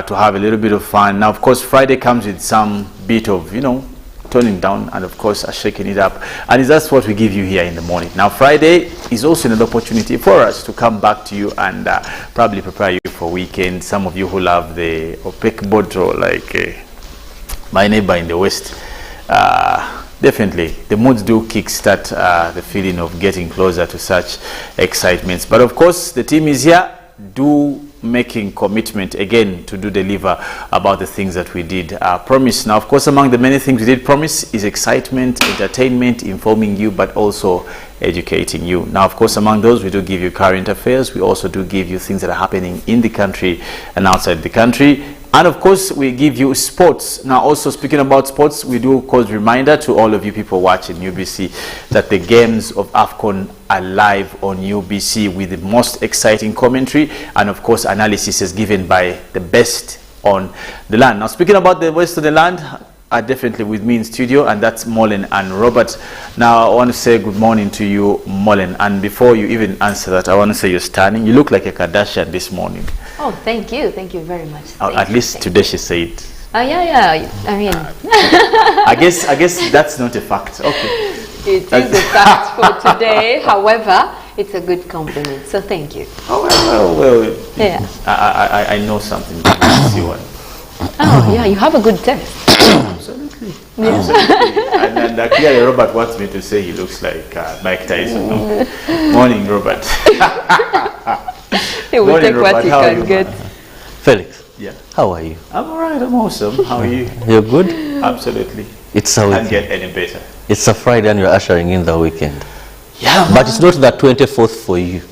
to have a little bit of fun. Now, of course, Friday comes with some bit of, toning down and, of course, shaking it up. And that's what we give you here in the morning. Now, Friday is also another opportunity for us to come back to you and probably prepare you for weekend. Some of you who love the opaque bottle, like my neighbor in the West, definitely the moods do kickstart the feeling of getting closer to such excitements. But of course, the team is here, making commitment again to deliver about the things that we did promise. Now, of course, among the many things we did promise is excitement, entertainment, informing you, but also educating you. Now, of course, among those, we do give you current affairs. We also do give you things that are happening in the country and outside the country. And of course, we give you sports. Now, also speaking about sports, we do cause reminder to all of you people watching UBC that the games of AFCON are live on UBC with the most exciting commentary and of course analysis is given by the best on the land. Now, speaking about the best of the land, are definitely with me in studio, and that's Mollen and Robert. Now, I want to say good morning to you, Mollen. And before you even answer that, I want to say you're stunning. You look like a Kardashian this morning. Oh, thank you. Thank you very much. At least today she said. Yeah. I mean, I guess that's not a fact. Okay. It is a fact for today. However, it's a good compliment. So thank you. Oh, well. Yeah. I know something. Oh, yeah. You have a good taste. Absolutely. Yeah. Absolutely. And clearly Robert wants me to say he looks like Mike Tyson. Morning, Robert. He will Morning, take Robert. what he How can you, get. Felix, yeah. How are you? I'm all right. I'm awesome. How are you? You're good? Absolutely. It's a Can't weekend. get any better. It's a Friday and you're ushering in the weekend. Yeah, but it's not the 24th for you.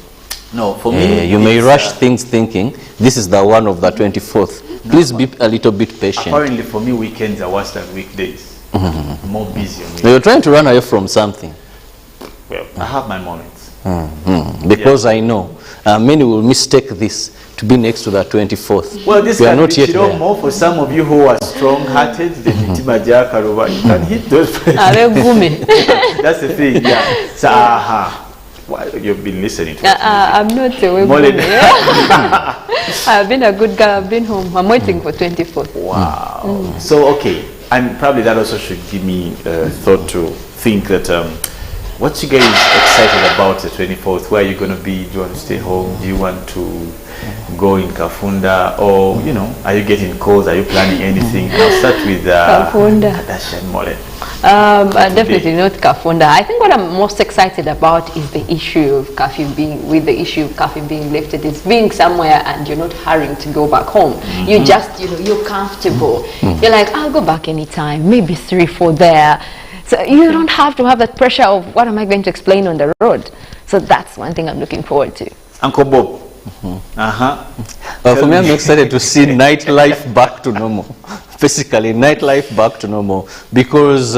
No, for me. You may rush things thinking this is the one of the 24th. Please be a little bit patient. Apparently, for me, weekends are worse than weekdays. More busy on me. You're trying to run away from something. Well, I have my moments. Because I know many will mistake this to be next to the 24th. Well, this we can are not be yet there. more for some of you who are strong-hearted. The Mitimaja Karuba, you can hit those places. That's the thing, yeah. So, you've been listening to I'm not a Mollen. I've been a good girl. I've been home. I'm waiting for 24th. Wow. So, okay. And probably that also should give me thought to think that what you guys excited about the 24th? Where are you going to be? Do you want to stay home? Do you want to go in Kafunda? Or, are you getting calls? Are you planning anything? I'll start with Kardashian Mollen. Definitely not Kafunda. I think what I'm most excited about is the issue of curfew being lifted. It's being somewhere and you're not hurrying to go back home. You just, you're comfortable. You're like, I'll go back anytime, maybe 3, 4 there. So you don't have to have that pressure of what am I going to explain on the road. So that's one thing I'm looking forward to. Uncle Bob. For me, I'm excited to see nightlife back to normal. Basically, nightlife back to normal. Because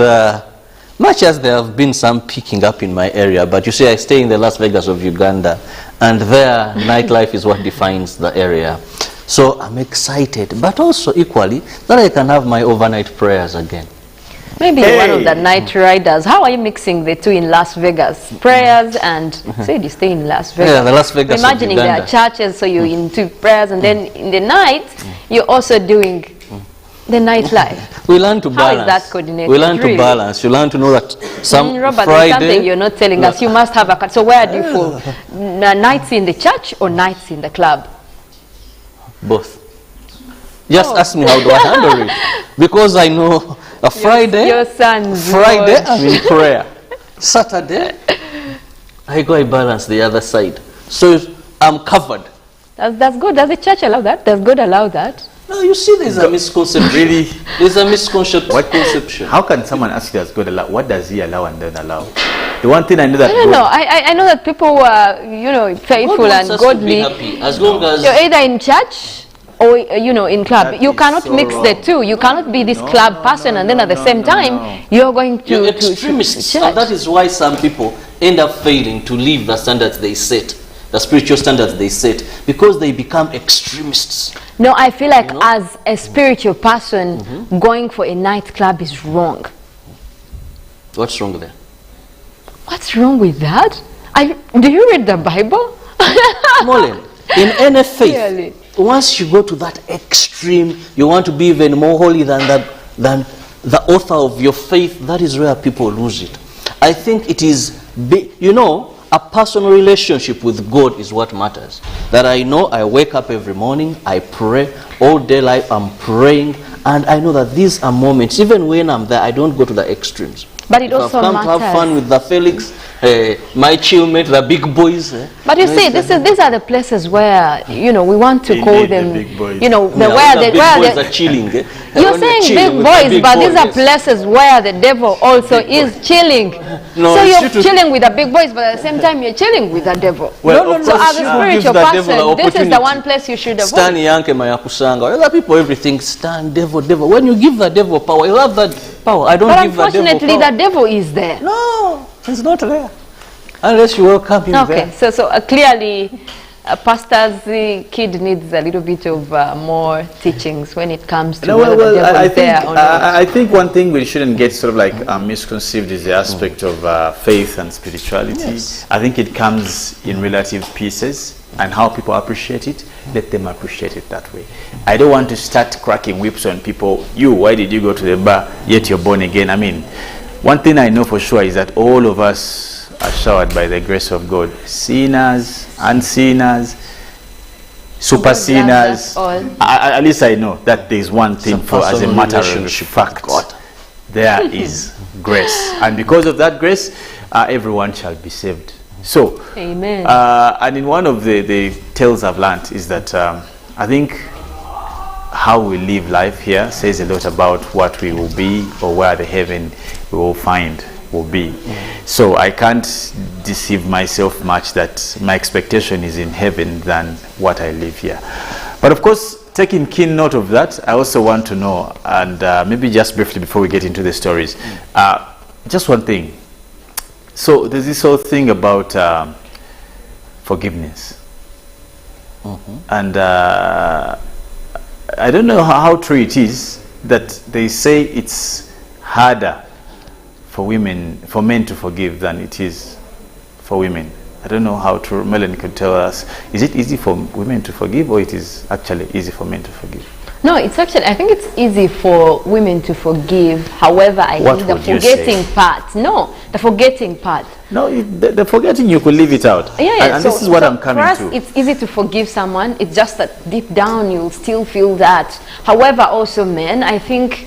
much as there have been some picking up in my area, but you see, I stay in the Las Vegas of Uganda, and there, nightlife is what defines the area. So I'm excited, but also equally, that I can have my overnight prayers again. Maybe one of the night riders. How are you mixing the two in Las Vegas? Prayers and say you stay in Las Vegas. Yeah, the Las Vegas. Imagining there are churches, so you're into prayers, and then in the night you're also doing the nightlife. We learn to balance. How is that coordinated? We learn to balance. You learn to know that some Robert, Friday. there's something you're not telling us. You must have a. So where do you fall? Nights in the church or nights in the club? Both. Just ask me how do I handle it, because I know. A Friday, Friday I'm in prayer. Saturday, I balance the other side. So I'm covered. That's good. Does the church allow that? Does God allow that? No, you see there's a misconception. Really? There's a misconception. What conception? How can someone ask you does God allow? What does he allow and don't allow? The one thing I know that I know that people are faithful and godly. As long as you're either in church or in club. You cannot mix the two. You cannot be this club person and then at the same time you're going to you're extremists. And that is why some people end up failing to live the standards they set, the spiritual standards they set, because they become extremists. No, I feel like as a spiritual person, going for a nightclub is wrong. What's wrong there? What's wrong with that? Do you read the Bible? Mollen, in any faith, once you go to that extreme, you want to be even more holy than the author of your faith, that is where people lose it. I think it is, a personal relationship with God is what matters. That I know I wake up every morning, I pray, all day life I'm praying, and I know that these are moments, even when I'm there, I don't go to the extremes. But it also I've come matters. to have fun with the Felix, my chillmate, the big boys. But you see, these are the places where, we want to call them, the big boys. Where the big boys are chilling. You're saying big boys, but these are places where the devil also is chilling. No, so you're chilling with the big boys, but at the same time you're chilling with the devil. Well, so as a spiritual person, this is the one place you should avoid. Stan yanke mayakusanga. Other people, everything, Stan, devil. When you give the devil power, you have that power. I don't give the devil power. But unfortunately, the devil is there. No, he's not there. Unless you welcome him there. Okay, so clearly, pastor's kid needs a little bit of more teachings when it comes to whether the devil is there or not. I think one thing we shouldn't get sort of like misconceived is the aspect of faith and spirituality. Yes. I think it comes in relative pieces, and how people appreciate it, let them appreciate it that way. I don't want to start cracking whips on people. Why did you go to the bar, yet you're born again? I mean, one thing I know for sure is that all of us are showered by the grace of God. Sinners and sinners, super sinners. At least I know that there is one thing as a matter of fact. There is grace. And because of that grace, everyone shall be saved. So, amen. And in one of the tales I've learned is that I think how we live life here says a lot about what we will be or where the heaven we will find will be. So I can't deceive myself much that my expectation is in heaven than what I live here. But of course, taking keen note of that, I also want to know, and maybe just briefly before we get into the stories, just one thing. So there's this whole thing about forgiveness. And I don't know how true it is that they say it's harder for men to forgive than it is for women. I don't know how true. Mollen could tell us. Is it easy for women to forgive, or it is actually easy for men to forgive? No, it's actually, I think it's easy for women to forgive. However, I think the forgetting part. No, the forgetting part. No, the forgetting, you could leave it out. Yeah. And this is what I'm coming for us, to. It's easy to forgive someone. It's just that deep down you'll still feel that. However, also men, I think,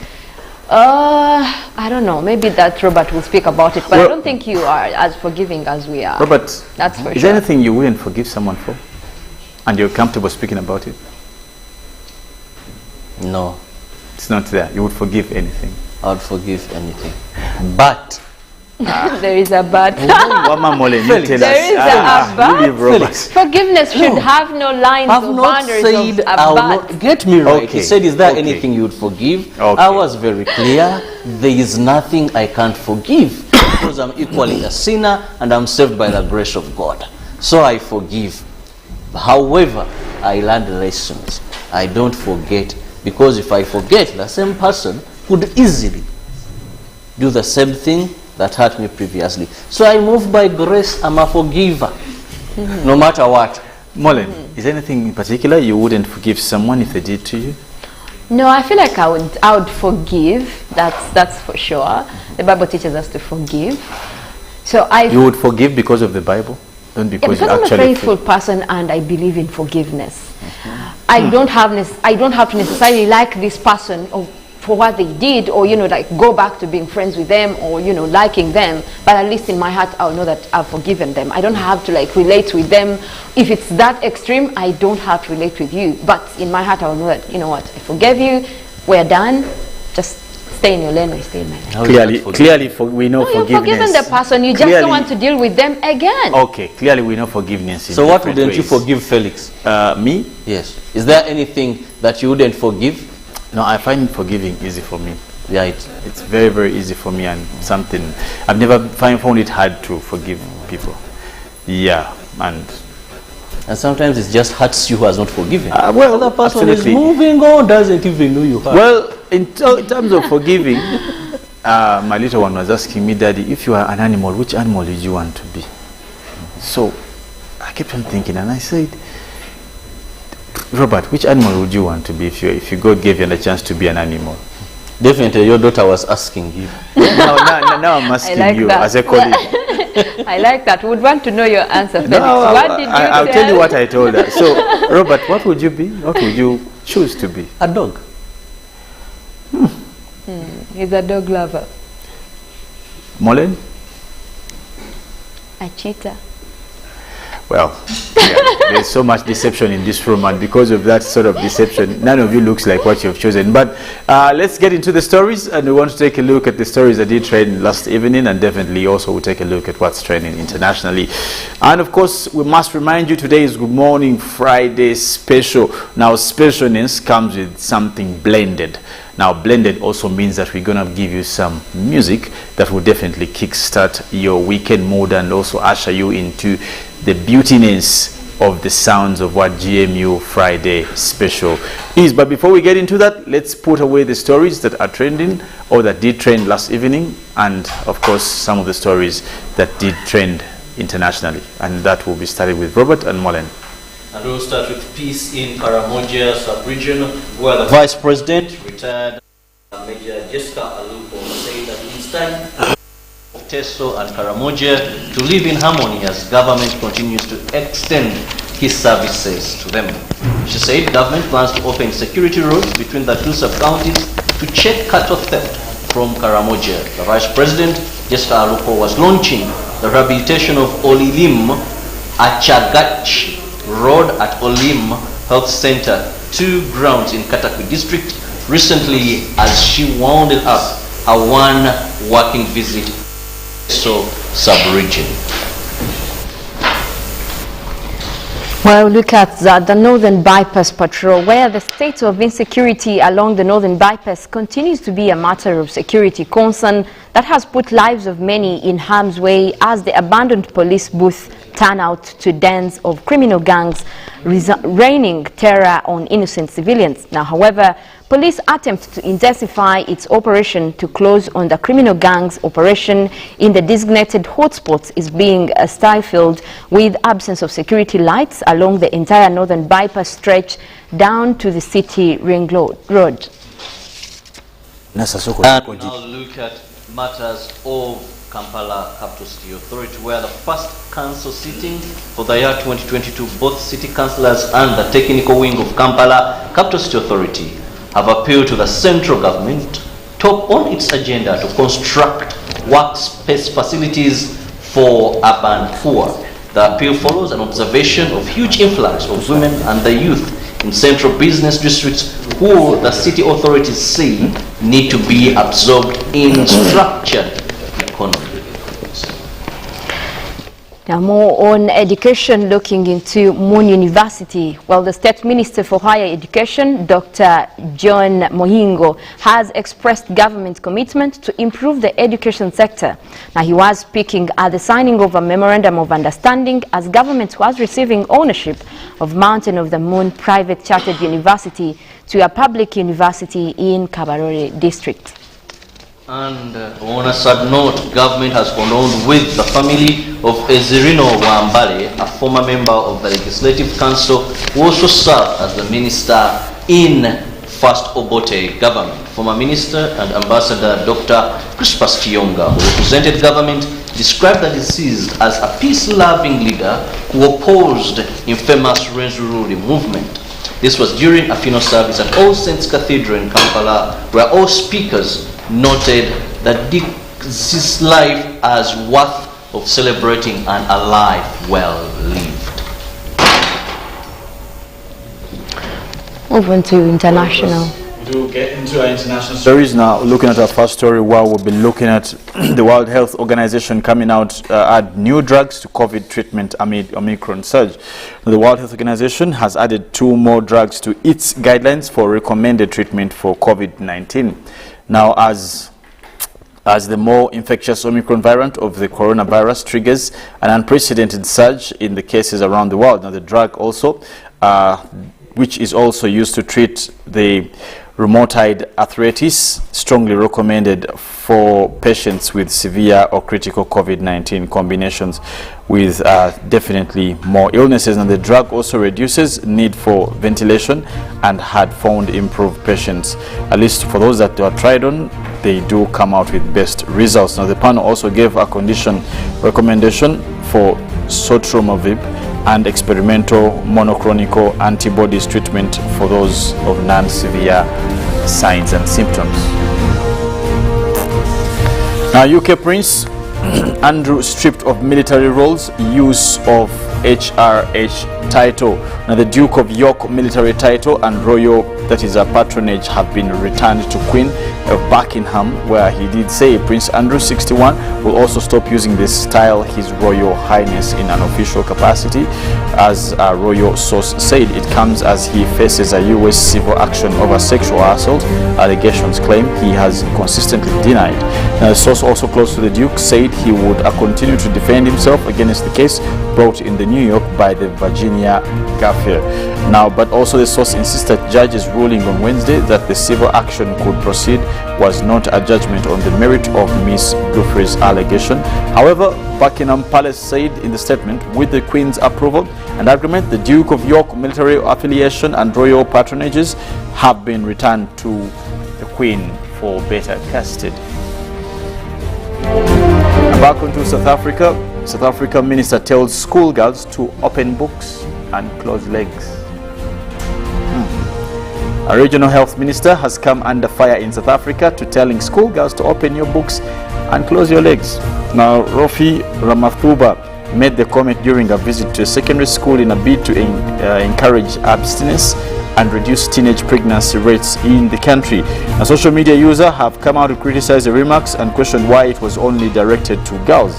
I don't know, maybe that Robert will speak about it, but I don't think you are as forgiving as we are. Robert, that's for sure. Is there anything you wouldn't forgive someone for? And you're comfortable speaking about it? No. It's not there. You would forgive anything. I would forgive anything. But there is a but. There is a but. Forgiveness should have no lines or boundaries of a but. Get me right. He said, is there anything you would forgive? I was very clear. There is nothing I can't forgive because I'm equally a sinner and I'm saved by the grace of God. So I forgive. However, I learned lessons. I don't forget, because if I forget, the same person could easily do the same thing that hurt me previously. So I move by grace. I'm a forgiver, no matter what. Mollen, is there anything in particular you wouldn't forgive someone if they did to you? No, I feel like I would forgive. That's for sure. The Bible teaches us to forgive. So you would forgive because of the Bible, not because I'm a faithful person and I believe in forgiveness. I don't have to necessarily like this person for what they did, or like go back to being friends with them, or liking them, but at least in my heart I'll know that I've forgiven them. I don't have to like relate with them. If it's that extreme, I don't have to relate with you, but in my heart I'll know that, you know what, I forgive you, we're done, just stay in your lane, I stay in my lane. Clearly we know forgiveness. You've forgiven the person, you just don't want to deal with them again. Okay, clearly we know forgiveness. So what wouldn't you forgive, Felix? Me? Yes. Is there anything that you wouldn't forgive? No, I find forgiving easy for me. Yeah, it's very, very easy for me, and something I've never found it hard to forgive people. Yeah, and sometimes it just hurts you who has not forgiven. Well, the person absolutely. is moving on, doesn't even know you hurt. Well, in terms of forgiving, my little one was asking me, Daddy, if you are an animal, which animal did you want to be? So I kept on thinking, and I said, Robert, which animal would you want to be if you God gave you the chance to be an animal? Definitely, your daughter was asking you. Now I'm asking you that. as a colleague. I like that. Would want to know your answer, Felix. No, What did you I'll say? tell you what I told her. So, Robert, what would you be? What would you choose to be? A dog. He's a dog lover. Mollen? A cheetah. Well, yeah, there's so much deception in this room, and because of that sort of deception, none of you looks like what you've chosen. But let's get into the stories, and we want to take a look at the stories that did trend last evening, and definitely also we'll take a look at what's trending internationally. And of course, we must remind you today is Good Morning Friday special. Now, specialness comes with something blended. Now, blended also means that we're going to give you some music that will definitely kickstart your weekend mood and also usher you into the beautiness of the sounds of what GMU Friday special is. But before we get into that, let's put away the stories that are trending or that did trend last evening, and of course some of the stories that did trend internationally. And that will be started with Robert and Mollen. And we'll start with peace in Karamoja sub-region, where the Vice President, retired Major Jessica Alupo, said that it's time for Teso and Karamoja to live in harmony as government continues to extend his services to them. She said government plans to open security roads between the two sub-counties to check cattle theft from Karamoja. The Vice President, Jessica Alupo, was launching the rehabilitation of Olilim Achagach Road at Olim Health Center, 2 grounds in Katakwi district, recently as she wound up a 1 working visit to sub-region. Well, look at the Northern Bypass Patrol, where the state of insecurity along the Northern Bypass continues to be a matter of security concern that has put lives of many in harm's way as the abandoned police booth turn out to dens of criminal gangs, raining terror on innocent civilians. Now, however, police attempt to intensify its operation to close on the criminal gangs' operation in the designated hotspots is being stifled with absence of security lights along the entire Northern Bypass stretch down to the city ring road. And now look at matters of Kampala Capital City Authority, where the first council sitting for the year 2022, both city councillors and the technical wing of Kampala Capital City Authority have appealed to the central government top on its agenda to construct workspace facilities for urban poor. The appeal follows an observation of huge influx of women and the youth in central business districts who the city authorities say need to be absorbed in structured economy. Now, more on education, looking into Moon University. Well, the State Minister for Higher Education, Dr. John Mohingo, has expressed government commitment to improve the education sector. Now, he was speaking at the signing of a memorandum of understanding as government was receiving ownership of Mountain of the Moon Private Chartered University to a public university in Kabarore district. And on a sad note, government has condoled with the family of Ezirino Wambale, a former member of the Legislative Council who also served as the minister in First Obote government. Former minister and ambassador Dr. Crispus Kiyonga, who represented government, described the deceased as a peace-loving leader who opposed infamous Renzururi movement. This was during a funeral service at All Saints Cathedral in Kampala, where all speakers noted that this life as worth of celebrating and a life well lived. Moving to international. To get into our international stories now, looking at our first story, where we'll be looking at the World Health Organization coming out add new drugs to COVID treatment amid Omicron surge. The World Health Organization has added 2 more drugs to its guidelines for recommended treatment for COVID-19. Now, as the more infectious Omicron variant of the coronavirus triggers an unprecedented surge in the cases around the world. Now, the drug also, which is also used to treat the rheumatoid arthritis, strongly recommended for patients with severe or critical COVID-19 combinations with definitely more illnesses. And the drug also reduces need for ventilation and had found improved patients. At least for those that were tried on, they do come out with best results. Now the panel also gave a condition recommendation for sotrovimab and experimental monoclonal antibodies treatment for those of non-severe signs and symptoms. Now UK Prince Andrew stripped of military roles, use of HRH title. Now the Duke of York military title and royal, that is a patronage, have been returned to Queen of Buckingham, where he did say Prince Andrew 61 will also stop using this style, His Royal Highness, in an official capacity. As a royal source said, it comes as he faces a US civil action over sexual assault allegations, claim he has consistently denied. Now, the source also close to the Duke said he would continue to defend himself against the case brought in the New York by the Virginia Gaffer. Now, but also the source insisted judge's ruling on Wednesday that the civil action could proceed was not a judgment on the merit of Miss Guthrie's allegation. However, Buckingham Palace said in the statement, with the Queen's approval and agreement, the Duke of York military affiliation and royal patronages have been returned to the Queen for better custody. And back onto South Africa. South Africa minister tells schoolgirls to open books and close legs. A regional health minister has come under fire in South Africa to telling schoolgirls to open your books and close your legs. Now, Rofi Ramathuba made the comment during a visit to a secondary school in a bid to encourage abstinence and reduce teenage pregnancy rates in the country. A social media user have come out to criticize the remarks and questioned why it was only directed to girls.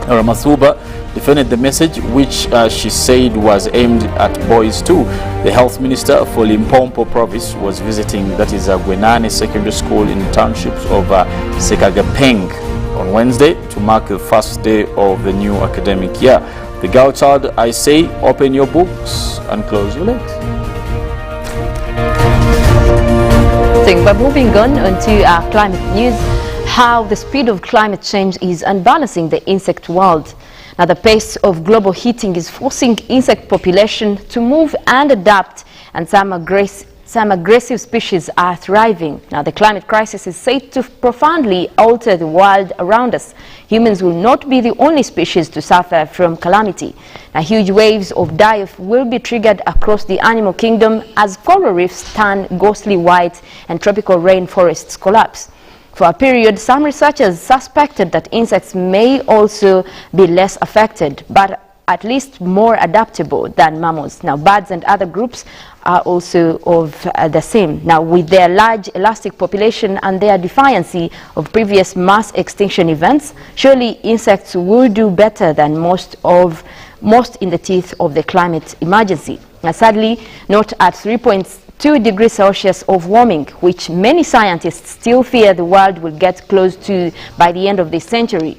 Ramathuba defended the message, which she said was aimed at boys too. The health minister for Limpopo province was visiting, that is Gwenane Secondary School in the townships of Sekagapeng on Wednesday to mark the first day of the new academic year. The girl child, I say, open your books and close your legs. But moving on to our climate news, how the speed of climate change is unbalancing the insect world. Now, the pace of global heating is forcing insect population to move and adapt, and some aggressive species are thriving. Now, the climate crisis is said to profoundly alter the world around us. Humans will not be the only species to suffer from calamity. Now, huge waves of die-off will be triggered across the animal kingdom as coral reefs turn ghostly white and tropical rainforests collapse. For a period, some researchers suspected that insects may also be less affected, but at least more adaptable than mammals. Now, birds and other groups are also of the same. Now, with their large elastic population and their defiancy of previous mass extinction events, surely insects will do better than most in the teeth of the climate emergency. Now, sadly, not at 3.2 degrees Celsius of warming, which many scientists still fear the world will get close to by the end of this century.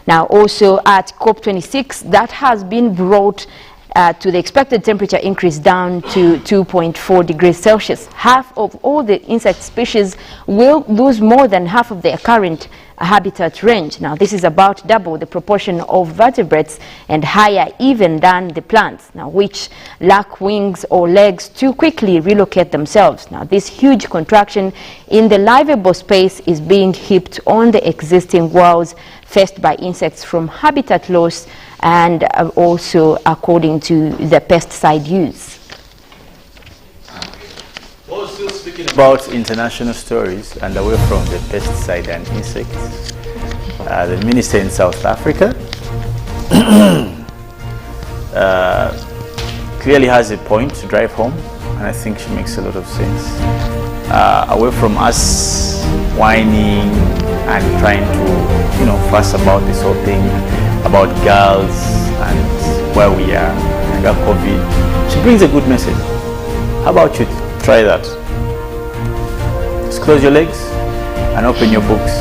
Now, also at COP26, that has been brought to the expected temperature increase down to 2.4 degrees Celsius. Half of all the insect species will lose more than half of their current habitat range. Now, this is about double the proportion of vertebrates and higher even than the plants, now which lack wings or legs to quickly relocate themselves. Now, this huge contraction in the livable space is being heaped on the existing walls faced by insects from habitat loss and also according to the pesticide use. Well, still speaking about international stories and away from the pesticide and insects, the minister in South Africa clearly has a point to drive home, and I think she makes a lot of sense. Away from us whining and trying to, fuss about this whole thing about girls and where we are and got COVID, she brings a good message. How about you try that? Just close your legs and open your books.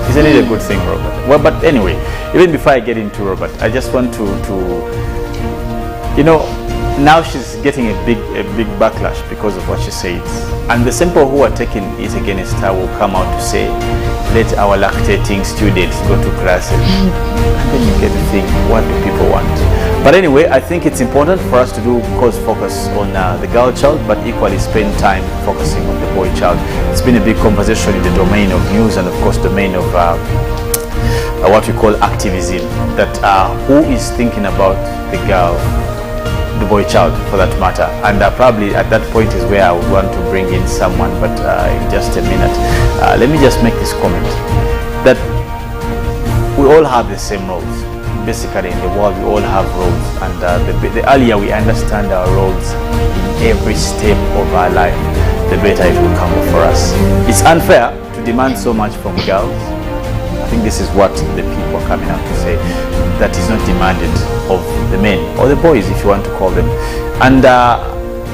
Isn't it a good thing, Robert? Well, but anyway, even before I get into Robert, I just want to now she's getting a big backlash because of what she says. And the same people who are taking it against her will come out to say, let our lactating students go to classes. And then you get to think, what do people want? But anyway, I think it's important for us to do focus on the girl child, but equally spend time focusing on the boy child. It's been a big conversation in the domain of news and of course domain of what we call activism, that who is thinking about the girl, the boy child for that matter. And probably at that point is where I would want to bring in someone, but in just a minute. Let me just make this comment, that we all have the same roles. Basically in the world we all have roles, and the earlier we understand our roles in every step of our life, the better it will come for us. It's unfair to demand so much from girls. I think this is what the people are coming out to say, that is not demanded of the men or the boys, if you want to call them. And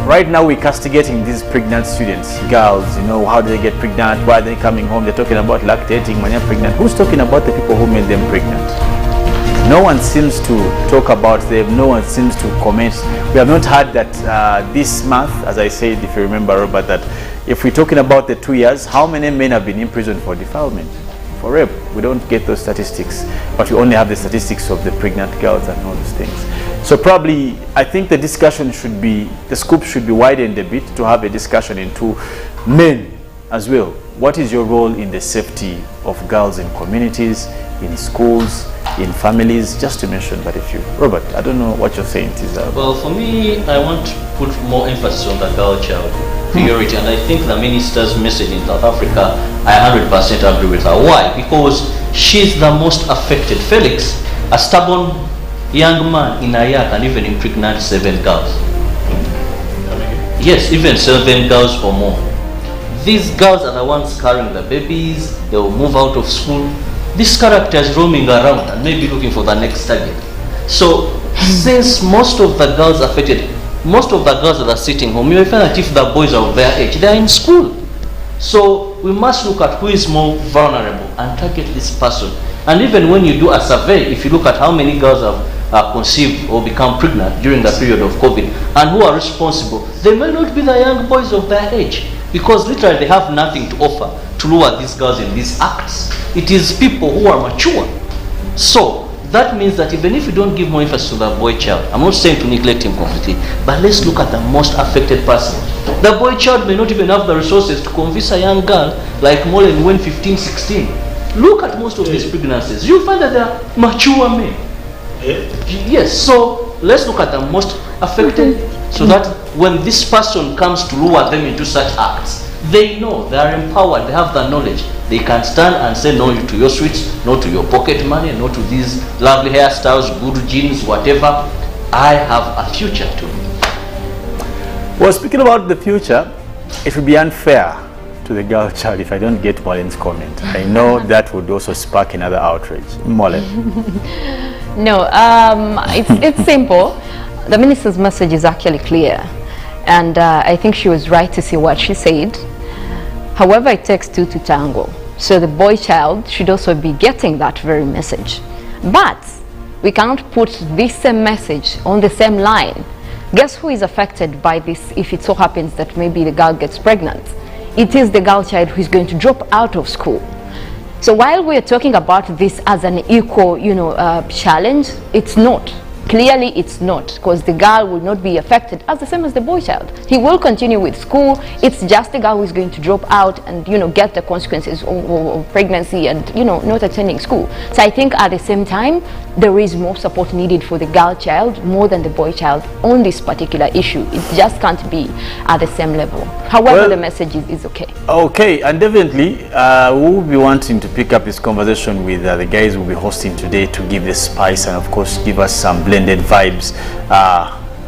right now we're castigating these pregnant students, girls, you know, how do they get pregnant, why are they coming home, they're talking about lactating when they're pregnant. Who's talking about the people who made them pregnant? No one seems to talk about them, no one seems to comment. We have not heard that this month, as I said, if you remember, Robert, that if we're talking about the 2 years, how many men have been imprisoned for defilement, for rape? We don't get those statistics, but we only have the statistics of the pregnant girls and all those things. So probably, I think the discussion should be, the scope should be widened a bit to have a discussion into men as well. What is your role in the safety of girls in communities, in schools, in families, just to mention but a few. Robert, I don't know what you're saying. Well, for me, I want to put more emphasis on the girl child priority, and I think the minister's message in South Africa, I 100% agree with her. Why? Because she's the most affected. Felix, a stubborn young man in a year can even impregnate 7 girls. Yes, even 7 girls or more. These girls are the ones carrying the babies, they will move out of school. This character is roaming around and maybe looking for the next target. So, since most of the girls are affected, most of the girls that are sitting home, you may find that if the boys are of their age, they are in school. So, we must look at who is more vulnerable and target this person. And even when you do a survey, if you look at how many girls have conceived or become pregnant during the period of COVID and who are responsible, they may not be the young boys of their age, because literally they have nothing to offer to lure these girls in these acts. It is people who are mature. So that means that even if you don't give more emphasis to the boy child, I'm not saying to neglect him completely, but let's look at the most affected person. The boy child may not even have the resources to convince a young girl like Mollen when 15, 16. Look at most of these pregnancies. You'll find that they are mature men. Yes, so let's look at the most affected, so that when this person comes to lure them into such acts, they know, they are empowered, they have the knowledge. They can stand and say no to your sweets, no to your pocket money, no to these lovely hairstyles, good jeans, whatever. I have a future too. Well, speaking about the future, it would be unfair to the girl child if I don't get Mollen's comment. I know that would also spark another outrage. Mollen. No, it's simple. The minister's message is actually clear, and I think she was right to say what she said. However, it takes 2 to tango. So the boy child should also be getting that very message. But we cannot put this same message on the same line. Guess who is affected by this if it so happens that maybe the girl gets pregnant? It is the girl child who is going to drop out of school. So while we are talking about this as an equal, challenge, it's not. Clearly it's not, because the girl will not be affected as the same as the boy child. He will continue with school. It's just the girl who is going to drop out and get the consequences of pregnancy and not attending school. So I think at the same time there is more support needed for the girl child more than the boy child on this particular issue. It just can't be at the same level. However, the message is okay. Okay, and definitely we will be wanting to pick up this conversation with the guys we'll be hosting today to give the spice and of course give us some blended vibes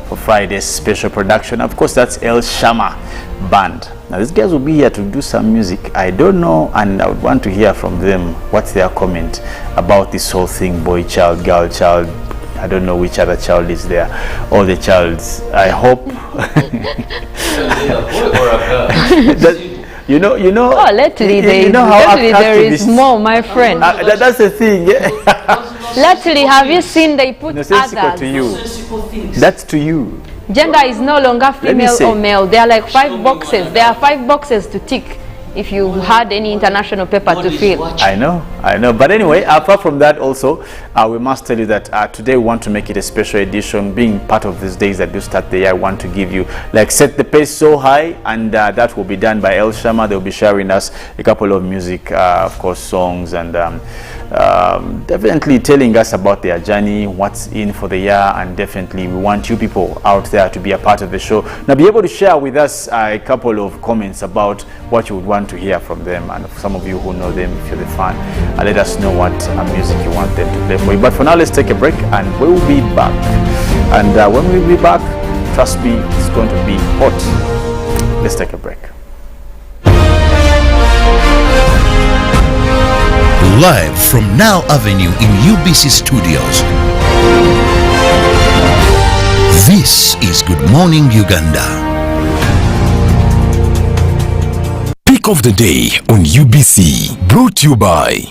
for Friday's special production. Of course, that's El Shammah Band. Now these guys will be here to do some music. I don't know, and I would want to hear from them what's their comment about this whole thing, boy child, girl child. I don't know which other child is there, all the childs. I hope you know oh, lately there is more, my friend. That's the thing. Latterly, have you seen they put others? To you. That's to you. Gender is no longer female or male. There are like 5 boxes. There are 5 boxes to tick if you had any international paper to fill. I know. But anyway, apart from that also, we must tell you that today we want to make it a special edition. Being part of these days that do start the year, I want to give you, like, set the pace so high, and that will be done by Shammah. They'll be sharing us a couple of music, of course, songs, and definitely telling us about their journey, what's in for the year, and definitely we want you people out there to be a part of the show. Now, be able to share with us a couple of comments about what you would want to hear from them, and some of you who know them, if you're the fan, let us know what music you want them to play for you. But for now, let's take a break, and we'll be back. And when we'll be back, trust me, it's going to be hot. Let's take a break. Live from Now Avenue in UBC Studios. This is Good Morning Uganda. Pick of the day on UBC, brought to you by.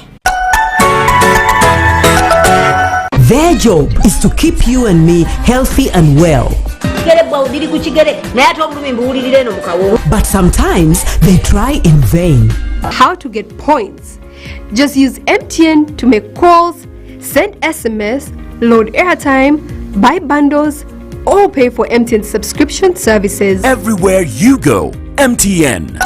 Their job is to keep you and me healthy and well. But sometimes they try in vain. How to get points? Just use MTN to make calls, send SMS, load airtime, buy bundles, or pay for MTN subscription services. Everywhere you go, MTN.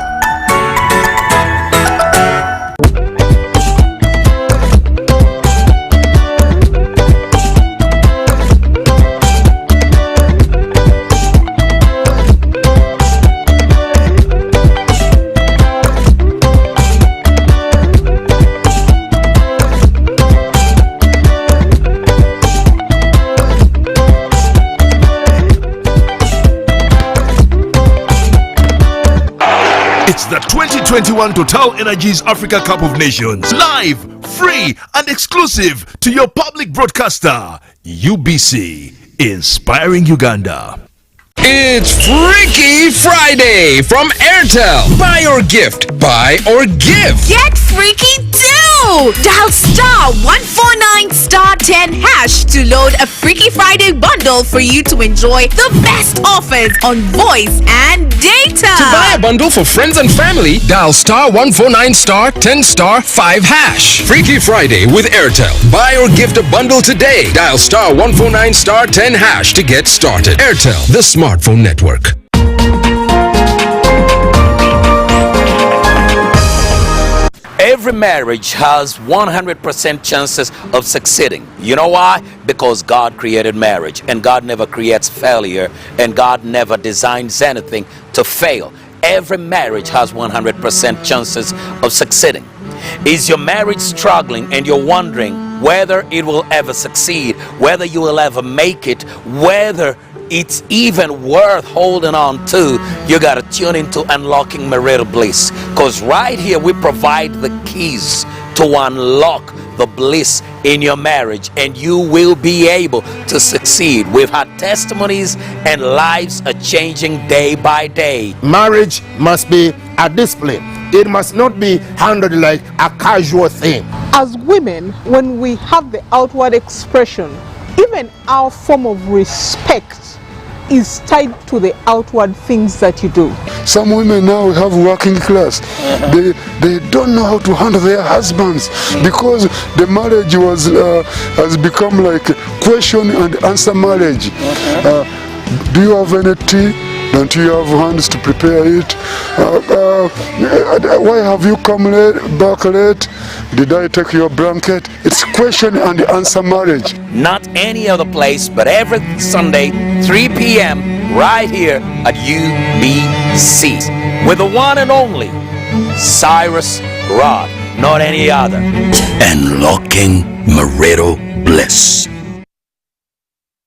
It's the 2021 Total Energies Africa Cup of Nations. Live, free, and exclusive to your public broadcaster, UBC, inspiring Uganda. It's Freaky Friday from Airtel. Buy or gift. Buy or give. Get freaky too! Dial *149*10# to load a Freaky Friday bundle for you to enjoy the best offers on voice and data. To buy a bundle for friends and family, dial *149*10*5#. Freaky Friday with Airtel. Buy or gift a bundle today. Dial *149*10# to get started. Airtel, the smartphone network. Every marriage has 100% chances of succeeding. You know why? Because God created marriage, and God never creates failure, and God never designs anything to fail. Every marriage has 100% chances of succeeding. Is your marriage struggling and you're wondering whether it will ever succeed, whether you will ever make it, whether it's even worth holding on to? You got to tune into Unlocking Marital Bliss, because right here we provide the keys to unlock the bliss in your marriage, and you will be able to succeed. We've had testimonies, and lives are changing day by day. Marriage must be a discipline. It must not be handled like a casual thing. As women, when we have the outward expression, even our form of respect is tied to the outward things that you do. Some women now have working class. They don't know how to handle their husbands because the marriage has become like question and answer marriage. Do you have any tea? Don't you have hands to prepare it? Why have you come back late? Did I take your blanket? It's question and answer marriage. Not any other place, but every Sunday, 3 p.m. right here at UBC with the one and only Cyrus Rod, not any other. Unlocking Marital Bliss.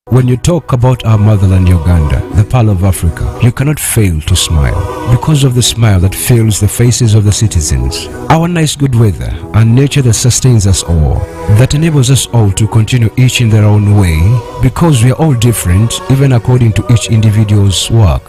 When you talk about our motherland Uganda, the Pearl of Africa, you cannot fail to smile because of the smile that fills the faces of the citizens. Our nice good weather and nature that sustains us all, that enables us all to continue each in their own way, because we are all different even according to each individual's work.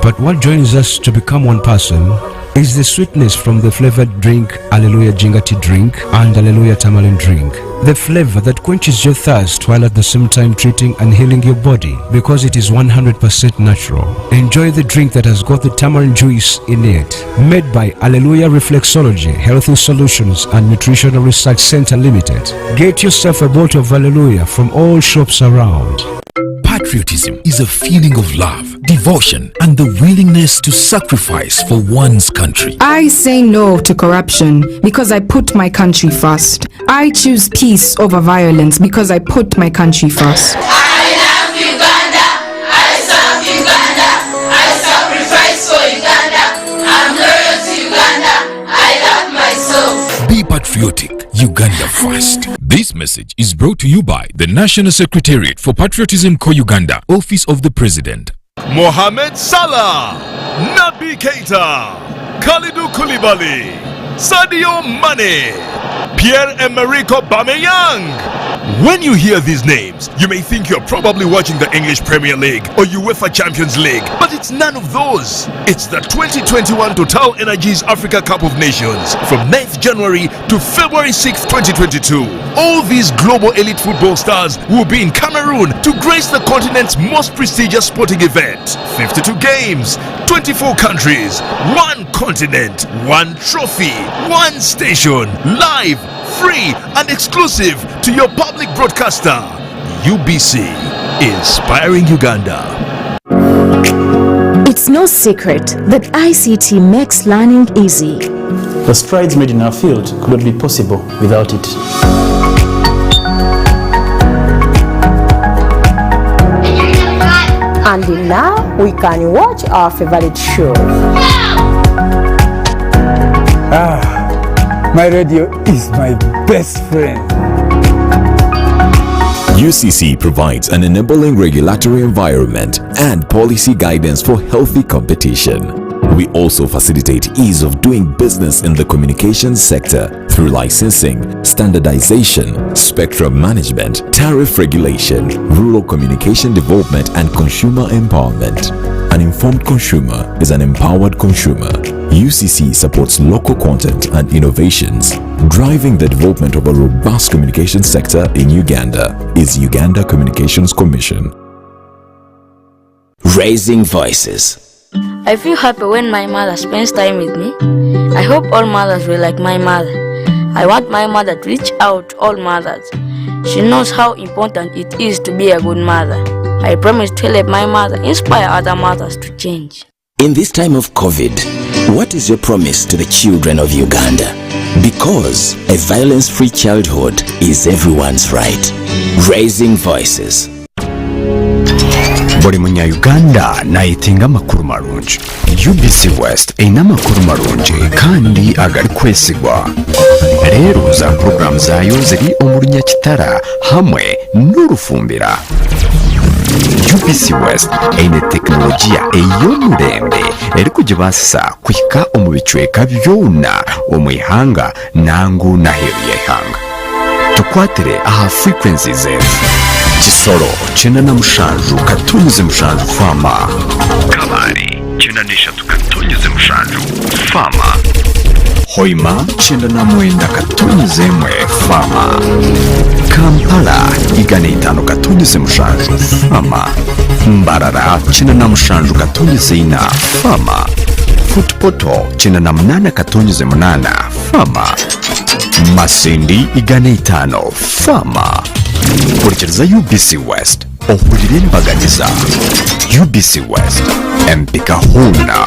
But what joins us to become one person is the sweetness from the flavored drink Hallelujah Ginger Tea drink and Hallelujah Tamarind drink. The flavor that quenches your thirst while at the same time treating and healing your body because it is 100% natural. Enjoy the drink that has got the tamarind juice in it. Made by Hallelujah Reflexology, Healthy Solutions and Nutritional Research Center Limited. Get yourself a bottle of Hallelujah from all shops around. Patriotism is a feeling of love, devotion, and the willingness to sacrifice for one's country. I say no to corruption because I put my country first. I choose peace over violence because I put my country first. I love Uganda. I serve Uganda. I sacrifice for Uganda. I'm loyal to Uganda. I love myself. Be patriotic. Uganda first. This message is brought to you by the National Secretariat for Patriotism Co-Uganda, Office of the President. Mohamed Salah, Nabi Keita, Kalidou Koulibaly, Sadio Mane, Pierre-Emerick Aubameyang. When you hear these names, you may think you're probably watching the English Premier League or UEFA Champions League, but it's none of those. It's the 2021 Total Energies Africa Cup of Nations from 9th January to February 6th, 2022. All these global elite football stars will be in Cameroon to grace the continent's most prestigious sporting event. 52 games, 24 countries, one continent, one trophy, one station, live, free and exclusive to your public broadcaster. UBC, inspiring Uganda. It's no secret that ICT makes learning easy. The strides made in our field could not be possible without it. And now we can watch our favorite show. My radio is my best friend. UCC provides an enabling regulatory environment and policy guidance for healthy competition. We also facilitate ease of doing business in the communications sector through licensing, standardization, spectrum management, tariff regulation, rural communication development, and consumer empowerment. An informed consumer is an empowered consumer. UCC supports local content and innovations. Driving the development of a robust communication sector in Uganda is Uganda Communications Commission. Raising voices. I feel happy when my mother spends time with me. I hope all mothers will like my mother. I want my mother to reach out to all mothers. She knows how important it is to be a good mother. I promise to help my mother inspire other mothers to change. In this time of COVID, what is your promise to the children of Uganda? Because a violence-free childhood is everyone's right. Raising voices. Buli munya-Uganda nayitinga amakuru marungi. UBC West eyina amakuru marungi kandi agali kwesigwa. Rero za program zayo ziri omu Runyakitara hamwe n'Orufumbira. UBC West eyina tekinologiya ey'omurembe eri kugibasisa kuhika omu bicweka byona omu ihanga nangu n'aheeru y'eihanga. Tukwatire aha frequencies ezo: Kisoro 97 katonyeze mushanju fama, Kabale 93 katonyeze mushanju fama, Hoima 99 katonyeze mwe fama, Kampala 5 katonyeze mushanju fama, Mbarara 97 katonyeze ina fama, Footpoto 98 katonyeze munana fama, Masindi 5 fama. Kurikiriza UBC West ohurire embaganiza. UBC West empika huna.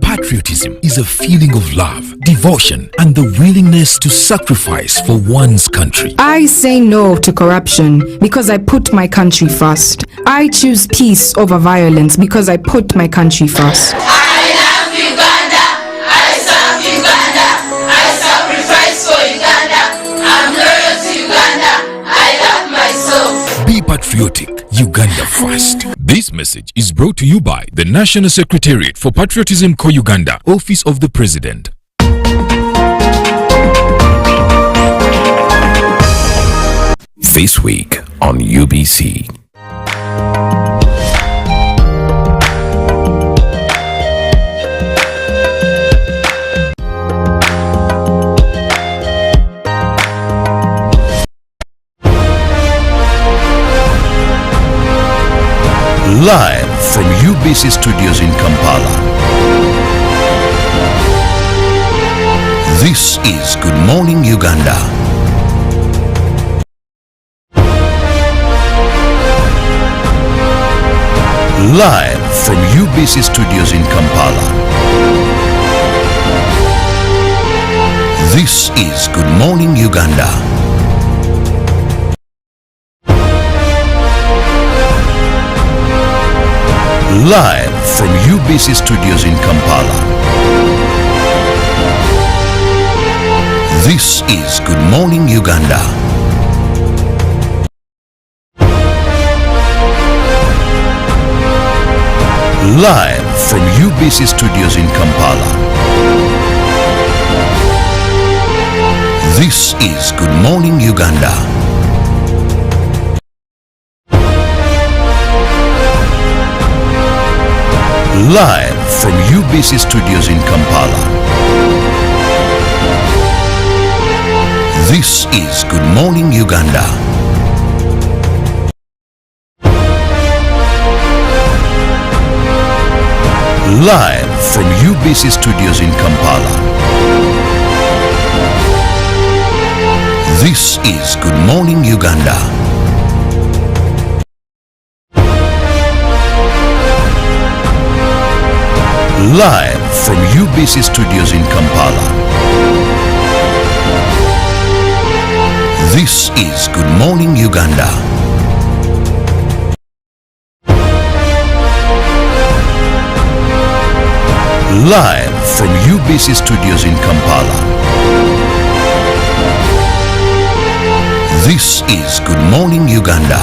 Patriotism is a feeling of love, devotion, and the willingness to sacrifice for one's country. I say no to corruption because I put my country first. I choose peace over violence because I put my country first. I love Uganda. I serve Uganda. I sacrifice for Uganda. I'm loyal to Uganda. I love myself. Be patriotic. Uganda first. This message is brought to you by the National Secretariat for Patriotism Co-Uganda, Office of the President. This week on UBC. UBC Studios in Kampala. This is Good Morning Uganda. Live from UBC Studios in Kampala. This is Good Morning Uganda. Live from UBC Studios in Kampala. This is Good Morning Uganda. Live from UBC Studios in Kampala. This is Good Morning Uganda. Live from UBC Studios in Kampala. This is Good Morning Uganda. Live from UBC Studios in Kampala. This is Good Morning Uganda. Live from UBC Studios in Kampala. This is Good Morning Uganda. Live from UBC Studios in Kampala. This is Good Morning Uganda.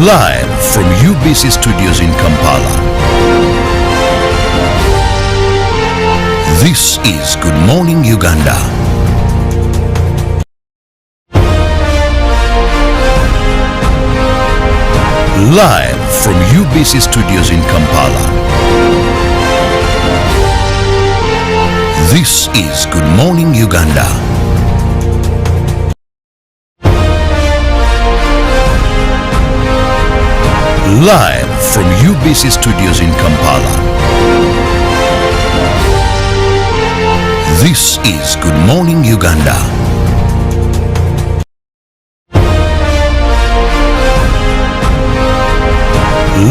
Live from UBC Studios in Kampala. This is Good Morning Uganda. Live from UBC Studios in Kampala. This is Good Morning Uganda. Live from UBC Studios in Kampala. This is Good Morning Uganda.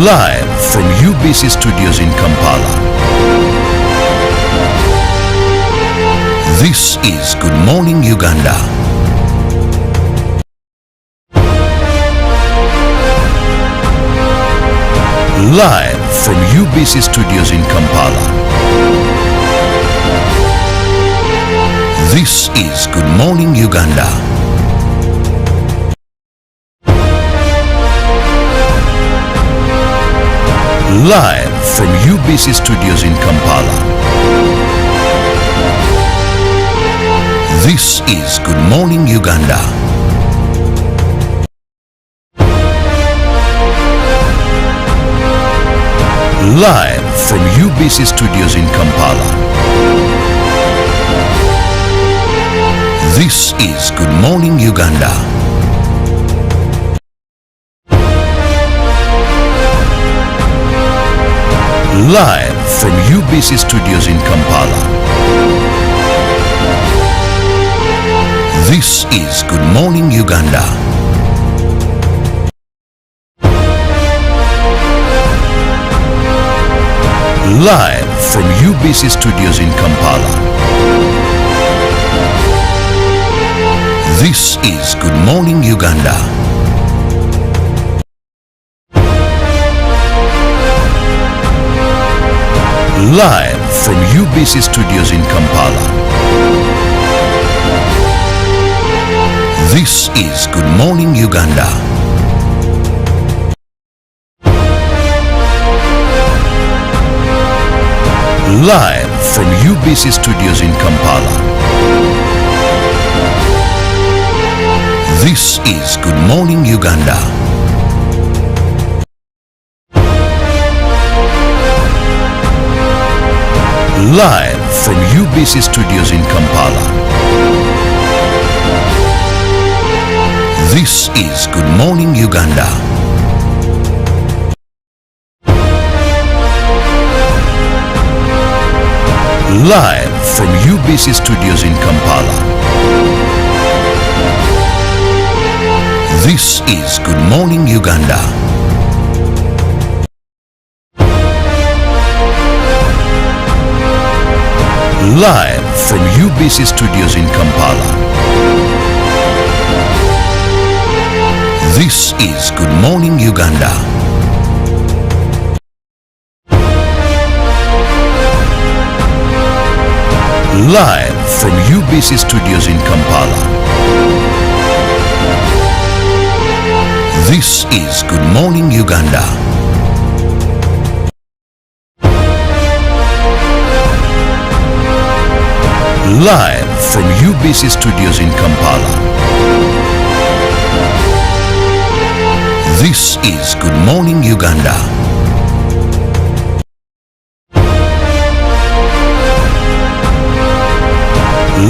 Live from UBC Studios in Kampala. This is Good Morning Uganda. Live from UBC Studios in Kampala. This is Good Morning Uganda. Live from UBC Studios in Kampala. This is Good Morning Uganda. Live from UBC Studios in Kampala. This is Good Morning Uganda. Live from UBC Studios in Kampala. This is Good Morning Uganda. Live from UBC Studios in Kampala. This is Good Morning Uganda. Live from UBC Studios in Kampala. This is Good Morning Uganda. Live from UBC Studios in Kampala. This is Good Morning Uganda. Live from UBC Studios in Kampala. This is Good Morning Uganda. Live from UBC Studios in Kampala. This is Good Morning Uganda. Live from UBC Studios in Kampala. This is Good Morning Uganda. Live from UBC Studios in Kampala. This is Good Morning Uganda. Live from UBC Studios in Kampala. This is Good Morning Uganda.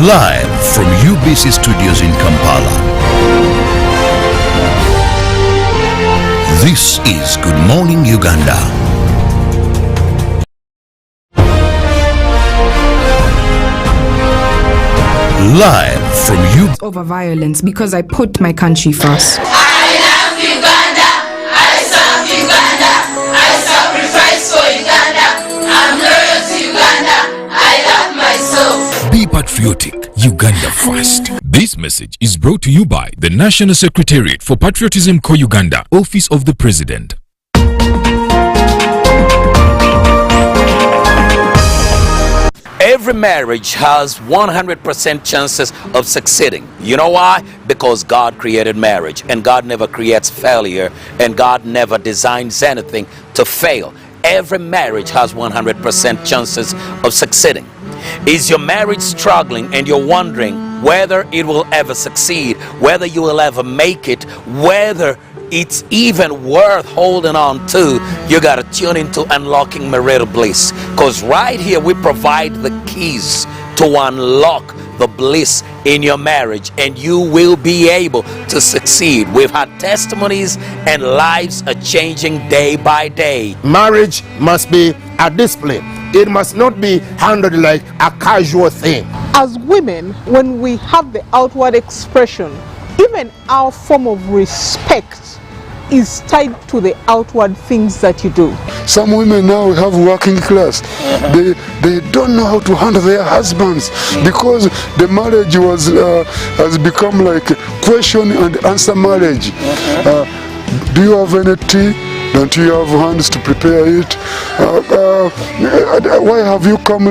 Live from UBC Studios in Kampala. This is Good Morning Uganda. Live from over violence because I put my country first. I love Uganda. I serve Uganda. I sacrifice for Uganda. I'm loyal to Uganda. I love myself. Be patriotic, Uganda first. This message is brought to you by the National Secretariat for Patriotism Co Uganda, Office of the President. Every marriage has 100% chances of succeeding. You know why? Because God created marriage, and God never creates failure, and God never designs anything to fail. Every marriage has 100% chances of succeeding. Is your marriage struggling and you're wondering whether it will ever succeed, whether you will ever make it, whether it's even worth holding on to? You got to tune into Unlocking Marital Bliss, because right here we provide the keys to unlock the bliss in your marriage, and you will be able to succeed. We've had testimonies, and lives are changing day by day. Marriage must be a discipline. It must not be handled like a casual thing. As women, when we have the outward expression, even our form of respect is tied to the outward things that you do. Some women now have working class. They don't know how to handle their husbands because the marriage has become like question and answer marriage. Do you have any tea? Don't you have hands to prepare it? Why have you come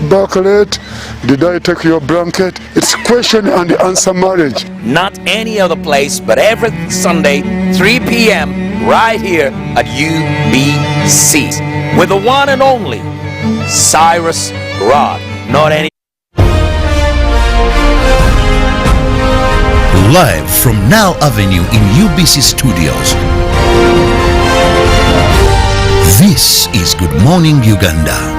back late? Did I take your blanket? It's question and answer marriage. Not any other place, but every Sunday, 3 p.m. right here at UBC with the one and only Cyrus Rod. Not any. Live from Now Avenue in UBC Studios. This is Good Morning Uganda.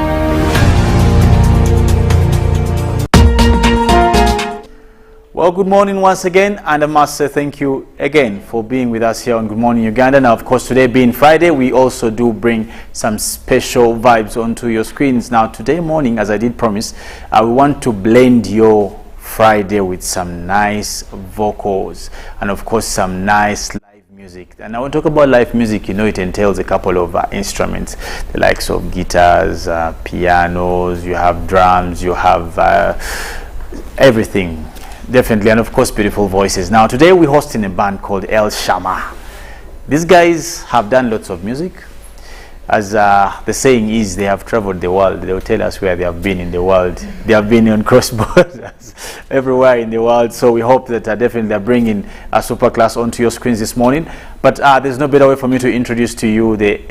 Well, good morning once again, and I must say thank you again for being with us here on Good Morning Uganda. Now, of course, today being Friday, we also do bring some special vibes onto your screens. Now, today morning, as I did promise, we want to blend your Friday with some nice vocals and, of course, some nice live music. And I want to talk about live music. You know, it entails a couple of instruments, the likes of guitars, pianos, you have drums, you have everything. Definitely, and of course, beautiful voices. Now, today we're hosting a band called Shammah. These guys have done lots of music. As the saying is, they have traveled the world. They will tell us where they have been in the world. They have been on cross borders everywhere in the world. So we hope that definitely they're bringing a super class onto your screens this morning. But there's no better way for me to introduce to you the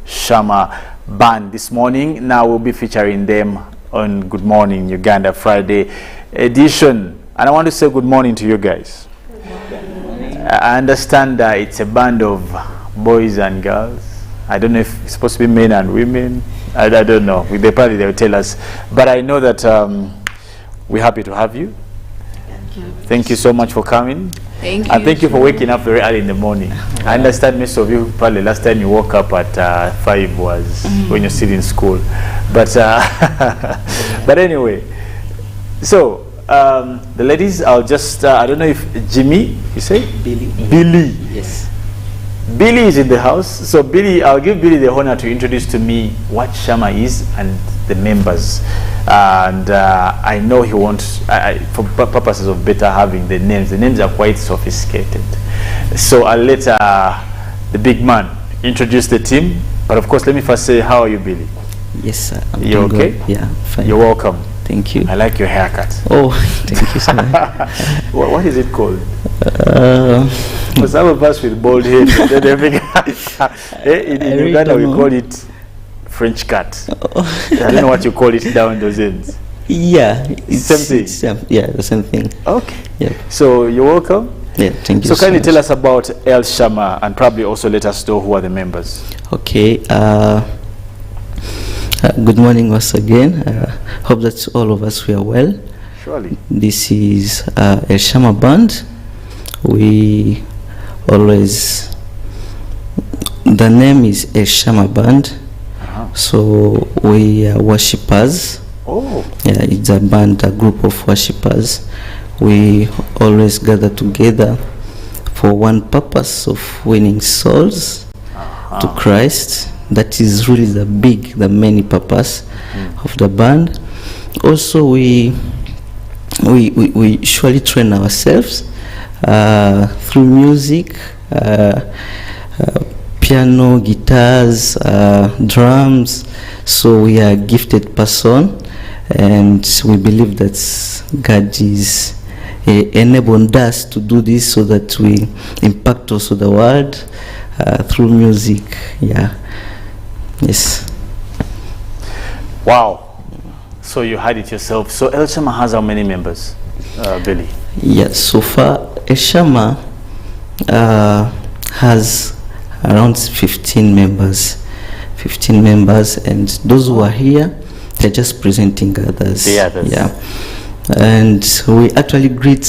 Shammah band this morning. Now we'll be featuring them on Good Morning Uganda Friday edition. And I want to say good morning to you guys. I understand that it's a band of boys and girls. I don't know if it's supposed to be men and women. I don't know. With the party, they'll tell us. But I know that we're happy to have you. Thank you so much for coming. Thank And you. thank you for waking up very early in the morning. I understand most of you probably last time you woke up at 5 was when you're still in school. But but anyway, so the ladies, I'll just I don't know if Jimmy, you say Billy. Yes. Billy is in the house. So Billy, I'll give Billy the honor to introduce to me what Shammah is and the members. And I know he wants, for purposes of better having the names are quite sophisticated. So I'll let the big man introduce the team. But of course, let me first say, how are you, Billy? Yes, sir. I'm You doing okay? good. Yeah, fine. You're welcome. Thank you. I like your haircut. Oh, thank you so much. What is it called? For some of us with bald head, in really Uganda we don't know. call it French cut. I don't know what you call it down those ends. Yeah, it's Same thing. yeah, the same thing. Okay. Yeah. So you're welcome. Yeah, thank you So so kindly much. tell us about El Shammah and probably also let us know who are the members. Okay. Good morning once again. Hope that all of us were well. Surely. This is El Shammah Band. We always, the name is El Shammah Band. So we are worshippers. Oh. Yeah, it's a band, a group of worshippers. We always gather together for one purpose of winning souls to Christ. That is really the main purpose of the band. Also, we usually train ourselves through music, piano, guitars, drums. So we are a gifted person, and we believe that God is enabled us to do this so that we impact also the world through music. Yeah. Yes. Wow. So you had it yourself. So El Shammah has how many members, Billy? Yeah, so far El Shammah has around 15 members. 15 members, and those who are here, they're just presenting others. The others. Yeah. And we actually greet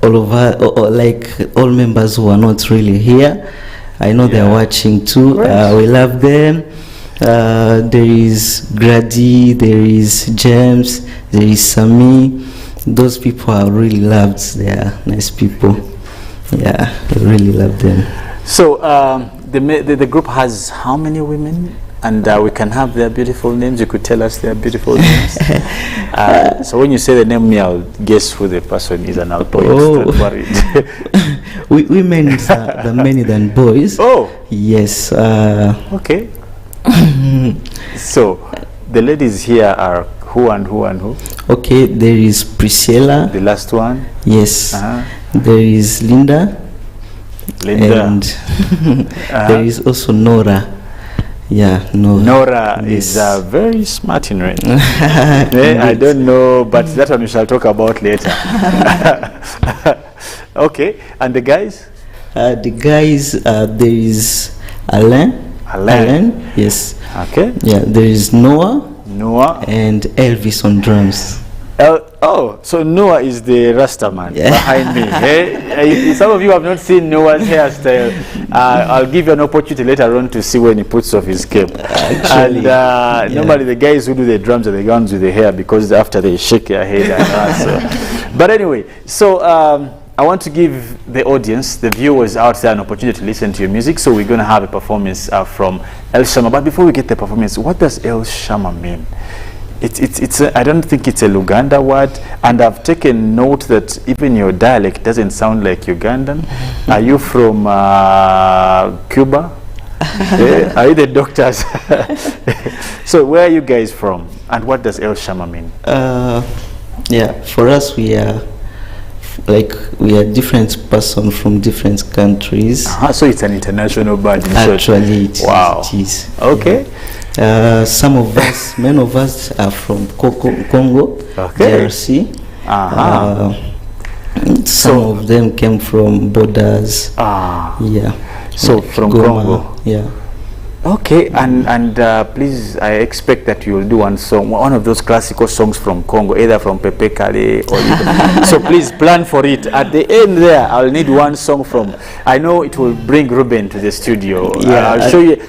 all of us, like all members who are not really here. I know they're watching too. We love them. There is Grady, there is James, there is Sami. Those people are really loved. They are nice people. Yeah, we really love them. So the group has how many women? And we can have their beautiful names. You could tell us their beautiful names. So when you say the name, I'll guess who the person is, and I'll point. Don't worry. Women are many than boys. Oh. Yes. Okay. So the ladies here are who and who and who? Okay, there is Priscilla. The last one? Yes. There is Linda. And there is also Nora. Yeah, Nora is very smart in it. I don't know, but that one we shall talk about later. Okay, and the guys? The guys, there is Alain. Yes. Okay. Yeah, there is Noah. Noah. And Elvis on drums. Oh, so Noah is the Rasta man behind me. Hey, some of you have not seen Noah's hairstyle. I'll give you an opportunity later on to see when he puts off his cape. And normally the guys who do the drums are the ones with the hair, because after they shake their head. But anyway, so I want to give the audience, the viewers out there, an opportunity to listen to your music. So we're going to have a performance from El Shammah. But before we get the performance, what does El Shammah mean? I don't think it's a Luganda word, and I've taken note that even your dialect doesn't sound like Ugandan. Are you from Cuba? Are you the doctors? So where are you guys from, and what does El Shammah mean? Yeah, for us we are different person from different countries. So it's an international band. Actually, it is. Okay. Some of us, many of us are from Congo, DRC. Some of them came from borders. Yeah. So like from Goma, Congo. Yeah. Okay, and please, I expect that you will do one song, one of those classical songs from Congo, either from Pepe Kale or so please plan for it. At the end there, I'll need one song from. I know it will bring Ruben to the studio. Yeah,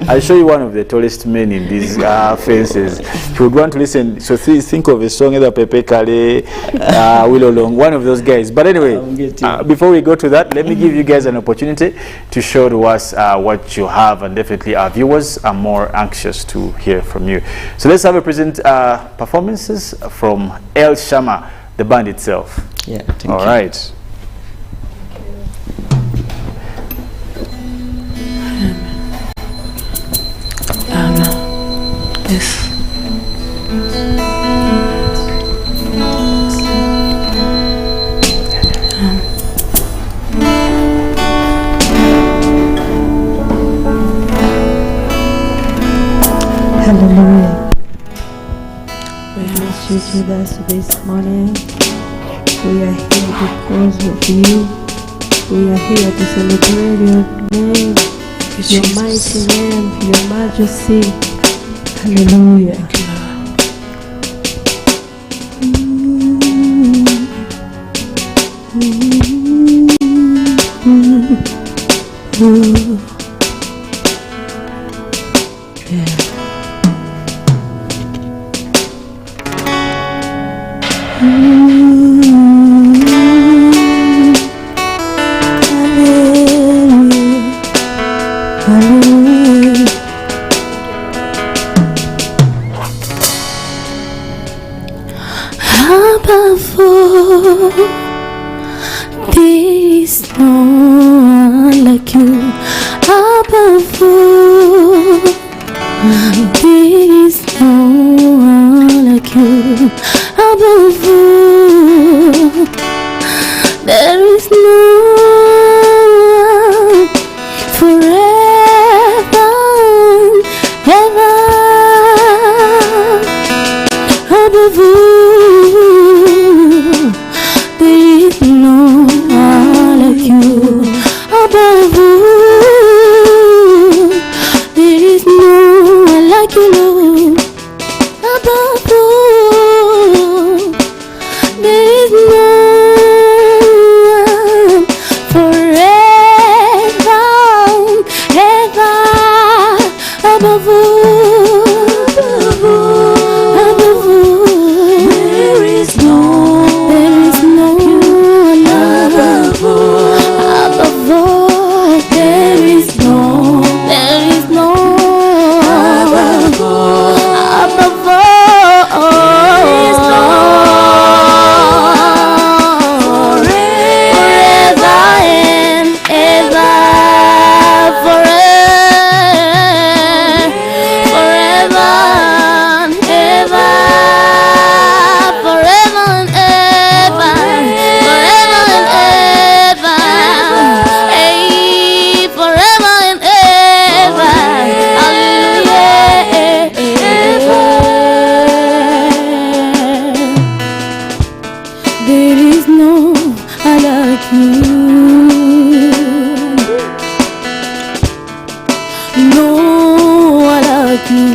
I'll show you one of the tallest men in these fences. If you would want to listen, so think of a song, either Pepe Kale, Willow Long, one of those guys. But anyway, before we go to that, let me give you guys an opportunity to show to us what you have, and definitely our viewers are more anxious to hear from you. So let's have a present performances from El Shammah, the band itself. Yeah, all right. Yes. Hallelujah. We bless you, Jesus, this morning. We are here because of you. We are here to celebrate your name, your mighty name, your majesty. Hallelujah. There is no one like you. Above all, there is no one like you. Above all, there is no one forever and ever. Above all, there is no one like you. Above all, there is no one like you, Lord. Above all, there is no one forever, ever. Above all, above all, there is no one above all, there is no above all, there is no forever and ever, forever and ever, forever and ever, forever and ever, hey, forever and ever, hallelujah, there is no like you, no like you,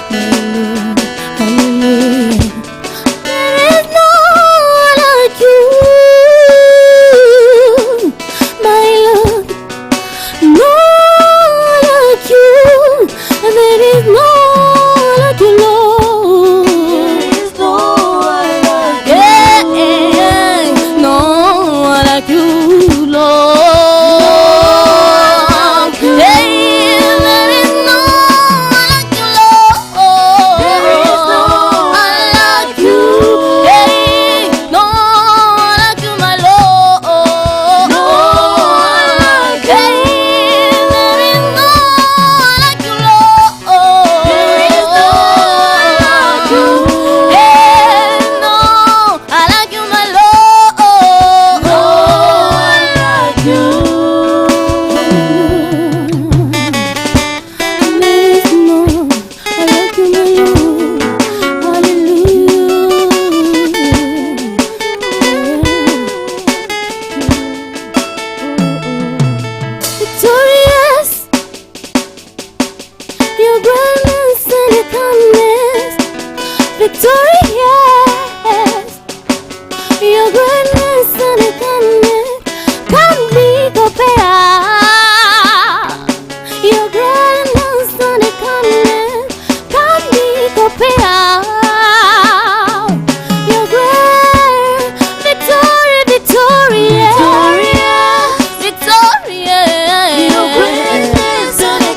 my Lord, hallelujah. There is no like you, my Lord, no like you, and there is no like you, Lord. There is no like you, no like you, Lord. Hey, there is no like you, your kindness, victorious. Your greatness and your kindness can't be compared. Your greatness and your kindness can't be compared. Your great victory, victorious. Your greatness and your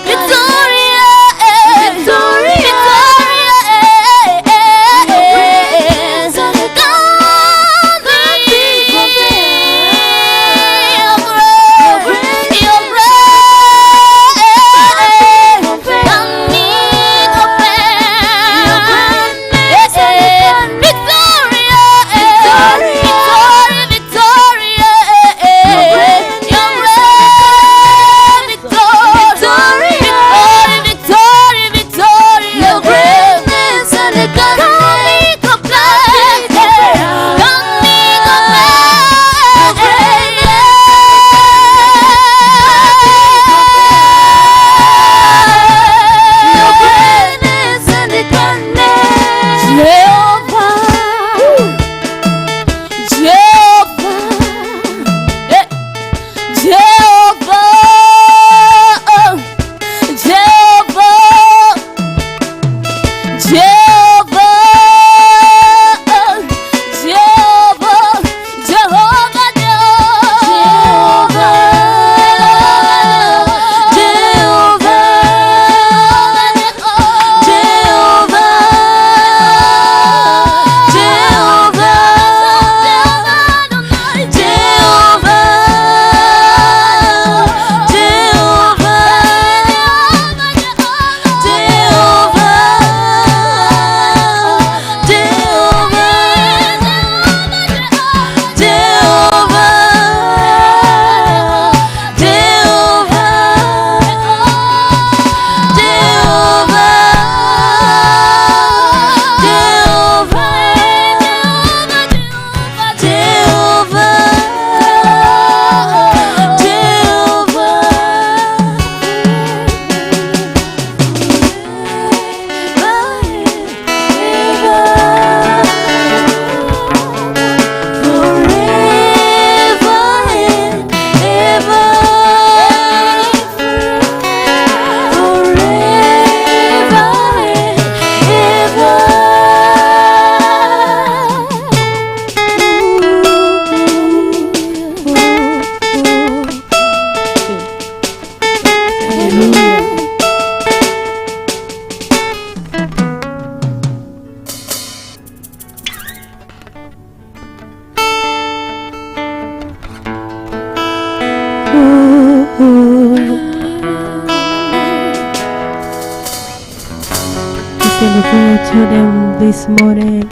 celebrate to them this morning.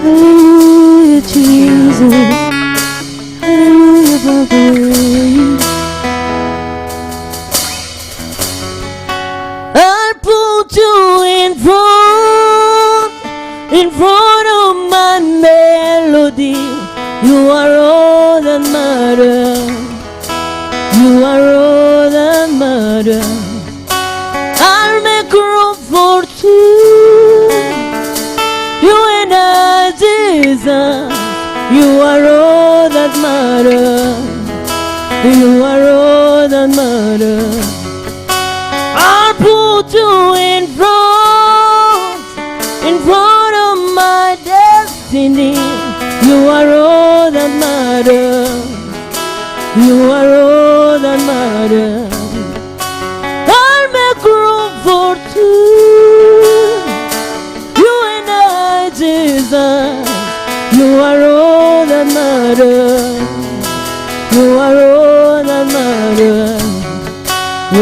Hallelujah, Jesus. Hallelujah, Baba. I'll put you in front of my melody. You are all that matters. You are all that matters. I'll make room for two. You and I, Jesus. You are all that matters. You are all that matters. I'll put you in front of my destiny. You are all that matters. You are all that matters. I'll make room for two. You and I, Jesus. You are all that matters. You are all that matters. Oh,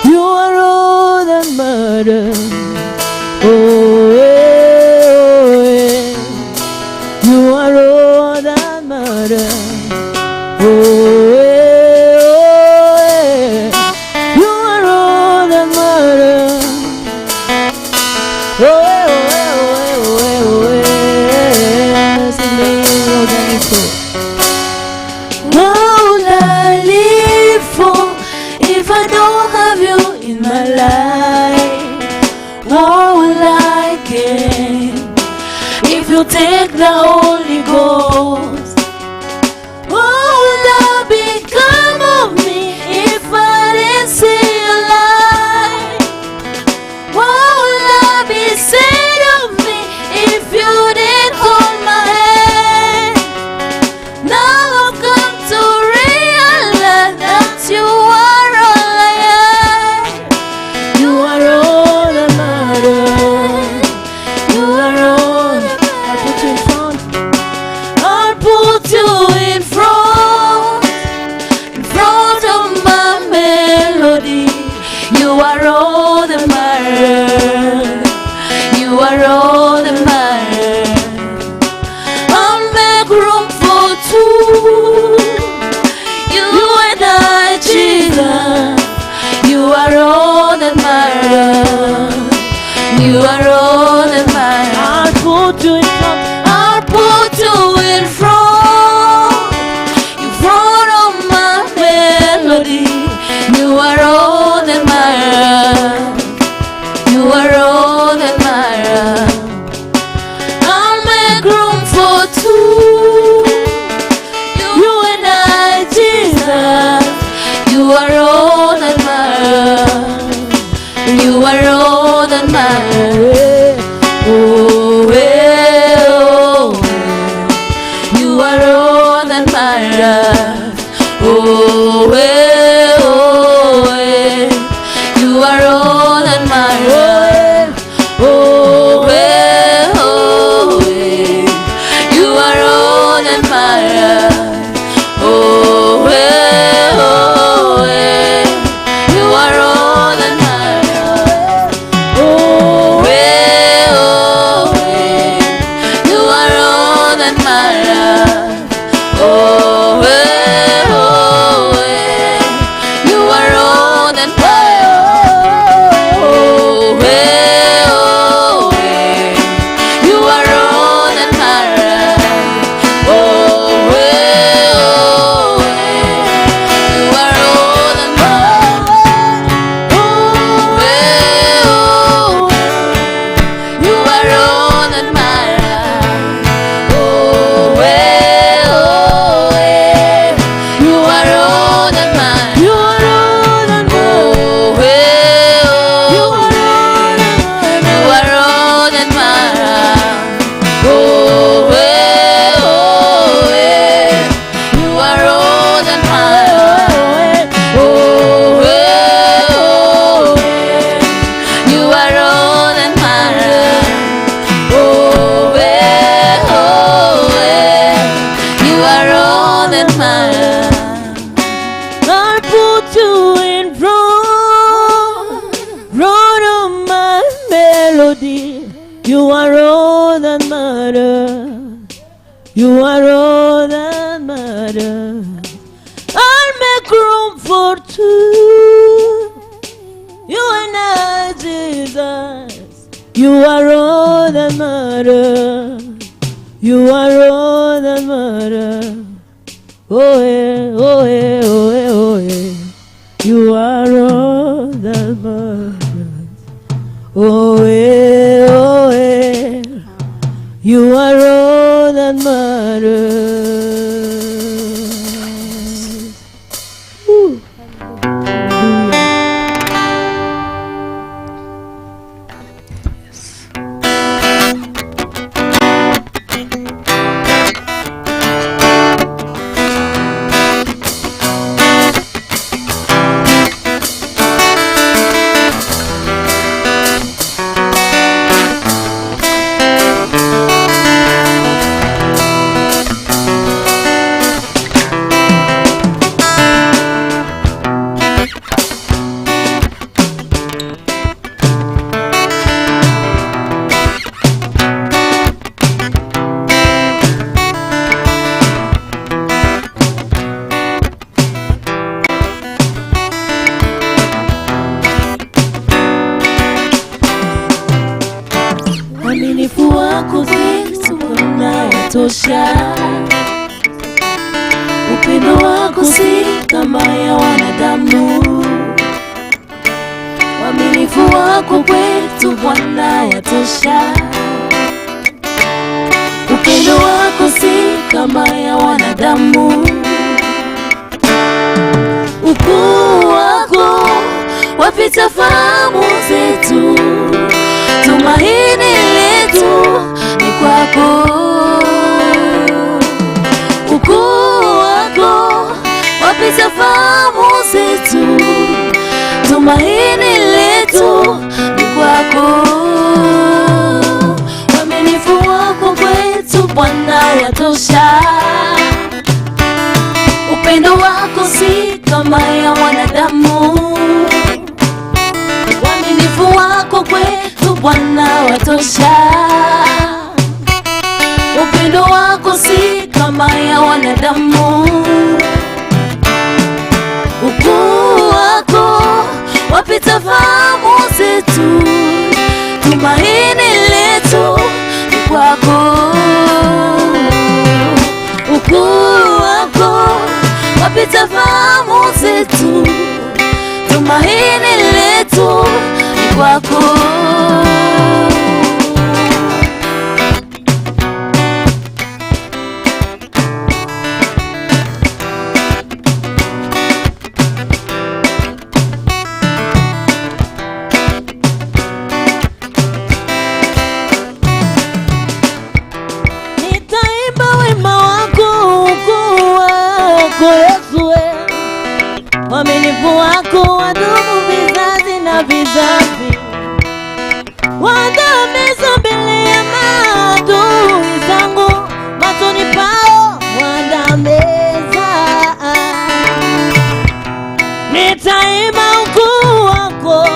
you are all that matters. Oh, you are all that matters. Oh, you are all that matters. Oh, what would I live for life, what will I gain if you take the Holy Ghost? What will I become of me if I didn't see your light? What will I be said of me if you didn't hold my hand? Now I've come to realize that you are all I am. You are all that matters. You are all that I'll put you in front of my melody. You are all that matters. You are all that matters. I'll make room for two. You and I, Jesus. You are all that matters. You are all that matters. I'll put you in front. I'll put you in front of my melody. You are all that matters. You are all that matters. I'll make room for two. You and I, Jesus. You are all that matters. You are all that matters. Oh, oh, you are all that matters. Oh, oh, you are all that matters. Oh, you are all that matters. Oh, you are all that matters. Oh, you are all that matters. Oh, you are all that matters. Oh, you are all that matters. Oh, you are all that matters. You are all that matters. Oh, you are all that matters. You are all that matters. You are all that matters. Oh, you are all that matters. Oh, you are all that matters. Oh, you are all that matters. I'll put you in front of my melody. You are all that matters. You are all that matters. I'll make room for two. You and I, Jesus. You are all that matters. You are all that matters. Oh yeah, oh yeah, oh yeah, oh yeah. You are all that matters. Oh yeah, oh yeah. You are all that matters. Ooh. Uaminifu wako Yesu unatosha, upendo wako si kama ya wanadamu. Uaminifu wako kwetu Bwana watosha. Upendo wako si kama ya wanadamu. Ukuu wako wapita fahamu zetu. Tumaini letu ni kwako. Ukuu wako wapita fahamu zetu. Tumaini letu ni kwako. Uaminifu wako kwetu Bwana watosha. Upendo wako si kama ya wanadamu. Uaminifu wako kwetu Bwana watosha. Upendo wako si kama ya wanadamu. Ukuu wako wapita fahamu zetu. Tumaini letu ni kwako. Ukuu wako wapita fahamu zetu. Tumaini letu ni kwako. Nitaimba wema wako, ukuu wako Yesu. Uaminifu wako wadumu vizazi na vizazi. Waandamiza mbele ya maadui zangu. Machoni pao waandamiza. Nitaimba ukuu wako,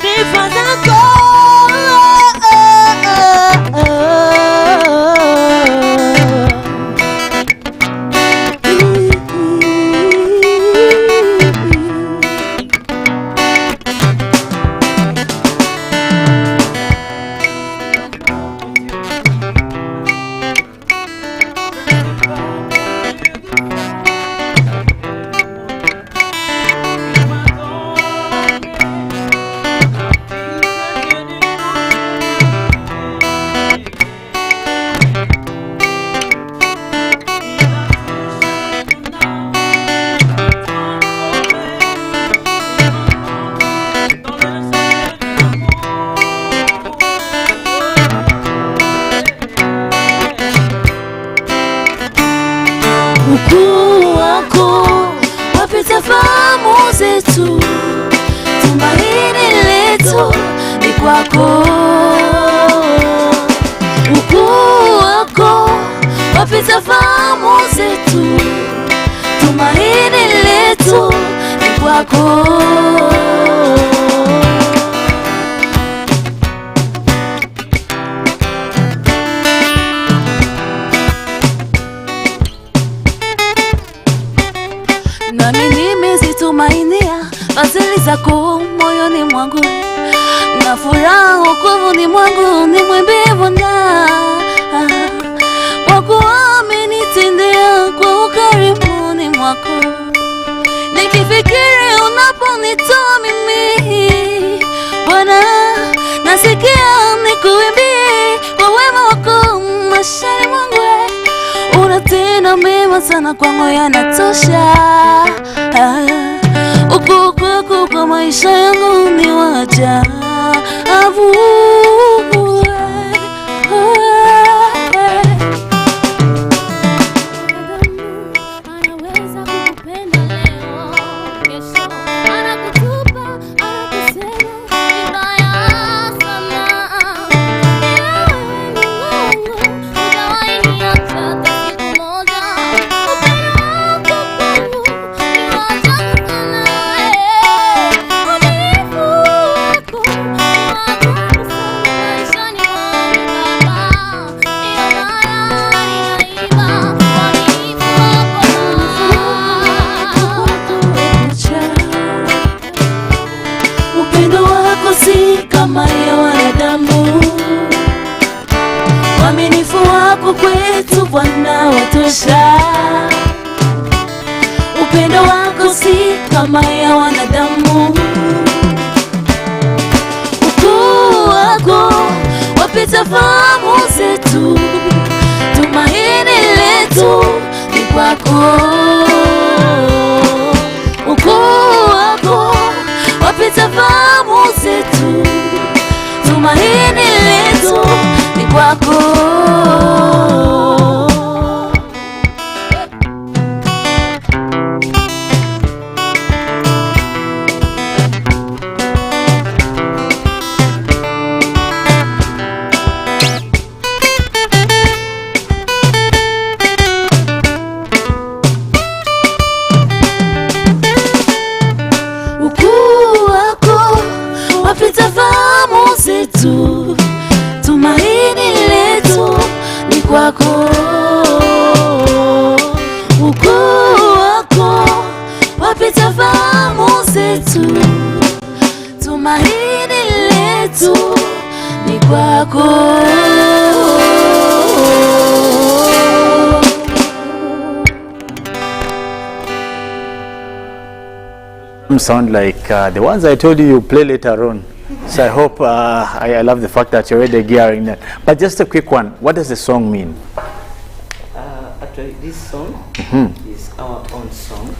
sifa zako. Ukuu wako wapita fahamu zetu. Tumaini letu ni kwako. Ukuu wako wapita fahamu zetu. Tumaini letu ni kwako. Nami nimezitumainia fadhili zako moyoni mwangu. Na furaha wokovuni mwangu nimwimbie Bwana. Kwa kuwa amenitendea kwa ukarimuni mwako. Nikifikiri unaponitoa mimi Bwana, nasikia nikuimbie kwa wema wako maishani mwangu. Unatenda mema sana kwangu yanatosha. Ukuu kwako kwa maisha yangu ni wa ajabu. Kwetu Bwana watosha. Upendo wako si kama ya wanadamu. fahamu zetu, tumaini letu ni kwako. Ukuu wako wapita fahamu zetu, tumaini letu ni kwako. Fahamu zetu, tumaini letu ni kwako. Ukuu wako wapita fahamu zetu, tumaini letu ni kwako. Sound like the ones I told you play later on. So I hope, I love the fact that you're already gearing that. But just a quick one, what does the song mean? Actually, this song is our own song.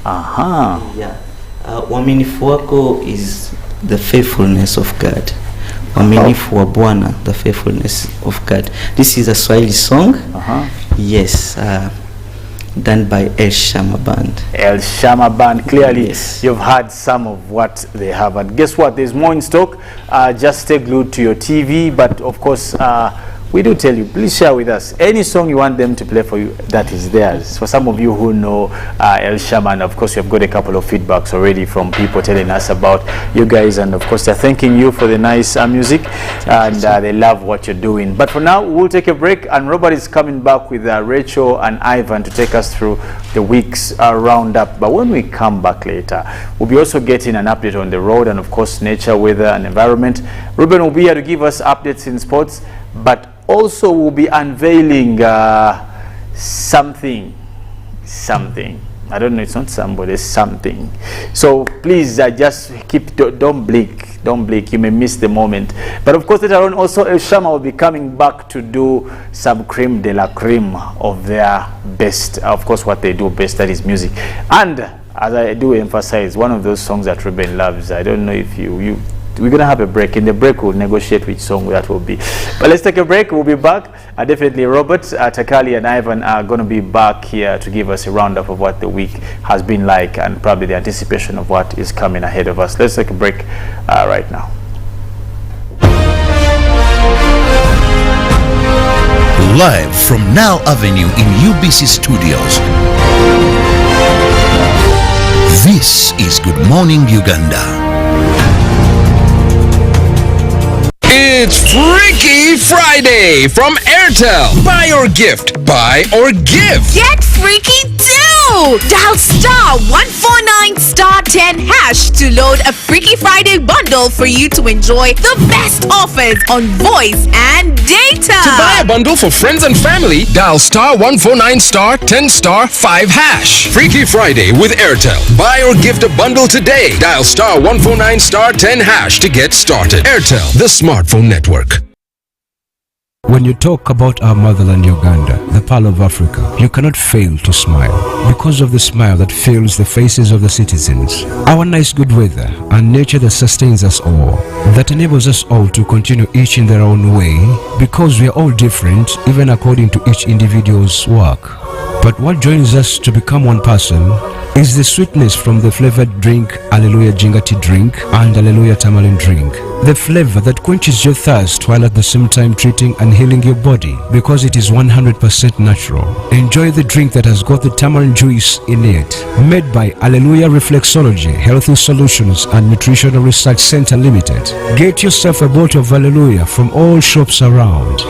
Yeah. Uaminifu wako is the faithfulness of God. Uaminifu wa Bwana, the faithfulness of God. This is a Swahili song. Yes. Done by El Shammah Band. El Shammah Band. Clearly, you've heard some of what they have. And guess what? There's more in stock. Just stay glued to your TV. But of course, we do tell you, please share with us any song you want them to play for you that is theirs. For some of you who know El Shammah, and of course, you've got a couple of feedbacks already from people telling us about you guys. And of course, they're thanking you for the nice music. And they love what you're doing. But for now, we'll take a break. And Robert is coming back with Rachel and Ivan to take us through the week's roundup. But when we come back later, we'll be also getting an update on the road and of course nature, weather and environment. Ruben will be here to give us updates in sports, but also we'll be unveiling something. I don't know, it's not somebody, it's something. So please just don't blink, you may miss the moment. But of course later on also El Shammah will be coming back to do some creme de la creme of their best, of course what they do best, that is music. And as I do emphasize, one of those songs that Ruben loves, I don't know if we're going to have a break. In the break, we'll negotiate which song that will be. But let's take a break. We'll be back. Definitely Robert, Takali and Ivan are going to be back here to give us a roundup of what the week has been like and probably the anticipation of what is coming ahead of us. Let's take a break right now. Live from Now Avenue in UBC Studios. This is Good Morning Uganda. It's Freaky Friday from Airtel. Buy or gift. Buy or give. Get freaky too! Dial *149*10# to load a Freaky Friday bundle for you to enjoy the best offers on voice and data. To buy a bundle for friends and family, dial *149*10*5#. Freaky Friday with Airtel. Buy or gift a bundle today. Dial *149*10# to get started. Airtel, the smartphone network. When you talk about our motherland Uganda, the Pearl of Africa, you cannot fail to smile because of the smile that fills the faces of the citizens. Our nice good weather and nature that sustains us all, that enables us all to continue each in their own way because we are all different even according to each individual's work. But what joins us to become one person is the sweetness from the flavored drink Alleluia Jingati drink and Alleluia Tamarind drink. The flavor that quenches your thirst while at the same time treating and healing your body because it is 100% natural. Enjoy the drink that has got the tamarind juice in it. Made by Alleluia Reflexology, Healthy Solutions and Nutritional Research Center Limited. Get yourself a bottle of Alleluia from all shops around.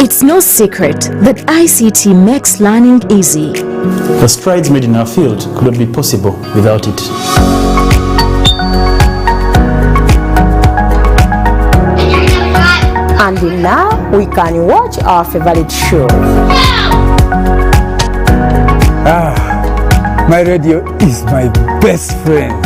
It's no secret that ICT makes learning easy. The strides made in our field could not be possible without it. And now we can watch our favorite shows. My radio is my best friend.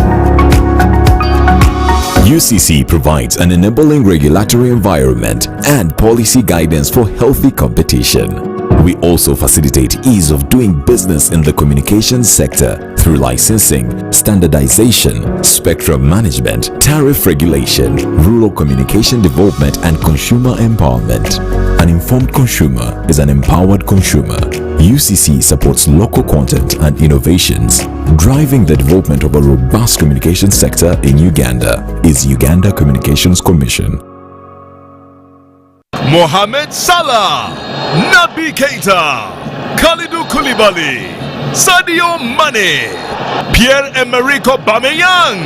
UCC provides an enabling regulatory environment and policy guidance for healthy competition. We also facilitate ease of doing business in the communications sector through licensing, standardization, spectrum management, tariff regulation, rural communication development, and consumer empowerment. An informed consumer is an empowered consumer. UCC supports local content and innovations. Driving the development of a robust communication sector in Uganda is Uganda Communications Commission. Mohamed Salah, Naby Keita, Kalidou Koulibaly, Sadio Mane, Pierre-Emerick Aubameyang.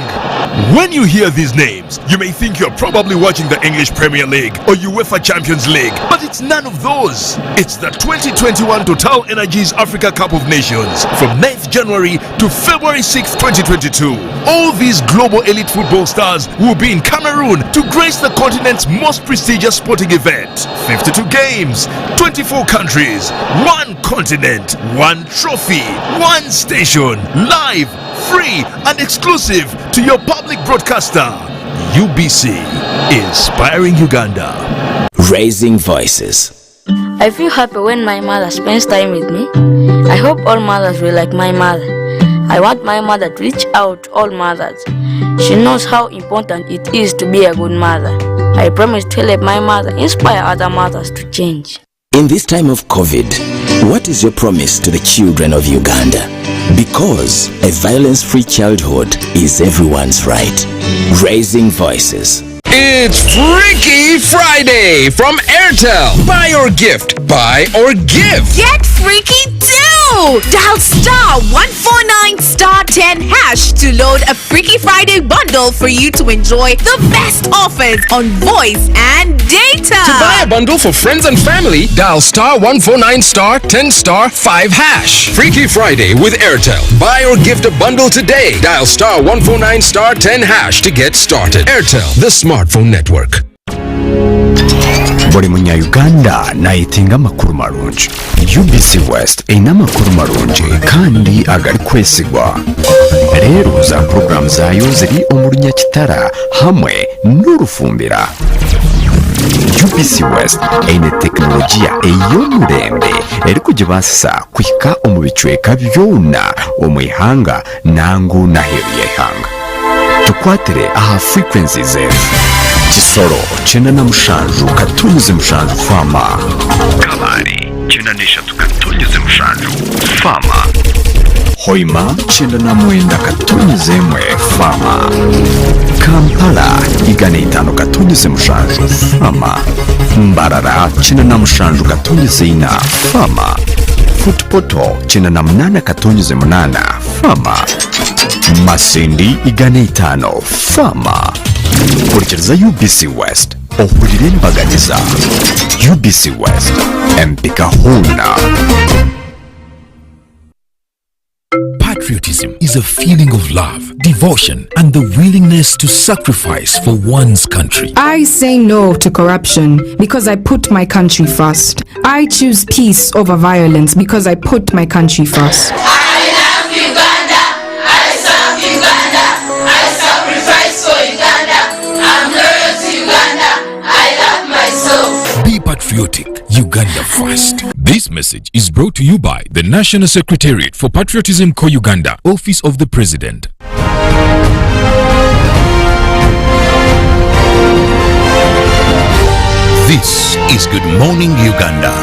When you hear these names, you may think you're probably watching the English Premier League or UEFA Champions League, but it's none of those. It's the 2021 Total Energies Africa Cup of Nations from 9th January to February 6th, 2022. All these global elite football stars will be in Cameroon to grace the continent's most prestigious sporting event. 52 games, 24 countries, one continent, one trophy, one station, live, free and exclusive to your public broadcaster. UBC, inspiring Uganda. Raising voices. I feel happy when my mother spends time with me. I hope all mothers will like my mother. I want my mother to reach out to all mothers. She knows how important it is to be a good mother. I promise to help my mother inspire other mothers to change. In this time of COVID, what is your promise to the children of Uganda? Because a violence-free childhood is everyone's right. Raising voices. It's Freaky Friday from Airtel. Buy or gift. Buy or give. Get freaky too! Dial star 149 star 10 hash to load a Freaky Friday bundle for you to enjoy the best offers on voice and data. To buy a bundle for friends and family, dial star 149 star 10 star 5 hash. Freaky Friday with Airtel. Buy or gift a bundle today. Dial star 149 star 10 hash to get started. Airtel, the smartphone network. Buli munya-Uganda nayitinga amakuru marungi. UBC West eyina amakuru marungi kandi agali kwesigwa. Rero za program zayo ziri omu Runyakitara hamwe n'Orufumbira. UBC West eyina tekinologiya ey'omurembe eri kugibasisa kuhika omu bicweka byona omu ihanga nangu n'aheeru y'eihanga. Tukwatire aha frequencies ezi: Kisoro 97 katonyize mushanju fama, Kabale 93 katonyize mushanju fama, Hoima 99 katonyize mwe fama, Kampala 5 katonyize mushanju fama, Mbarara 97 katonyize ina fama, Footpoto 98 katonyize munana fama, Masindi 5 fama. Kurikiriza UBC West ohurire embaganiza. UBC West empika huna. Patriotism is a feeling of love, devotion, and the willingness to sacrifice for one's country. I say no to corruption because I put my country first. I choose peace over violence because I put my country first. I love Uganda. I serve Uganda. I sacrifice for Uganda. I'm loyal to Uganda. I love my soul. Be patriotic. Uganda first. This message is brought to you by the National Secretariat for Patriotism Co Uganda, Office of the President. This is Good Morning Uganda.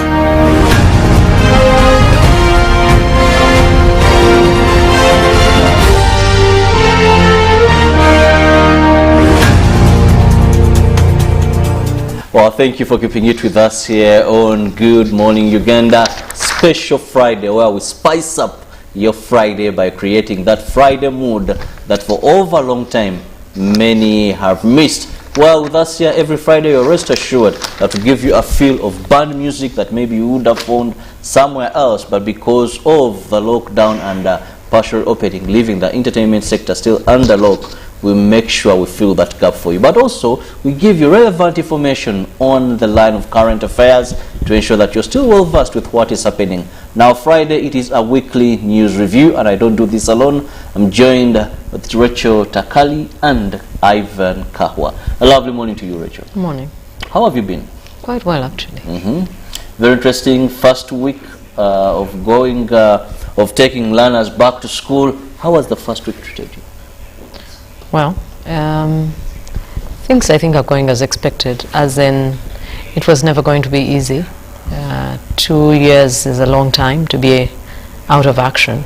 Well, thank you for keeping it with us here on Good Morning Uganda. Special Friday where we spice up your Friday by creating that Friday mood that for over a long time many have missed. Well, with us here every Friday, you're rest assured that to give you a feel of band music that maybe you would have found somewhere else, but because of the lockdown and partial opening, leaving the entertainment sector still under lock, we make sure we fill that gap for you. But also, we give you relevant information on the line of current affairs to ensure that you're still well versed with what is happening. Now, Friday, it is a weekly news review, and I don't do this alone. I'm joined with Rachel Takali and Ivan Kahwa. A lovely morning to you, Rachel. Good morning. How have you been? Quite well, actually. Very interesting first week of taking learners back to school. How was the first week treated you? Well, things I think are going as expected, as in it was never going to be easy. 2 years is a long time to be out of action,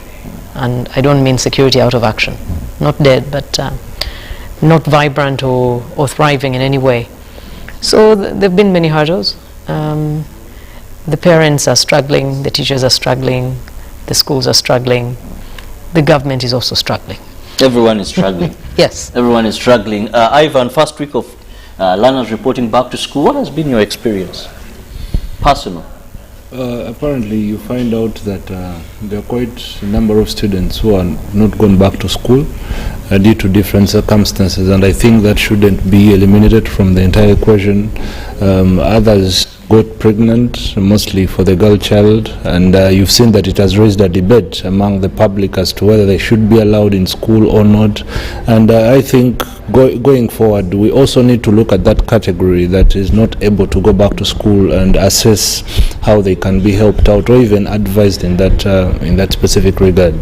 and I don't mean security out of action, not dead, but not vibrant or thriving in any way. So there have been many hurdles. The parents are struggling, the teachers are struggling, the schools are struggling, the government is also struggling. Everyone is struggling. Yes. Everyone is struggling. Ivan, first week of learners reporting back to school, what has been your experience? Personal. Apparently you find out that there are quite a number of students who are not gone back to school due to different circumstances, and I think that shouldn't be eliminated from the entire equation. Others got pregnant, mostly for the girl child, and you've seen that it has raised a debate among the public as to whether they should be allowed in school or not. And I think going forward, we also need to look at that category that is not able to go back to school and assess how they can be helped out or even advised in that specific regard.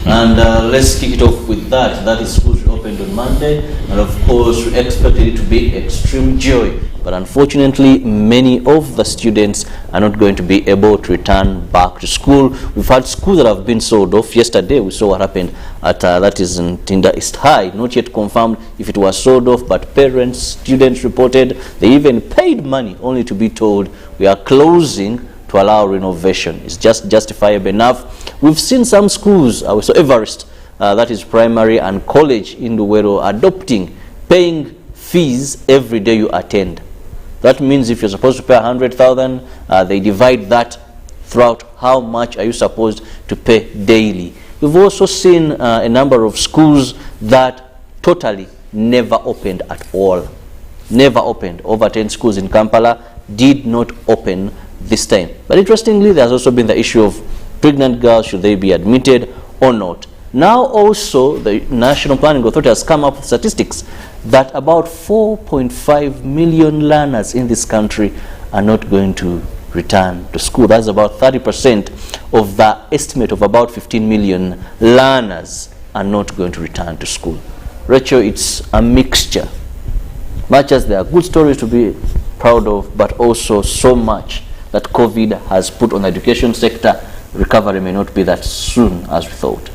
And let's kick it off with that. That is schools opened on Monday, and of course we expected it to be extreme joy. But unfortunately, many of the students are not going to be able to return back to school. We've had schools that have been sold off. Yesterday, we saw what happened at, that is in Tinda East High. Not yet confirmed if it was sold off, but parents, students reported they even paid money only to be told we are closing to allow renovation. It's just justifiable enough. We've seen some schools, we saw Everest, that is primary and college in Luwero, adopting paying fees every day you attend. That means if you're supposed to pay 100,000, they divide that throughout how much are you supposed to pay daily. We've also seen a number of schools that totally never opened at all. Never opened. Over 10 schools in Kampala did not open this time. But interestingly, there's also been the issue of pregnant girls, should they be admitted or not. Now also, the National Planning Authority has come up with statistics that about 4.5 million learners in this country are not going to return to school. That's about 30% of the estimate of about 15 million learners are not going to return to school. Rachel, it's a mixture. Much as there are good stories to be proud of, but also so much that COVID has put on the education sector, recovery may not be that soon as we thought.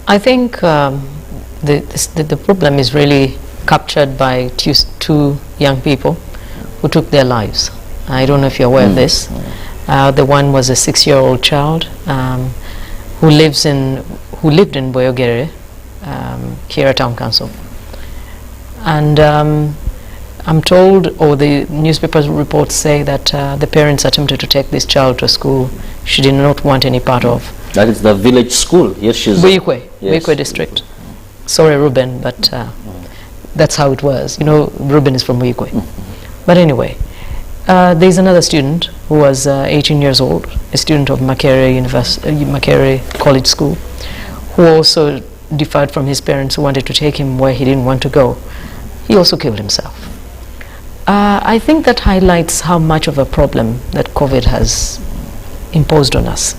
I think the problem is really captured by two young people who took their lives. I don't know if you're aware of this. The one was a 6-year-old child who lived in Boyogere, Kira Town Council. And I'm told, or the newspaper reports say that the parents attempted to take this child to a school she did not want any part of. That is the village school. Yes, she's Buikwe, yes. Buikwe district. Sorry, Ruben, but that's how it was. You know, Ruben is from Buikwe. But anyway, there's another student who was 18 years old, a student of Makerere College School, who also differed from his parents who wanted to take him where he didn't want to go. He also killed himself. I think that highlights how much of a problem that COVID has imposed on us.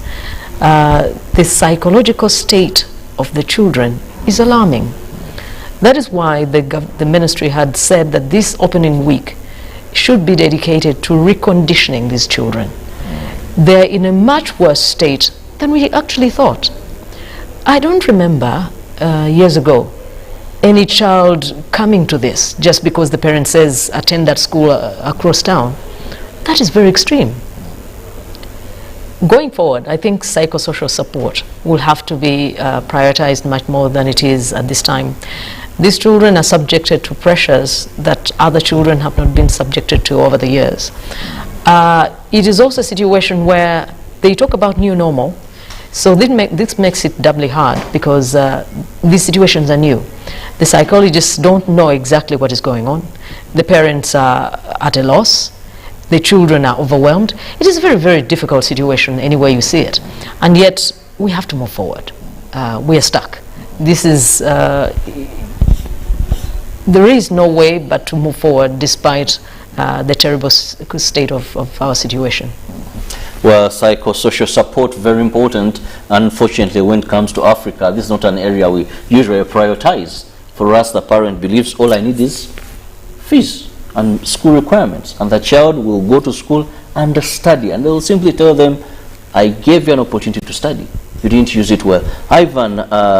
The psychological state of the children is alarming. That is why the ministry had said that this opening week should be dedicated to reconditioning these children. They're in a much worse state than we actually thought. I don't remember years ago any child coming to this just because the parent says attend that school across town. That is very extreme. Going forward, I think psychosocial support will have to be prioritized much more than it is at this time. These children are subjected to pressures that other children have not been subjected to over the years. It is also a situation where they talk about new normal, so this makes it doubly hard because these situations are new. The psychologists don't know exactly what is going on. The parents are at a loss. The children are overwhelmed. It is a very, very difficult situation any way you see it. And yet, we have to move forward. We are stuck. This is, there is no way but to move forward despite the terrible state of our situation. Well, psychosocial support, very important. Unfortunately, when it comes to Africa, this is not an area we usually prioritize. For us, the parent believes all I need is fees and school requirements, and the child will go to school and study, and they will simply tell them, I gave you an opportunity to study. You didn't use it well. Ivan,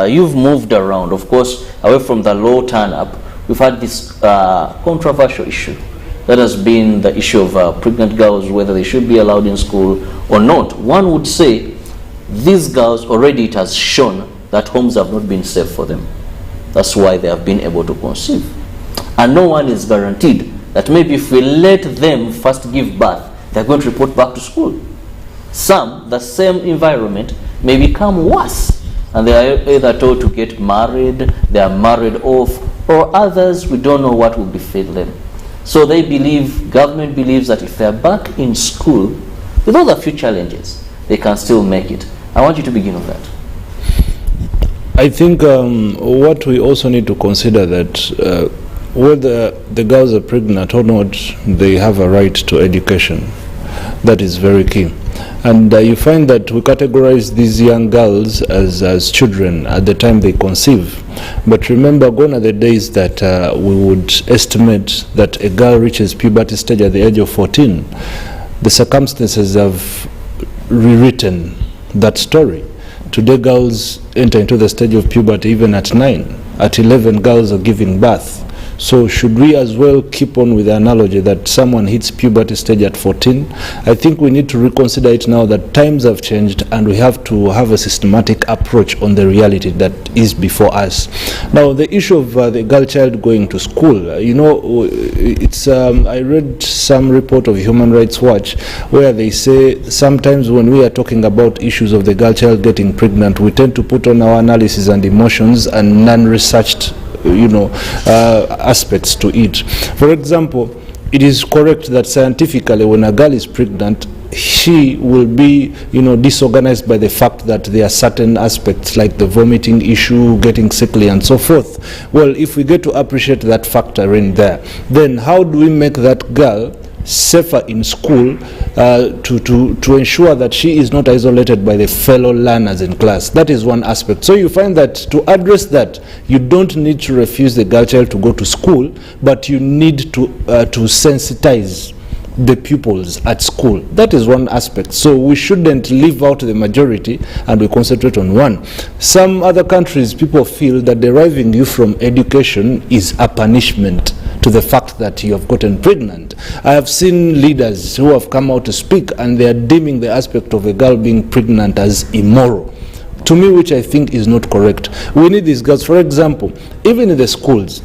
you've moved around, of course, away from the low turn-up. We've had this controversial issue. That has been the issue of pregnant girls, whether they should be allowed in school or not. One would say these girls already, it has shown that homes have not been safe for them. That's why they have been able to conceive. And no one is guaranteed that maybe if we let them first give birth, they're going to report back to school. Some, the same environment, may become worse, and they are either told to get married, they are married off, or others, we don't know what will befall them. So they believe, government believes that if they are back in school, with all the few challenges, they can still make it. I want you to begin with that. I think what we also need to consider that whether the girls are pregnant or not, they have a right to education. That is very key. And you find that we categorize these young girls as children at the time they conceive. But remember, gone are the days that we would estimate that a girl reaches puberty stage at the age of 14. The circumstances have rewritten that story. Today, girls enter into the stage of puberty even at 9. At 11, girls are giving birth. So should we as well keep on with the analogy that someone hits puberty stage at 14? I think we need to reconsider it now that times have changed, and we have to have a systematic approach on the reality that is before us. Now, the issue of the girl child going to school, it's I read some report of Human Rights Watch where they say sometimes when we are talking about issues of the girl child getting pregnant, we tend to put on our analysis and emotions and non-researched aspects to it. For example, it is correct that scientifically when a girl is pregnant, she will be disorganized by the fact that there are certain aspects like the vomiting issue, getting sickly and so forth. Well, if we get to appreciate that factor in there, then how do we make that girl safer in school to ensure that she is not isolated by the fellow learners in class? That is one aspect. So you find that to address that, you don't need to refuse the girl child to go to school, but you need to sensitize the pupils at school. That is one aspect. So we shouldn't leave out the majority and we concentrate on one. Some other countries, people feel that deriving you from education is a punishment to the fact that you have gotten pregnant. I have seen leaders who have come out to speak and they are deeming the aspect of a girl being pregnant as immoral. To me, which I think is not correct. We need these girls. For example, even in the schools,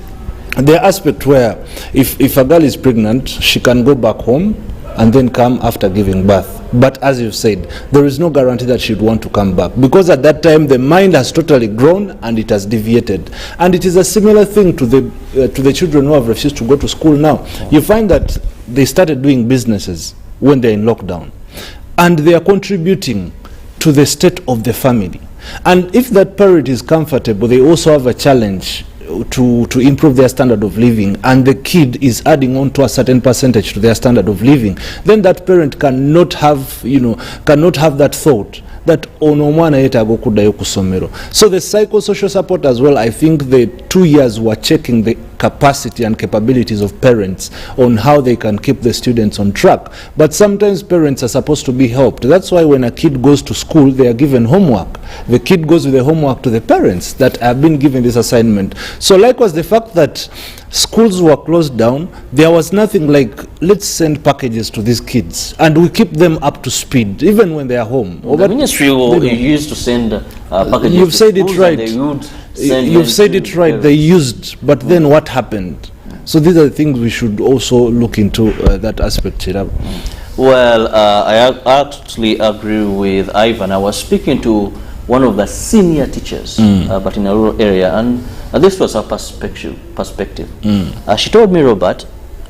the aspect where if a girl is pregnant, she can go back home and then come after giving birth. But as you've said, there is no guarantee that she'd want to come back, because at that time the mind has totally grown and it has deviated. And it is a similar thing to the children who have refused to go to school now. You find that they started doing businesses when they're in lockdown, and they are contributing to the state of the family. And if that parent is comfortable, they also have a challenge to improve their standard of living, and the kid is adding on to a certain percentage to their standard of living, then that parent cannot have that thought that onomwana yeta agokudayo kusomero. So the psychosocial support as well, I think the 2 years were checking the capacity and capabilities of parents on how they can keep the students on track. But sometimes parents are supposed to be helped. That's why when a kid goes to school, they are given homework. The kid goes with the homework to the parents that have been given this assignment. So likewise, the fact that schools were closed down, there was nothing like, let's send packages to these kids and we keep them up to speed even when they are home. The ministry used to send packages. You've said to it schools, right. and they would You've said it right. They used, but then what happened? So these are the things we should also look into, that aspect. Well, I actually agree with Ivan. I was speaking to one of the senior teachers, but in a rural area, and this was her perspective. She told me, Robert,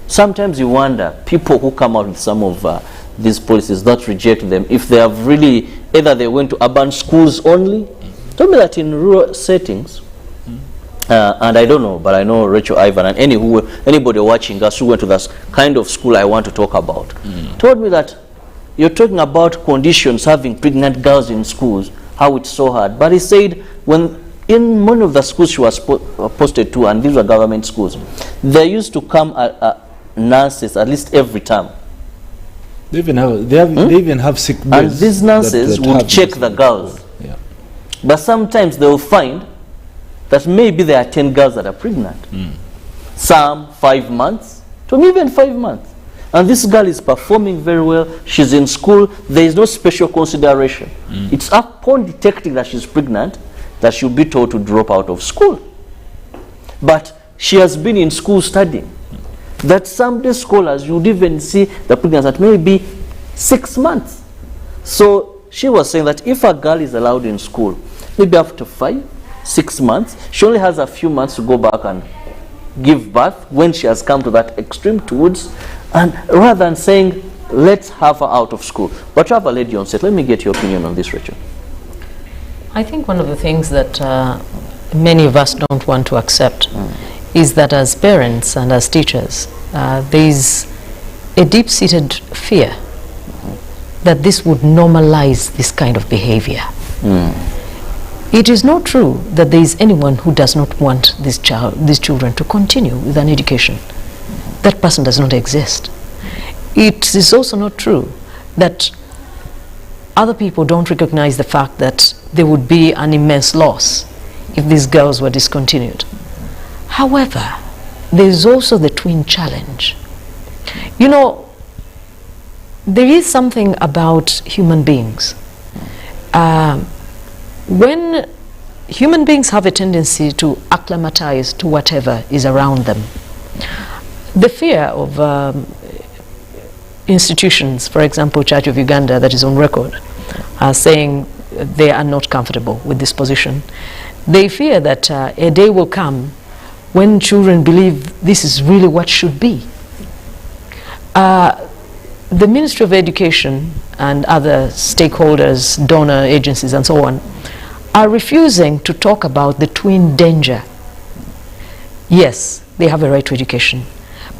sometimes you wonder, people who come out with some of these policies that reject them, if they have really, either they went to urban schools only. Told me that in rural settings, and I don't know, but I know Rachel, Ivan, and anybody watching us who went to this kind of school I want to talk about, told me that you're talking about conditions, having pregnant girls in schools, how it's so hard. But he said when in one of the schools she was posted to, and these were government schools, there used to come nurses at least every term. They even have sick days. And these nurses would check the girls. Yeah. But sometimes they will find that maybe there are 10 girls that are pregnant. Some 5 months, to even 5 months. And this girl is performing very well. She's in school. There is no special consideration. It's upon detecting that she's pregnant that she'll be told to drop out of school. But she has been in school studying. That some day scholars, you'd even see the pregnancy at maybe 6 months. So she was saying that if a girl is allowed in school, maybe after 5, 6 months, she only has a few months to go back and give birth when she has come to that extreme towards, and rather than saying, let's have her out of school. But you have a lady on set. Let me get your opinion on this, Rachel. I think one of the things that many of us don't want to accept is that as parents and as teachers, there is a deep-seated fear that this would normalize this kind of behavior. It is not true that there is anyone who does not want these children to continue with an education. That person does not exist. It is also not true that other people don't recognize the fact that there would be an immense loss if these girls were discontinued. However, there is also the twin challenge. You know, there is something about human beings. When human beings have a tendency to acclimatize to whatever is around them, the fear of institutions, for example, Church of Uganda, that is on record, are saying they are not comfortable with this position. They fear that a day will come when children believe this is really what should be. The Ministry of Education and other stakeholders, donor agencies and so on, are refusing to talk about the twin danger. Yes, they have a right to education,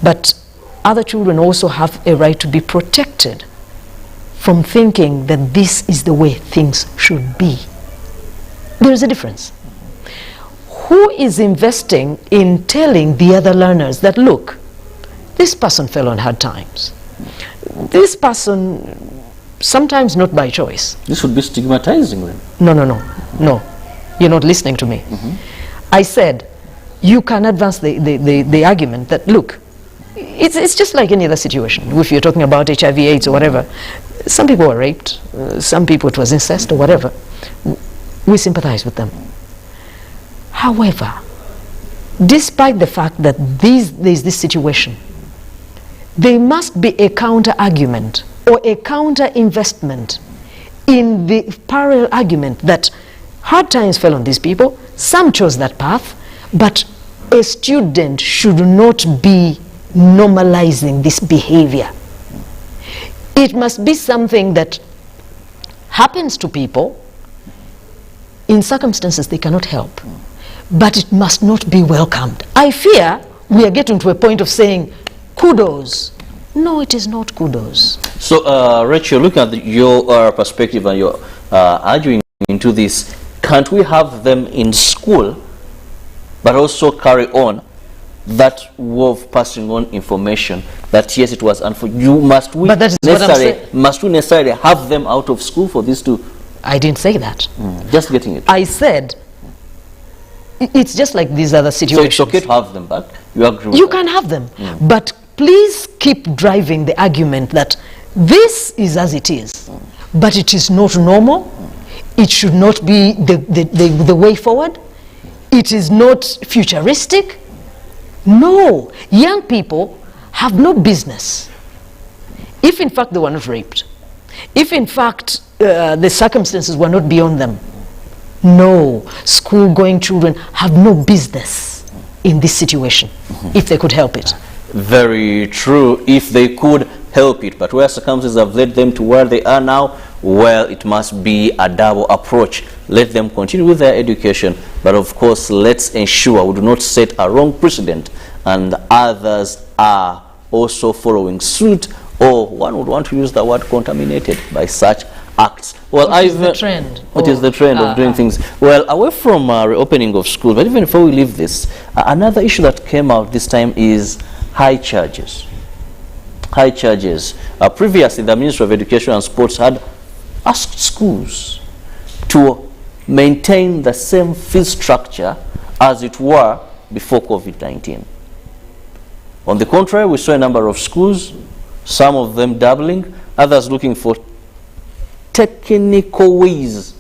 but other children also have a right to be protected from thinking that this is the way things should be. There is a difference. Who is investing in telling the other learners that, look, this person fell on hard times. This person, sometimes not by choice. This would be stigmatizing them. No. You're not listening to me. I said, you can advance the argument that, look, it's just like any other situation. If you're talking about HIV, AIDS or whatever, some people were raped, some people it was incest or whatever. We sympathize with them. However, despite the fact that there's this situation, there must be a counter-argument or a counter-investment in the parallel argument that hard times fell on these people, some chose that path, but a student should not be normalizing this behavior. It must be something that happens to people in circumstances they cannot help, but it must not be welcomed. I fear we are getting to a point of saying kudos. No, it is not kudos. So, Rachel, looking at your perspective and your arguing into this, can't we have them in school, but also carry on that way of passing on information that yes, it was unfair? Must we necessarily have them out of school for this to? I didn't say that. Just getting it. I said it's just like these other situations. So it's okay to have them back. You agree with You that? can have them, but please keep driving the argument that this is as it is, but it is not normal. It should not be the way forward. It is not futuristic. No, young people have no business. If in fact they were not raped, if in fact the circumstances were not beyond them, no, school-going children have no business in this situation if they could help it. Very true, if they could help it, but where circumstances have led them to where they are now, well, it must be a double approach. Let them continue with their education, but of course, let's ensure we do not set a wrong precedent and others are also following suit, or one would want to use the word contaminated by such acts. Well, what is the trend? What is the trend of doing things? Well, away from reopening of schools, but even before we leave this, another issue that came out this time is high charges. High charges. Previously, the Ministry of Education and Sports had asked schools to maintain the same fee structure as it were before COVID-19. On the contrary, we saw a number of schools, some of them doubling, others looking for technical ways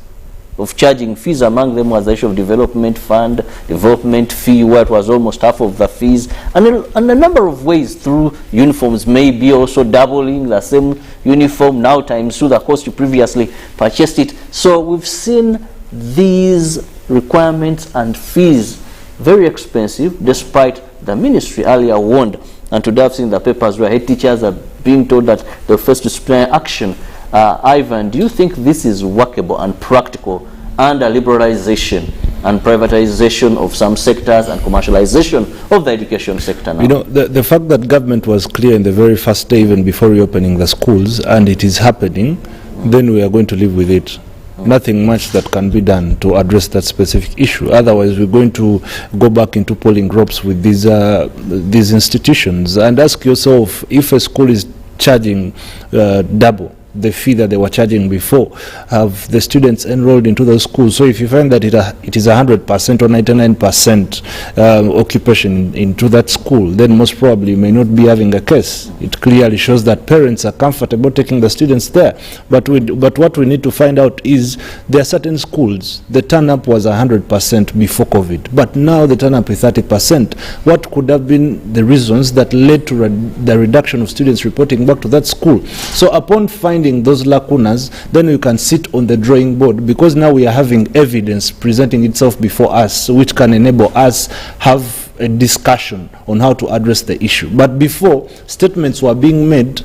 of charging fees. Among them was the issue of development fund, development fee, where it was almost half of the fees, and a number of ways through uniforms, maybe also doubling the same uniform now times 2 the cost you previously purchased it. So we've seen these requirements and fees very expensive, despite the ministry earlier warned, and today I've seen the papers where head teachers are being told that they'll face disciplinary action. Ivan, do you think this is workable and practical under liberalization and privatization of some sectors and commercialization of the education sector now? You know, the fact that government was clear in the very first day, even before reopening the schools, and it is happening, then we are going to live with it. Nothing much that can be done to address that specific issue. Otherwise, we're going to go back into polling ropes with these institutions. And ask yourself, if a school is charging double the fee that they were charging before, have the students enrolled into those schools? So if you find that it is 100% or 99% occupation into that school, then most probably you may not be having a case. It clearly shows that parents are comfortable taking the students there. But what we need to find out is there are certain schools, the turn-up was 100% before COVID, but now the turn-up is 30%. What could have been the reasons that led to the reduction of students reporting back to that school? So upon finding those lacunas, then we can sit on the drawing board, because now we are having evidence presenting itself before us, which can enable us have a discussion on how to address the issue. But before, statements were being made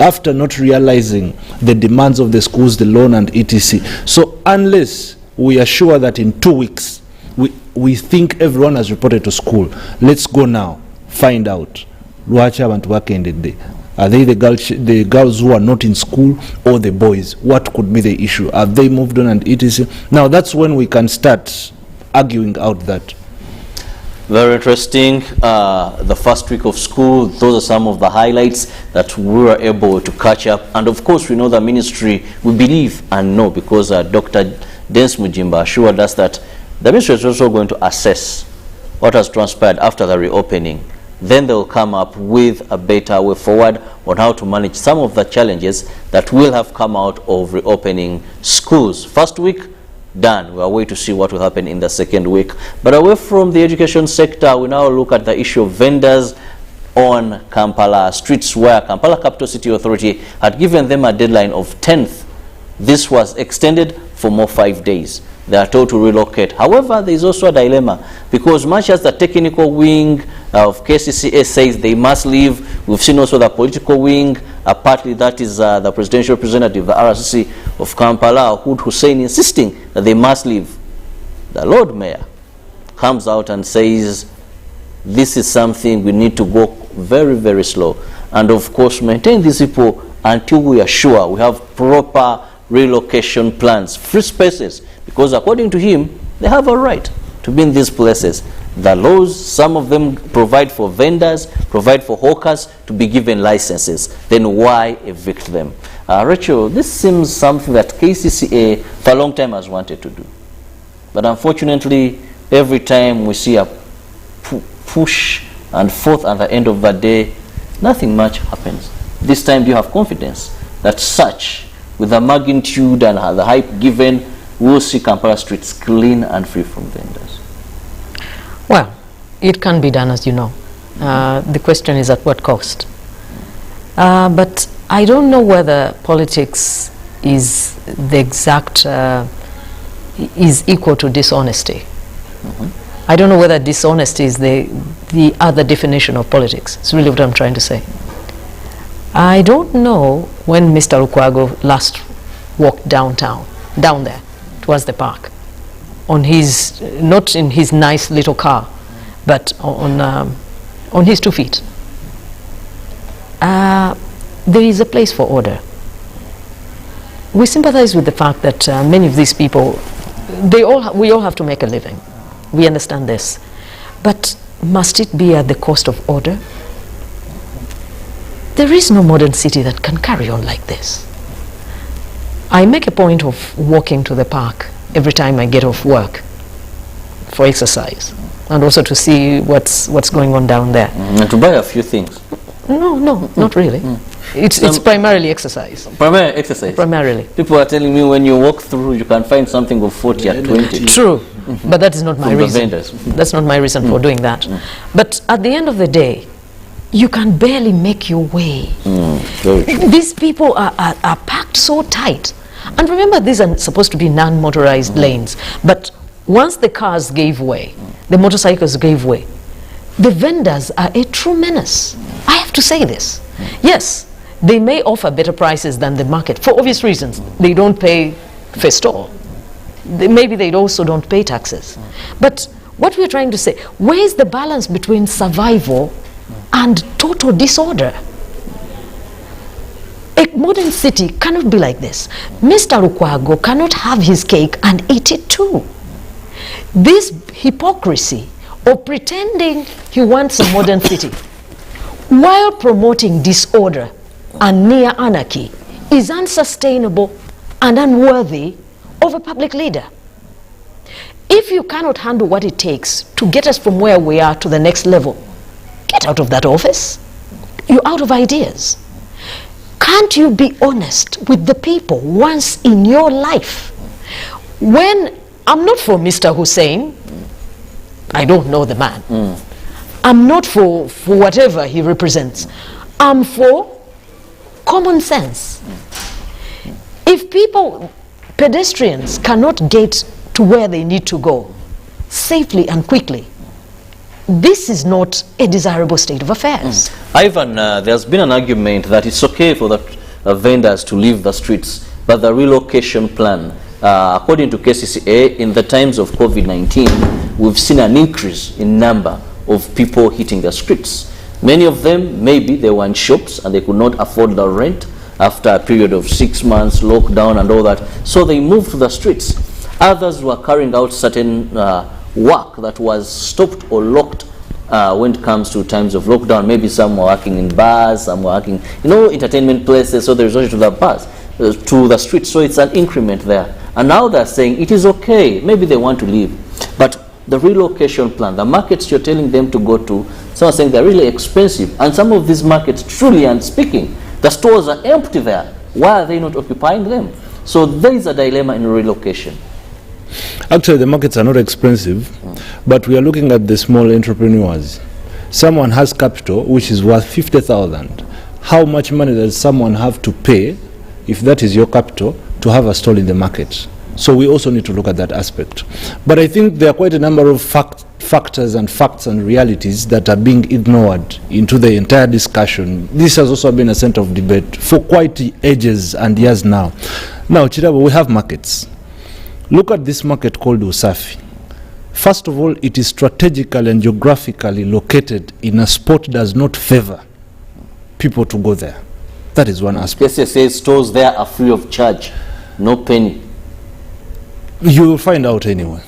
after not realizing the demands of the schools, the loan and etc. So unless we are sure that in 2 weeks we think everyone has reported to school, let's go now, find out. Are they the girls who are not in school, or the boys? What could be the issue? Have they moved on and etc.? Now that's when we can start arguing out that. Very interesting. The first week of school, those are some of the highlights that we were able to catch up. And of course, we know the ministry, we believe and know, because Dr. Dennis Mujimba assured us that the ministry is also going to assess what has transpired after the reopening. Then they'll come up with a better way forward on how to manage some of the challenges that will have come out of reopening schools. First week, done. We are waiting to see what will happen in the second week. But away from the education sector, we now look at the issue of vendors on Kampala streets, where Kampala Capital City Authority had given them a deadline of 10th. This was extended for more 5 days. They are told to relocate. However, there is also a dilemma, because much as the technical wing of KCCA says they must leave, we've seen also the political wing, partly that is the presidential representative, the RCC of Kampala, Hood Hussein, insisting that they must leave. The Lord Mayor comes out and says, this is something we need to go very, very slow. And of course, maintain these people until we are sure we have proper relocation plans, free spaces, because according to him, they have a right to be in these places. The laws, some of them provide for vendors, provide for hawkers to be given licenses. Then why evict them? Rachel, this seems something that KCCA for a long time has wanted to do. But unfortunately, every time we see a push and forth at the end of the day, nothing much happens. This time, do you have confidence that such, with the magnitude and the hype given, we'll see Kampala streets clean and free from vendors? Well, it can be done, as you know. The question is at what cost? But I don't know whether politics is the exact, is equal to dishonesty. I don't know whether dishonesty is the other definition of politics. It's really what I'm trying to say. I don't know when Mr. Lukwago last walked down there, towards the park, on his, not in his nice little car, but on his 2 feet. There is a place for order. We sympathize with the fact that many of these people, we all have to make a living. We understand this. But must it be at the cost of order? There is no modern city that can carry on like this. I make a point of walking to the park every time I get off work for exercise, and also to see what's going on down there. And to buy a few things. No, not really. It's primarily exercise. Primarily exercise? Primarily. People are telling me when you walk through, you can find something of 40 at 20. True, but that is not my reason. That's not my reason for doing that. But at the end of the day, you can barely make your way. These people are packed so tight. And remember, these are supposed to be non-motorized lanes. But once the cars gave way, the motorcycles gave way, the vendors are a true menace. I have to say this. Yes, they may offer better prices than the market for obvious reasons. They don't pay for store. Maybe they also don't pay taxes. But what we're trying to say, where is the balance between survival and total disorder? A modern city cannot be like this. Mr. Lukwago cannot have his cake and eat it too. This hypocrisy of pretending he wants a modern city while promoting disorder and near anarchy is unsustainable and unworthy of a public leader. If you cannot handle what it takes to get us from where we are to the next level, get out of that office. You're out of ideas. Can't you be honest with the people once in your life? When I'm not for Mr. Hussein, I don't know the man. I'm not for whatever he represents. I'm for common sense. If pedestrians cannot get to where they need to go safely and quickly, this is not a desirable state of affairs. Ivan, there's been an argument that it's okay for the vendors to leave the streets, but the relocation plan, according to KCCA, in the times of COVID-19, we've seen an increase in number of people hitting the streets. Many of them, maybe they were in shops and they could not afford the rent after a period of 6 months, lockdown and all that, so they moved to the streets. Others were carrying out certain work that was stopped or locked when it comes to times of lockdown. Maybe some were working in bars, some were working, entertainment places, so they resorted to the bars, to the streets, so it's an increment there. And now they're saying it is okay, maybe they want to leave. But the relocation plan, the markets you're telling them to go to, some are saying they're really expensive. And some of these markets, truly and speaking, the stores are empty there. Why are they not occupying them? So there is a dilemma in relocation. Actually, the markets are not expensive, but we are looking at the small entrepreneurs. Someone has capital which is worth 50,000. How much money does someone have to pay, if that is your capital, to have a stall in the market? So we also need to look at that aspect. But I think there are quite a number of factors and facts and realities that are being ignored into the entire discussion. This has also been a center of debate for quite ages and years now. Now, Kirabo, we have markets. Look at this market called Usafi. First of all, it is strategically and geographically located in a spot that does not favor people to go there. That is one aspect. Yes, says stores there are free of charge, no penny. You will find out anyway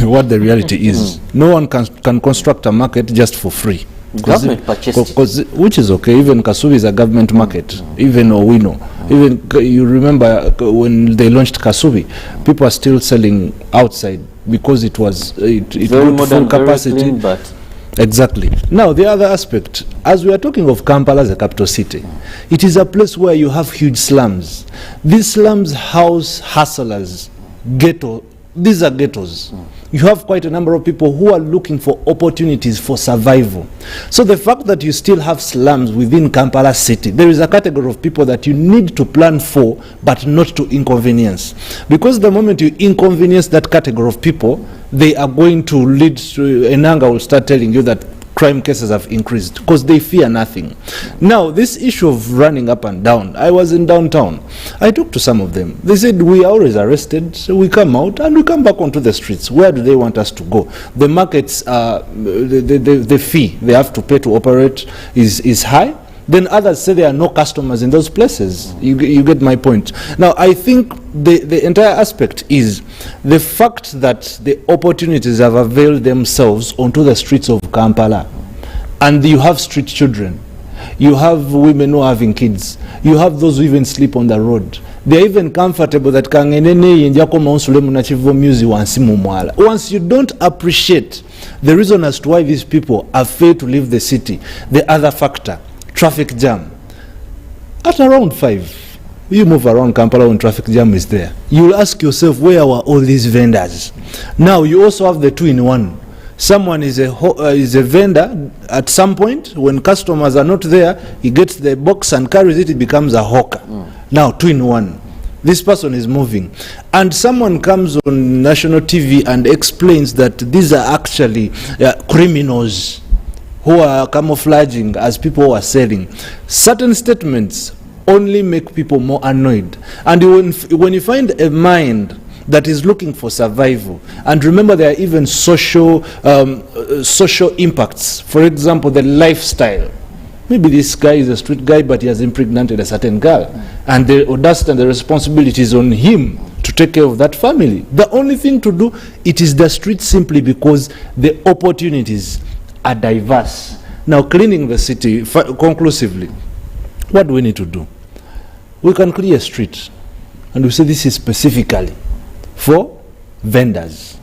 what the reality is. No one can construct a market just for free. Government purchased it. Which is okay. Even Kasubi is a government market. Even Owino. Even you remember when they launched Kasubi, people are still selling outside because it was full capacity. But exactly. Now the other aspect, as we are talking of Kampala as a capital city, it is a place where you have huge slums. These slums house hustlers, ghetto. These are ghettos. You have quite a number of people who are looking for opportunities for survival. So the fact that you still have slums within Kampala city, there is a category of people that you need to plan for, but not to inconvenience. Because the moment you inconvenience that category of people, they are going to lead to, Enanga will start telling you that crime cases have increased because they fear nothing. Now, this issue of running up and down, I was in downtown. I talked to some of them. They said, we are always arrested, so we come out and we come back onto the streets. Where do they want us to go? The markets, the fee they have to pay to operate is high. Then others say there are no customers in those places. You get my point. Now, I think the entire aspect is the fact that the opportunities have availed themselves onto the streets of Kampala. And you have street children. You have women who are having kids. You have those who even sleep on the road. They're even comfortable that once you don't appreciate the reason as to why these people have failed to leave the city, the other factor, traffic jam. At around 5, you move around Kampala when traffic jam is there. You'll ask yourself, where are all these vendors? Now, you also have the 2-in-1. Someone is a vendor at some point. When customers are not there, he gets the box and carries it, it becomes a hawker. Now, 2-in-1. This person is moving. And someone comes on national TV and explains that these are actually criminals who are camouflaging as people who are selling. Certain statements only make people more annoyed. And when you find a mind that is looking for survival, and remember there are even social impacts. For example, the lifestyle. Maybe this guy is a street guy, but he has impregnated a certain girl, and the audacity and the responsibility is on him to take care of that family. The only thing to do, it is the street, simply because the opportunities are diverse. Now, cleaning the city, conclusively, what do we need to do? We can clear a street, and we say this is specifically for vendors.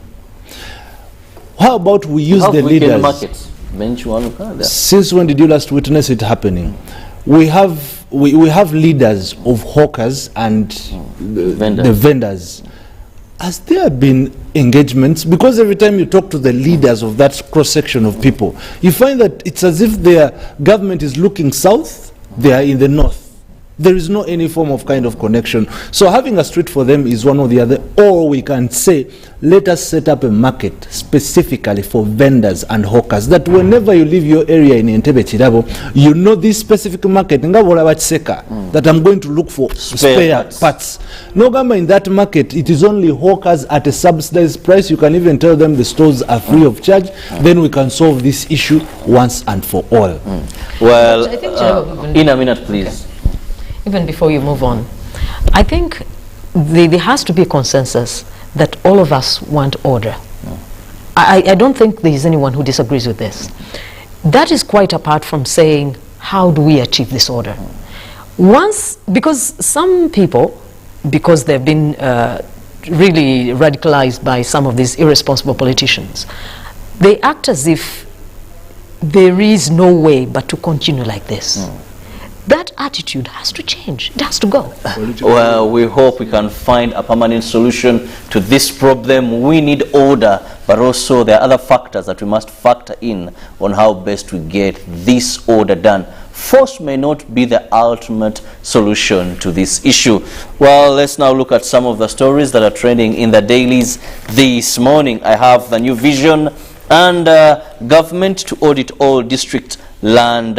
How about we use the leaders? Since when did you last witness it happening? We have leaders of hawkers and the vendors. Has there been engagements? Because every time you talk to the leaders of that cross-section of people, you find that it's as if their government is looking south, they are in the north. There is no any form of kind of connection. So having a street for them is one or the other. Or we can say, let us set up a market specifically for vendors and hawkers, that whenever you leave your area in Entebbe Kirabo, you know this specific market, that I'm going to look for spare parts. No gamba in that market, it is only hawkers at a subsidized price. You can even tell them the stores are free of charge. Then we can solve this issue once and for all. Well, in a minute, please. Even before you move on, I think there has to be a consensus that all of us want order. I don't think there is anyone who disagrees with this. That is quite apart from saying, how do we achieve this order? Because some people, because they've been really radicalized by some of these irresponsible politicians, they act as if there is no way but to continue like this. That attitude has to change. It has to go. Well, we hope we can find a permanent solution to this problem. We need order, but also there are other factors that we must factor in on how best we get this order done. Force may not be the ultimate solution to this issue. Well, let's now look at some of the stories that are trending in the dailies this morning. I have the new vision and government to audit all district land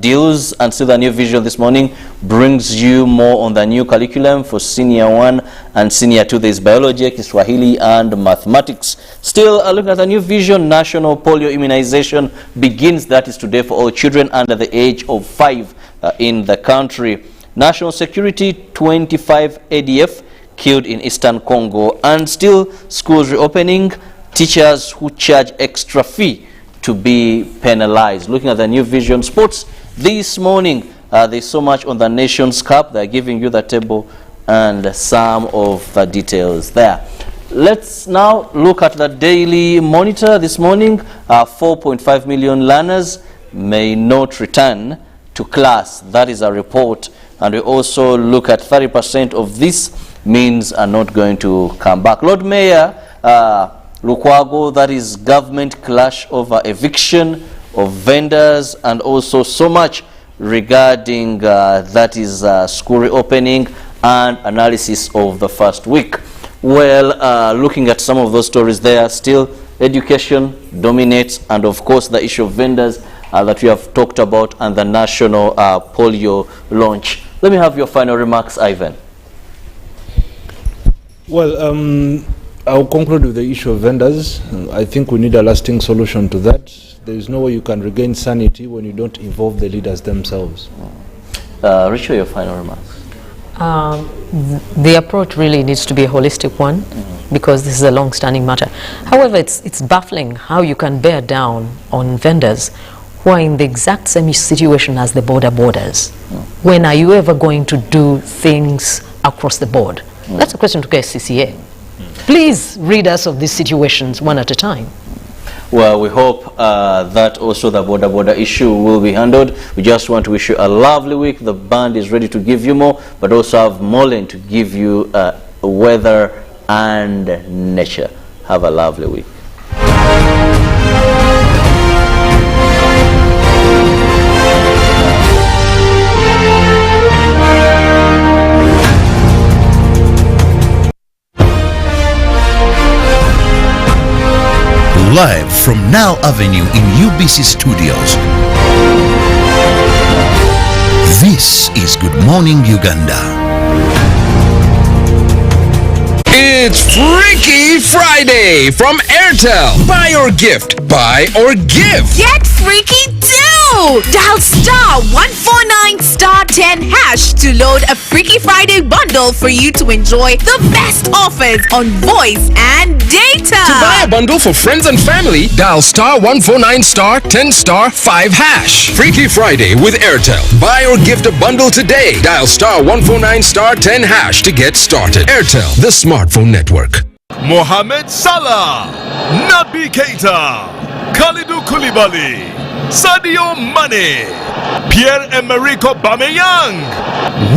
deals, and still the new vision this morning brings you more on the new curriculum for senior 1 and senior 2. There is biology, Kiswahili and mathematics. Still looking at the new vision, national polio immunization begins. That is today for all children under the age of 5 in the country. National security, 25 ADF killed in Eastern Congo, and still schools reopening, teachers who charge extra fee to be penalized. Looking at the new vision sports this morning, there's so much on the Nations Cup. They're giving you the table and some of the details there. Let's now look at the Daily Monitor this morning. 4.5 million learners may not return to class. That is a report. And we also look at 30% of this means are not going to come back. Lord Mayor Lukwago, that is government clash over eviction of vendors, and also so much regarding that is school reopening and analysis of the first week. Well, looking at some of those stories there, still education dominates, and of course the issue of vendors that we have talked about, and the national polio launch. Let me have your final remarks, Ivan. Well, I'll conclude with the issue of vendors. I think we need a lasting solution to that. There is no way you can regain sanity when you don't involve the leaders themselves. Richard, your final remarks. The approach really needs to be a holistic one, because this is a long-standing matter. However, it's baffling how you can bear down on vendors who are in the exact same situation as the borders. When are you ever going to do things across the board? That's a question to KCCA. Please read us of these situations one at a time. Well, we hope that also the border issue will be handled. We just want to wish you a lovely week. The band is ready to give you more, but also have Mollen to give you weather and nature. Have a lovely week. Live from Now Avenue in UBC Studios. This is Good Morning Uganda. It's Freaky Friday from Airtel. Buy or gift. Buy or give. Get freaky too! Dial star 149 star 10 hash to load a Freaky Friday bundle for you to enjoy the best offers on voice and data. To buy a bundle for friends and family, dial star 149 star 10 star 5 hash. Freaky Friday with Airtel. Buy or gift a bundle today. Dial star 149 star 10 hash to get started. Airtel, the smartphone network. Mohamed Salah, Naby Keita, Kalidou Koulibaly, Sadio Mane, Pierre-Emerick Aubameyang.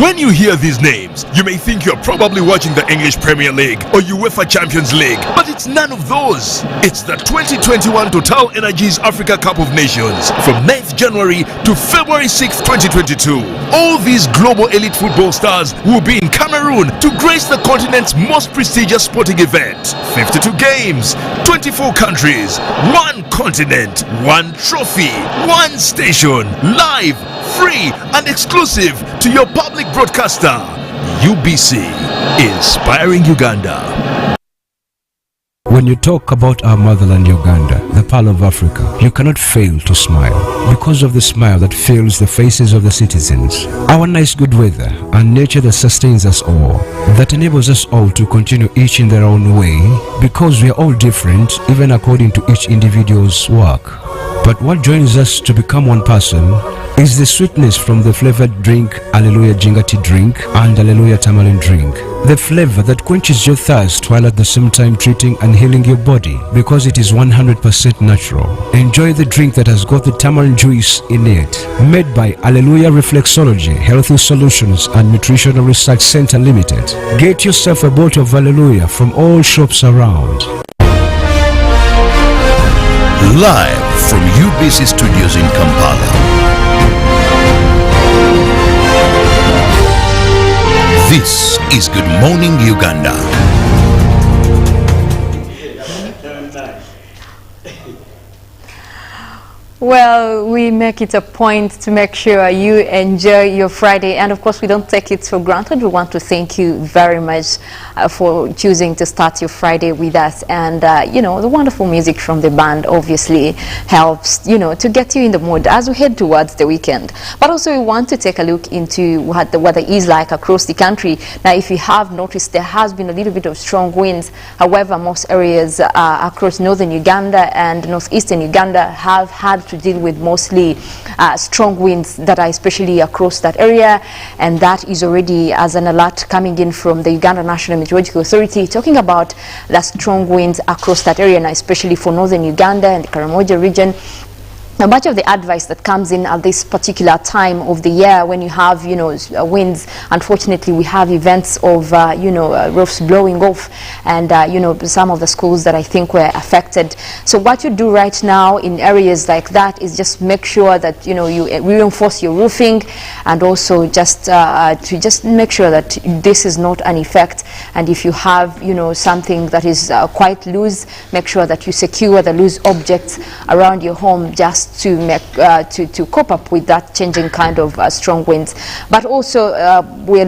When you hear these names, you may think you're probably watching the English Premier League or UEFA Champions League, but it's none of those. It's the 2021 Total Energies Africa Cup of Nations from 9th January to February 6th, 2022. All these global elite football stars will be in Cameroon to grace the continent's most prestigious sporting event. 52 games, 24 countries, 1 continent, 1 trophy, 1 station, live, free and exclusive to your public broadcaster. UBC, inspiring Uganda. When you talk about our motherland Uganda, the pearl of Africa, you cannot fail to smile because of the smile that fills the faces of the citizens. Our nice good weather and nature that sustains us all, that enables us all to continue each in their own way, because we are all different even according to each individual's work. But what joins us to become one person is the sweetness from the flavored drink Alleluia Jingati drink and Alleluia Tamarind drink. The flavor that quenches your thirst while at the same time treating and healing your body, because it is 100% natural. Enjoy the drink that has got the tamarind juice in it. Made by Alleluia Reflexology, Healthy Solutions and Nutritional Research Center Limited. Get yourself a bottle of Alleluia from all shops around. Live from UBC Studios in Kampala. This is Good Morning Uganda. Well, we make it a point to make sure you enjoy your Friday, and of course we don't take it for granted. We want to thank you very much for choosing to start your Friday with us, and you know, the wonderful music from the band obviously helps, you know, to get you in the mood as we head towards the weekend. But also we want to take a look into what the weather is like across the country. Now, if you have noticed, there has been a little bit of strong winds. However, most areas across northern Uganda and northeastern Uganda have had to deal with mostly strong winds that are especially across that area, and that is already as an alert coming in from the Uganda National Meteorological Authority, talking about the strong winds across that area, and especially for northern Uganda and the Karamoja region. Now, much of the advice that comes in at this particular time of the year when you have, winds, unfortunately, we have events of, roofs blowing off and, some of the schools that I think were affected. So what you do right now in areas like that is just make sure that, you reinforce your roofing and also just to just make sure that this is not an effect. And if you have, something that is quite loose, make sure that you secure the loose objects around your home just to make to cope up with that changing kind of strong winds. But also we're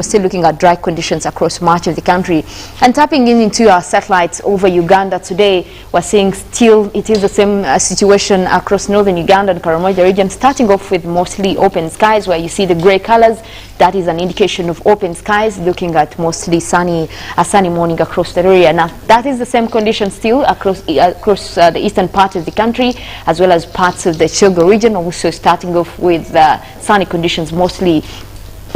still looking at dry conditions across much of the country. And tapping into our satellites over Uganda today, we're seeing still it is the same situation across northern Uganda and Karamoja region, starting off with mostly open skies where you see the gray colors. That is an indication of open skies, looking at mostly sunny morning across the area. Now that is the same condition still across the eastern part of the country, as well as parts of the Chogo region, also starting off with sunny conditions mostly.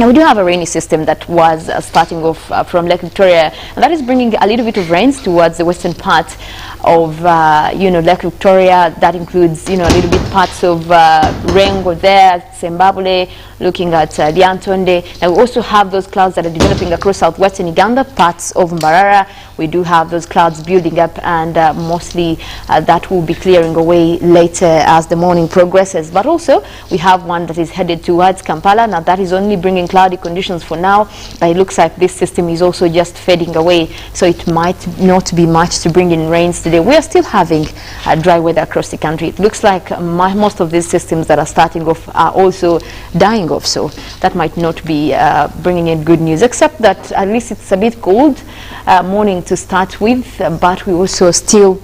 Now we do have a rainy system that was starting off from Lake Victoria, and that is bringing a little bit of rains towards the western part of Lake Victoria. That includes a little bit parts of Rengo there, Sembabule, looking at Liantonde. Now we also have those clouds that are developing across southwestern Uganda, parts of Mbarara. We do have those clouds building up, and mostly that will be clearing away later as the morning progresses. But also we have one that is headed towards Kampala. Now that is only bringing cloudy conditions for now, but it looks like this system is also just fading away, so it might not be much to bring in rains today. We are still having dry weather across the country. It looks like most of these systems that are starting off are also dying off, so that might not be bringing in good news, except that at least it's a bit cold morning to start with, but we also still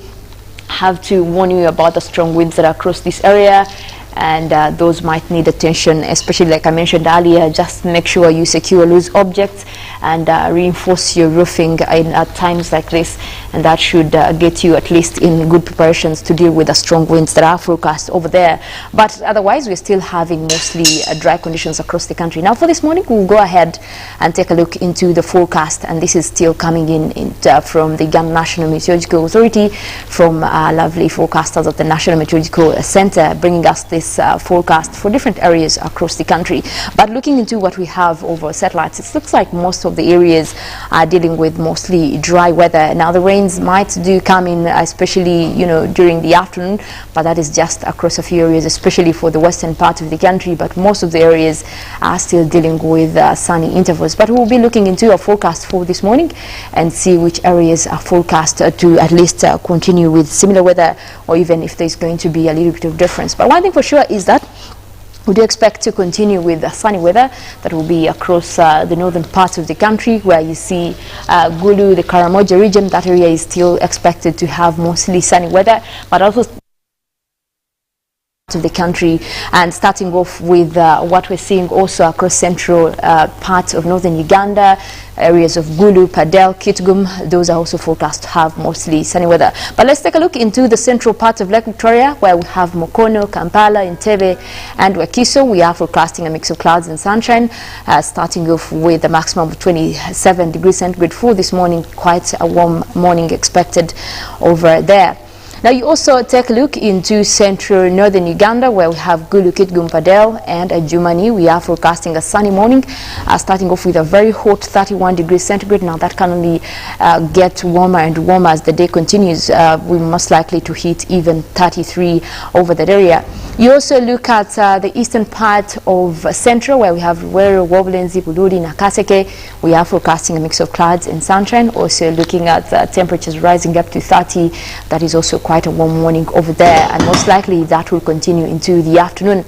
have to warn you about the strong winds that are across this area, and those might need attention, especially like I mentioned earlier. Just make sure you secure loose objects and reinforce your roofing at times like this, and that should get you at least in good preparations to deal with the strong winds that are forecast over there. But otherwise, we're still having mostly dry conditions across the country. Now for this morning, we'll go ahead and take a look into the forecast, and this is still coming in from the Uganda National Meteorological Authority, from lovely forecasters at the National Meteorological Center, bringing us this forecast for different areas across the country. But looking into what we have over satellites, it looks like most of the areas are dealing with mostly dry weather. Now the rains might do come in, especially during the afternoon, but that is just across a few areas, especially for the western part of the country. But most of the areas are still dealing with sunny intervals. But we'll be looking into a forecast for this morning and see which areas are forecast to at least continue with similar weather, or even if there's going to be a little bit of difference. But one thing for sure is that we do expect to continue with sunny weather that will be across the northern parts of the country, where you see Gulu, the Karamoja region. That area is still expected to have mostly sunny weather, but also of the country, and starting off with what we're seeing also across central parts of northern Uganda, areas of Gulu, Padel, Kitgum. Those are also forecast to have mostly sunny weather. But let's take a look into the central part of Lake Victoria, where we have Mukono, Kampala, Entebbe and Wakiso. We are forecasting a mix of clouds and sunshine, starting off with a maximum of 27 degrees centigrade for this morning. Quite a warm morning expected over there. Now you also take a look into central northern Uganda, where we have Gulu, Kitgum, Padel and Jumani. We are forecasting a sunny morning, starting off with a very hot 31 degrees centigrade. Now that can only get warmer and warmer as the day continues. We're most likely to hit even 33 over that area. You also look at the eastern part of central, where we have Ruwero, Woblenzi, Buludi, Nakaseke. We are forecasting a mix of clouds and sunshine. Also looking at temperatures rising up to 30. That is also quite a warm morning over there, and most likely that will continue into the afternoon.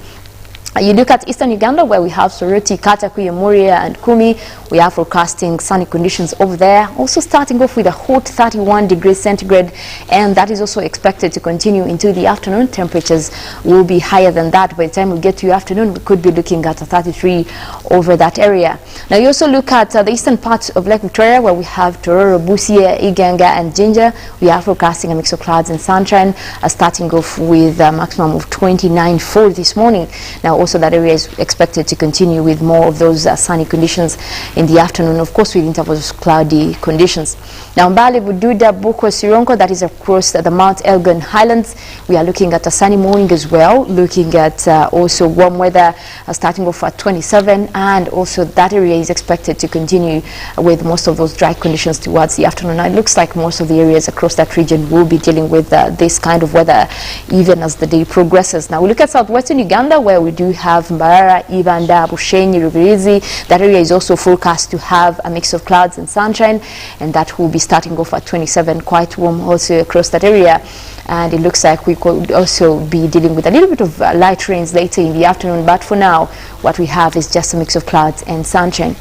You look at eastern Uganda, where we have Soroti, Katakuya, Muria and Kumi. We are forecasting sunny conditions over there, also starting off with a hot 31 degrees centigrade, and that is also expected to continue into the afternoon. Temperatures will be higher than that. By the time we get to afternoon, we could be looking at a 33 over that area. Now you also look at the eastern parts of Lake Victoria, where we have Tororo, Busia, Iganga and Jinja. We are forecasting a mix of clouds and sunshine, starting off with a maximum of 29 for this morning. Now also that area is expected to continue with more of those sunny conditions in in the afternoon, of course with intervals of cloudy conditions. Now Mbale, Bududa, Buko, Sironko, that is across the Mount Elgon Highlands, we are looking at a sunny morning as well, looking at also warm weather starting off at 27, and also that area is expected to continue with most of those dry conditions towards the afternoon. Now, it looks like most of the areas across that region will be dealing with this kind of weather even as the day progresses. Now we look at southwestern Uganda, where we do have Mbarara, Ibanda, Bushenyi, Rubirizi. That area is also forecast to have a mix of clouds and sunshine, and that will be starting off at 27, quite warm also across that area. And it looks like we could also be dealing with a little bit of light rains later in the afternoon, but for now what we have is just a mix of clouds and sunshine.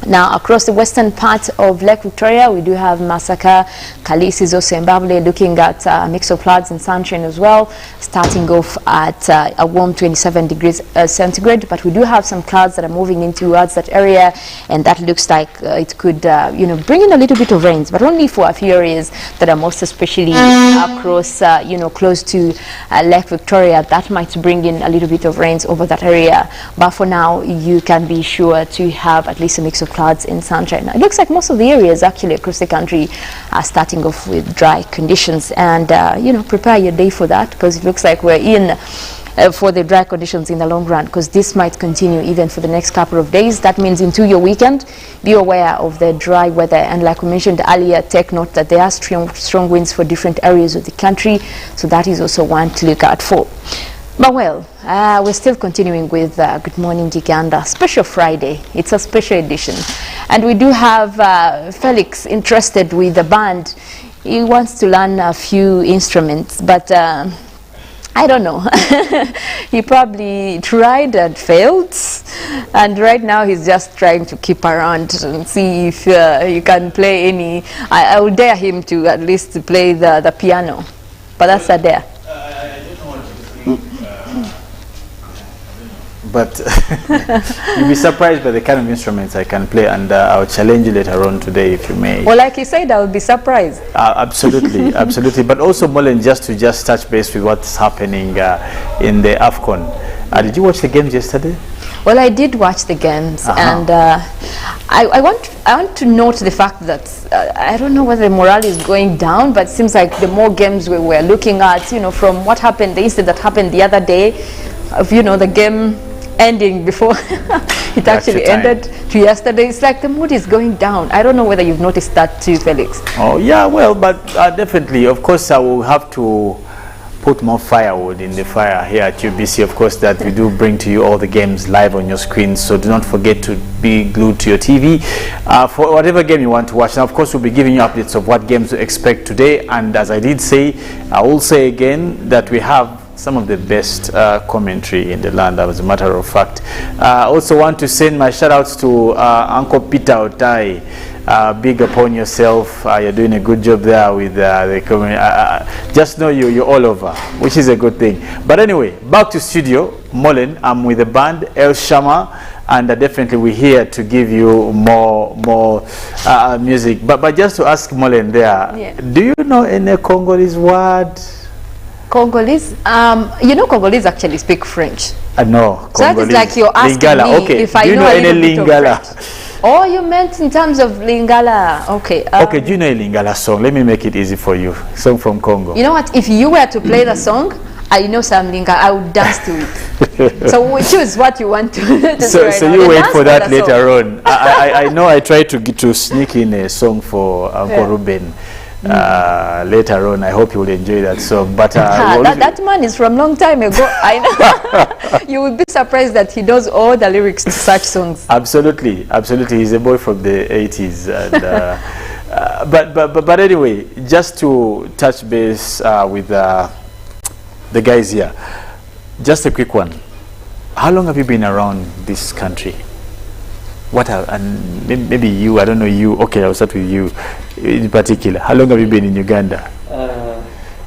Now across the western part of Lake Victoria, we do have Masaka, Kalisi, Zimbabwe, looking at a mix of clouds and sunshine as well, starting off at a warm 27 degrees centigrade, but we do have some clouds that are moving in towards that area, and that looks like it could bring in a little bit of rains, but only for a few areas that are most especially across close to Lake Victoria. That might bring in a little bit of rains over that area, but for now you can be sure to have at least a mix of clouds and sunshine. Now, it looks like most of the areas actually across the country are starting off with dry conditions, and prepare your day for that, because it looks like we're in for the dry conditions in the long run, because this might continue even for the next couple of days. That means into your weekend, be aware of the dry weather, and like we mentioned earlier, take note that there are strong winds for different areas of the country, so that is also one to look out for. But well, we're still continuing with Good Morning Uganda, Special Friday. It's a special edition. And we do have Felix interested with the band. He wants to learn a few instruments, but I don't know. He probably tried and failed. And right now he's just trying to keep around and see if he can play any. I will dare him to at least play the piano. But that's a dare. But you'll be surprised by the kind of instruments I can play, and I'll challenge you later on today if you may. Well, like you said, I will be surprised. Absolutely, absolutely. But also, Mollen, just to touch base with what's happening in the AFCON. Did you watch the games yesterday? Well, I did watch the games, and I want to note the fact that I don't know whether the morale is going down, but it seems like the more games we were looking at, from what happened, the incident that happened the other day, of the game ending before it actually ended to yesterday, it's like the mood is going down. I don't know whether you've noticed that too, Felix. Oh yeah, well, but definitely, of course, I will have to put more firewood in the fire here at UBC, of course, that we do bring to you all the games live on your screen, so do not forget to be glued to your TV for whatever game you want to watch. Now, of course, we'll be giving you updates of what games to expect today, and as I did say, I will say again that we have some of the best commentary in the land, as a matter of fact. I also want to send my shout outs to Uncle Peter Otai. Big upon yourself. You're doing a good job there with the community. Just know you're all over, which is a good thing. But anyway, back to studio. Mollen, I'm with the band El Shammah, and definitely we're here to give you more music. But just to ask Mollen there, do you know any Congolese word? Congolese? Congolese actually speak French. No, so that is like you're asking Lingala. me if I know any Lingala. Oh, you meant in terms of Lingala. Okay. Okay, do you know a Lingala song? Let me make it easy for you. Song from Congo. You know what? If you were to play the song, I know some Lingala, I would dance to it. So we choose what you want to So you wait for that later on. I know I tried to sneak in a song for Uncle Ruben. Later on, I hope you will enjoy that song. But that man is from long time ago. I know. You will be surprised that he knows all the lyrics to such songs. Absolutely, absolutely. He's a boy from the 80s. And, but anyway, just to touch base with the guys here, just a quick one. How long have you been around this country? And maybe you, I don't know you. Okay, I'll start with you in particular. How long have you been in Uganda?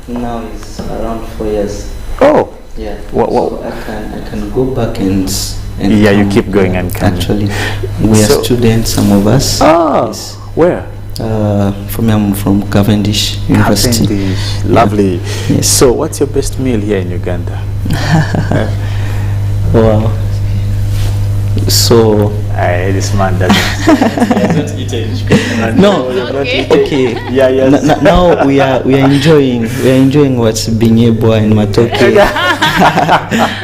Now it's around 4 years. Oh. Yeah. So I can go back and yeah, you keep going and come. Actually, we are students, some of us. Oh. Yes. Where? For me, I'm from Cavendish University. Cavendish. Lovely. Yes. So, what's your best meal here in Uganda? Wow. So This man doesn't eat No, okay. Yeah, yes. Now we are enjoying what's binyebwa and matoke a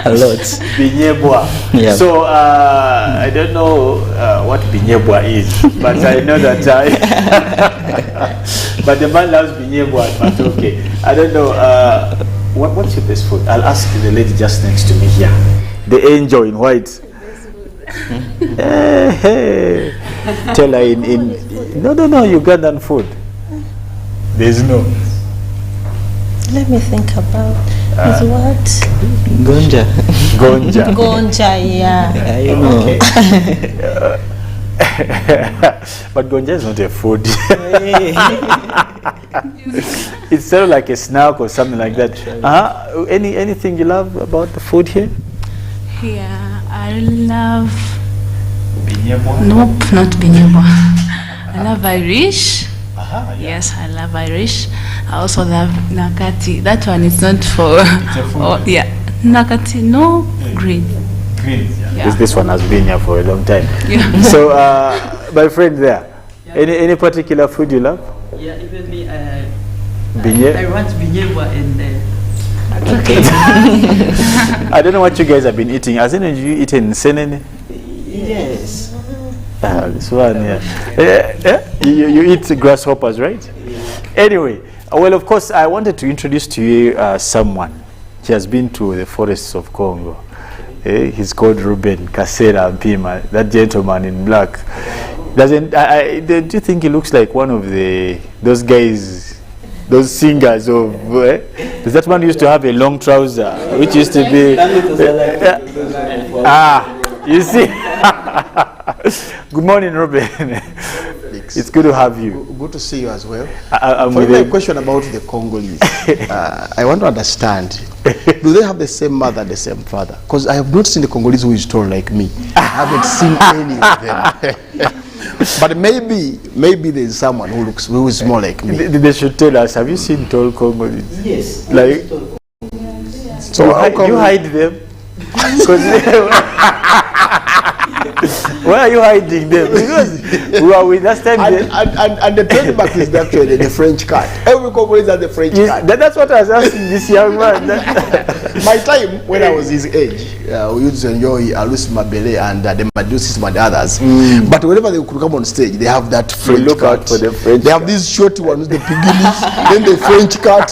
lot. Binyebwa. Yeah. So I don't know what binyebwa is, but I know that but the man loves binyebwa and matoke. I don't know what's your best food? I'll ask the lady just next to me here. The angel in white. Hey. Tell her in no Ugandan food. There's no. Let me think about is what? Gonja. Gonja, yeah. You know. Okay. But gonja is not a food. It's sort of like a snack or something like that. Anything you love about the food here? Yeah, I really love. Binyebwa? Nope, not binyebwa. I love Irish. Yes, I love Irish. I also love nakati. That one is not for. Yeah, nakati. No, green. Yeah. This one has been here for a long time. Yeah. So, my friend there, any particular food you love? Yeah, even me. I want binyebwa and. Okay. I don't know what you guys have been eating. Has any of you eaten senene? Yes. This one, yeah. You eat grasshoppers, right? Anyway, well, of course, I wanted to introduce to you someone. He has been to the forests of Congo. He's called Ruben Kasera Mpima, that gentleman in black. Do you think he looks like one of those guys, those singers of does that man used to have a long trouser which used to be you see. Good morning, Ruben. It's good to have you. Good to see you as well. For my question about the Congolese, I want to understand, do they have the same mother, the same father? Because I have not seen the Congolese who is tall like me. I haven't seen any of them. But maybe there's someone who is more like me. They should tell us. Have you seen tall Congolese? Yes. Like, so how come you hide them? Why are you hiding them? Because we are with last time. And the trademark is actually the French cat. Every Congolese has the French cat. That's what I was asking this young man. My time, when I was his age, we used to enjoy Alus Mabele and the Madu system and others. But whenever they could come on stage, they have that French look cat. Out for the French they have these short ones, the pygmies, then the French cat.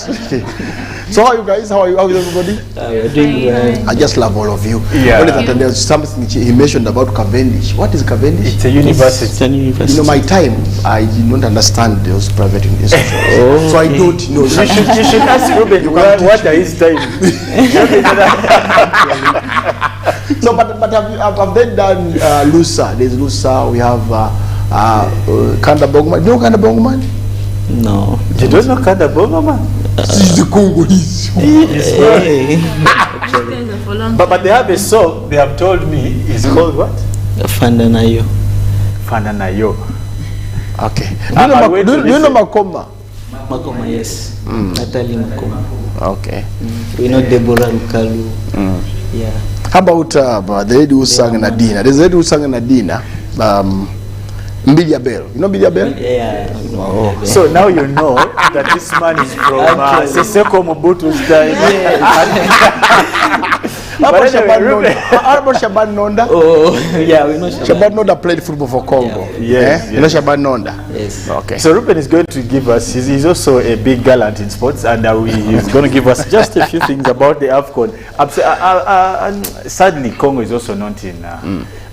So how are you guys? How is everybody? We're doing well. I just love all of you. Yeah. And there's something he mentioned about Cavendish. What is Cavendish? It's a university. It's a university. You know, my time, I did not understand those private institutions. So I don't know. You should ask Ruben what are his time. No, but have they done Lusa? There's Lusa. We have Kanda Bogman. Do you know Kanda Bogman? No. You don't know Kanda Bogman? This is the Congolese. But they have a song, they have told me, is called what? Fandanayo. Fandanayo. Okay. Do you know Makoma? Makoma, yes. Natalie Makoma. Okay. We know Deborah Lukalu. Yeah. How about the lady who sang Nadina? There's a lady who sang Nadina. Mbidia Bell. You know Mbidia Bell? Yeah. Oh. So now you know that this man is from Seseko Mobutu's time. How about Shaban Nonda? Oh, yeah, we know Shaban Nonda played football for Congo. Yeah. Yes. You know Shaban Nonda? Yes. Okay. So Ruben is going to give us, he's also a big gallant in sports, and he's going to give us just a few things about the AFCON. Sadly, Congo is also not in...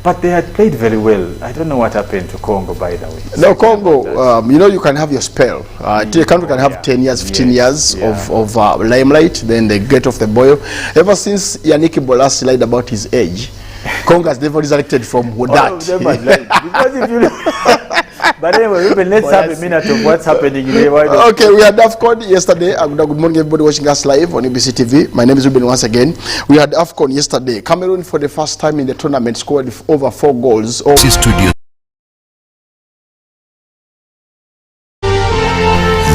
But they had played very well. I don't know what happened to Congo, by the way. No, Congo, you know, you can have your spell. The country can have 10 years, 15 years of limelight, then they get off the boil. Ever since Yannick Bolassi lied about his age, Congo has never resurrected from that. Because if you look... But anyway, Ruben, let's have a minute of what's happening in the world. Okay, we had AFCON yesterday. Good morning, everybody watching us live on UBC TV. My name is Ruben once again. We had AFCON yesterday. Cameroon, for the first time in the tournament, scored over 4 goals.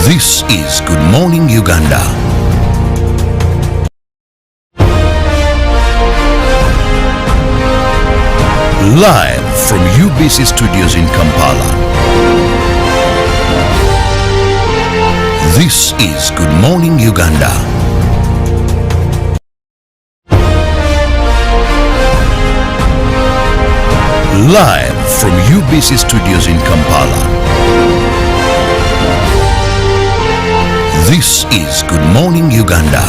This is Good Morning Uganda. Live from UBC studios in Kampala. This is Good Morning Uganda. Live from UBC studios in Kampala. This is Good Morning Uganda.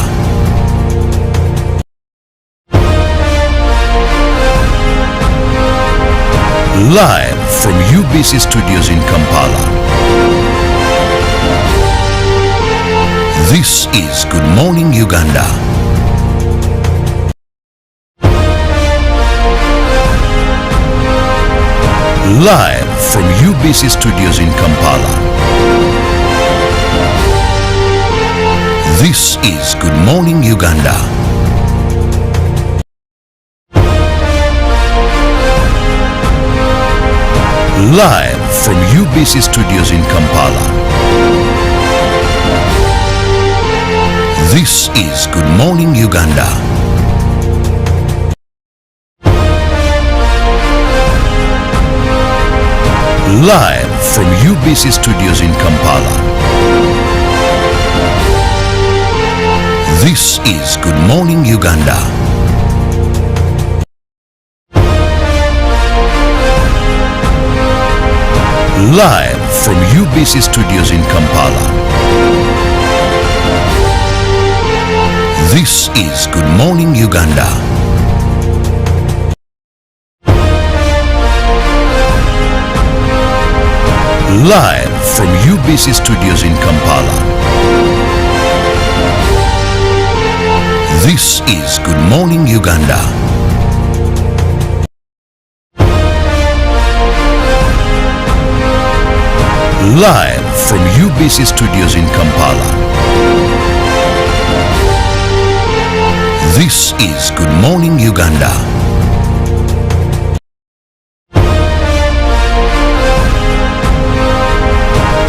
Live from UBC studios in Kampala. This is Good Morning Uganda. Live from UBC studios in Kampala. This is Good Morning Uganda. Live from UBC studios in Kampala. This is Good Morning Uganda. Live from UBC studios in Kampala. This is Good Morning Uganda. Live from UBC studios in Kampala. This is Good Morning Uganda. Live from UBC studios in Kampala. This is Good Morning Uganda. Live from UBC studios in Kampala. This is Good Morning Uganda.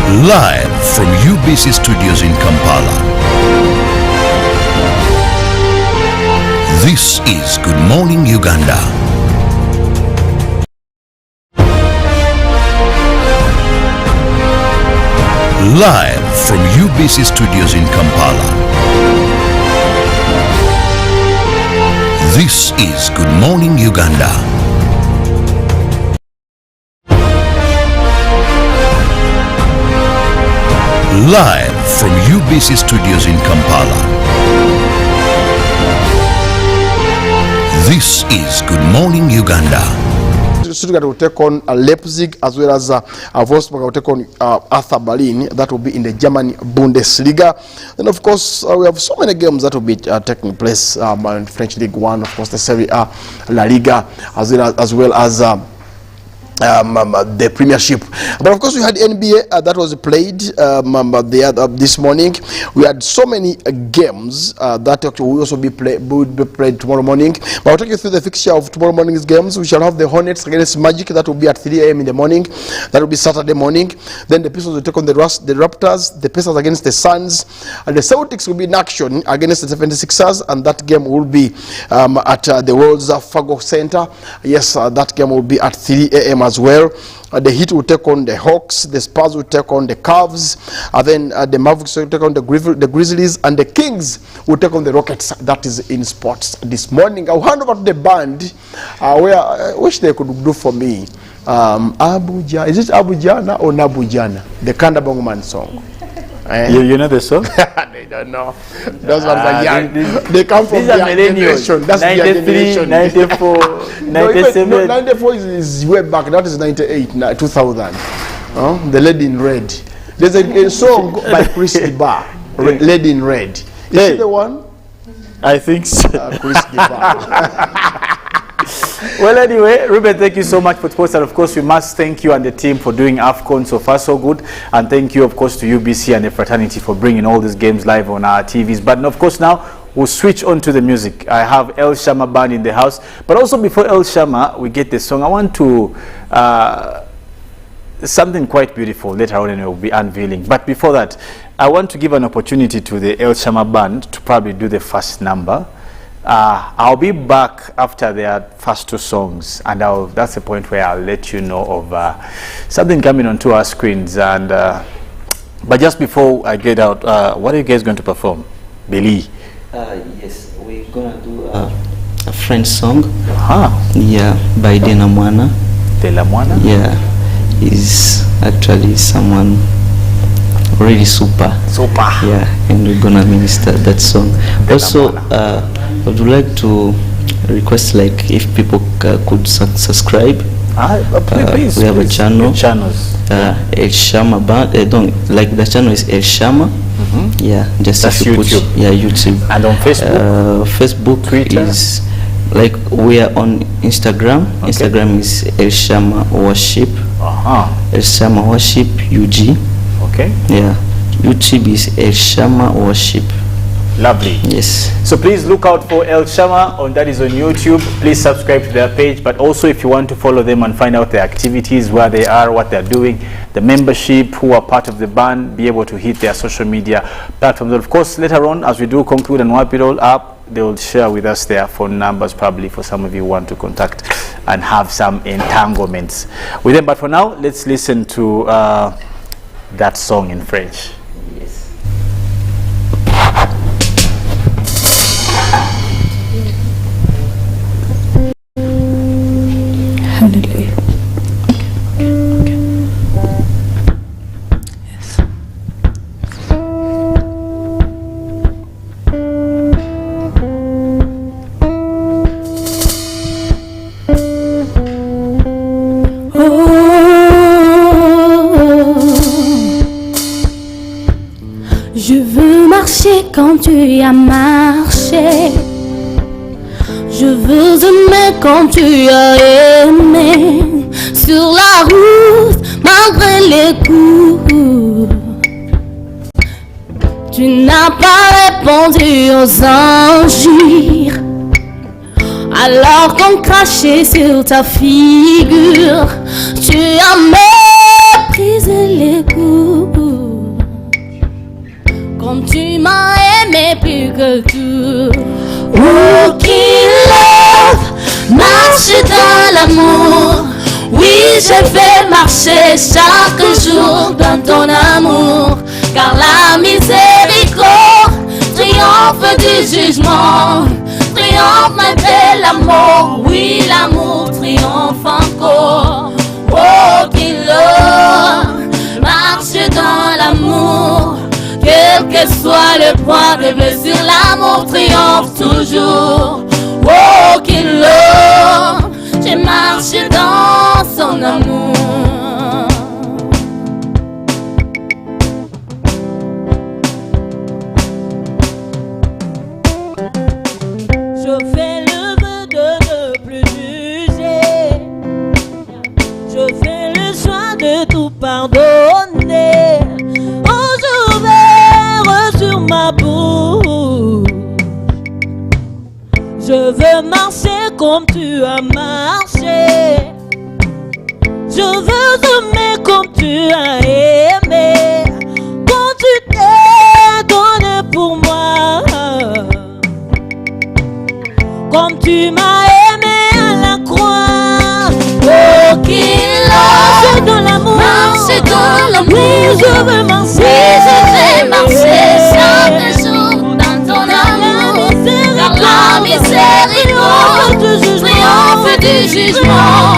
Live from UBC studios in Kampala. This is Good Morning Uganda. Live from UBC studios in Kampala. This is Good Morning Uganda. Live from UBC studios in Kampala. This is Good Morning Uganda. Stuttgart will take on Leipzig, as well as Wolfsburg will take on Hertha Berlin. That will be in the German Bundesliga. And of course, we have so many games that will be taking place in French League 1, of course, the Serie A, La Liga, as well as the Premiership. But of course, we had NBA that was played this morning. We had so many games that will also be played tomorrow morning. But I'll take you through the fixture of tomorrow morning's games. We shall have the Hornets against Magic. That will be at 3 a.m. in the morning. That will be Saturday morning. Then the Pistons will take on the Raptors. The Pacers against the Suns. And the Celtics will be in action against the 76ers. And that game will be at the Wells Fargo Center. Yes, that game will be at 3 a.m. as well. The Heat will take on the Hawks, the Spurs will take on the Cavs, then the Mavericks will take on the Grizzlies, and the Kings will take on the Rockets. That is in sports this morning. I'll hand over to the band, where I wish they could do for me. Abuja, is it Abujana or Nabujana? The Kanda Bongman song. You know the song? They don't know. Those ones are young. They come from the generation. That's 93, 94, 97. No, 94 is way back. That is 98, 2000. The Lady in Red. There's a song by Chris Diba, Lady in Red. Is she the one? I think so. Chris Diba. Well, anyway, Ruben, thank you so much for sports. And of course, we must thank you and the team for doing AFCON so far so good. And thank you, of course, to UBC and the fraternity for bringing all these games live on our TVs. But of course, now we'll switch on to the music. I have El Shammah band in the house. But also before El Shammah, we get the song. I want to... something quite beautiful later on, and we'll be unveiling. But before that, I want to give an opportunity to the El Shammah band to probably do the first number. I'll be back after their first two songs, and that's the point where I'll let you know of something coming onto our screens. And but just before I get out, what are you guys going to perform? Billy? Yes, we're gonna do a French song. Yeah, by Dela Mwana. Dela Mwana? Yeah, he's actually someone really super. Yeah, and we're gonna minister that song. Also, I would like to request, like, if people could subscribe. Please, we have a channel. Channels. El Shammah band. Like the channel is El Shammah. Yeah, just that's if you YouTube. put YouTube. And on Facebook. Facebook, Twitter is like we are on Instagram. Okay. Instagram is El Shammah Worship. El Shammah Worship UG. Okay. Yeah. YouTube is El Shammah Worship. Lovely. Yes. So please look out for El Shammah, that is on YouTube. Please subscribe to their page, but also if you want to follow them and find out their activities, where they are, what they're doing, the membership, who are part of the band, be able to hit their social media platforms. Of course, later on, as we do conclude and wrap it all up, they will share with us their phone numbers, probably for some of you who want to contact and have some entanglements with them. But for now, let's listen to that song in French. Hallelujah. Je veux marcher comme tu as marché. Je veux aimer comme tu as aimé. Sur la route, malgré les coups. Tu n'as pas répondu aux injures. Alors qu'on crachait sur ta figure, tu as méprisé les coups. Comme tu m'as aimé plus que tout. Oh, qu'il love, marche dans l'amour. Oui, je vais marcher chaque jour dans ton amour. Car la miséricorde triomphe du jugement. Triomphe malgré l'amour. Oui, l'amour triomphe encore. Oh, qu'il love, marche dans l'amour. Quel que soit le poids de blessure, l'amour triomphe toujours. Oh, qu'il love, je marche dans son amour. Je fais le vœu de ne plus juger. Je fais le choix de tout pardonner. Sur ma bouche, je veux marcher comme tu as marché. Je veux aimer comme tu as aimé. Quand tu t'es donné pour moi, comme tu m'as aimé à la croix. Oh, qu'il marche dans l'amour, marche dans l'amour. Oui, je veux marcher, oui, je vais marcher chaque jour dans ton amour. Car la miséricorde triomphe du jugement.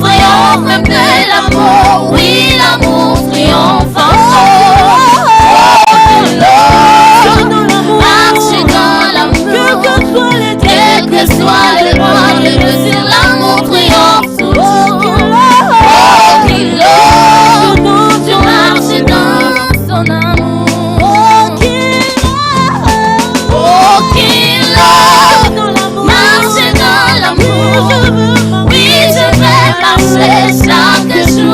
Triomphe même de l'amour. Oui, l'amour triomphe encore. Oh, qu'il marche dans l'amour. Quel que soit le poids de mesure, l'amour triomphe toujours. Oh, qu'il tu marches dans son amour. Oh, qu'il marche dans l'amour. Oui, je vais marcher chaque jour.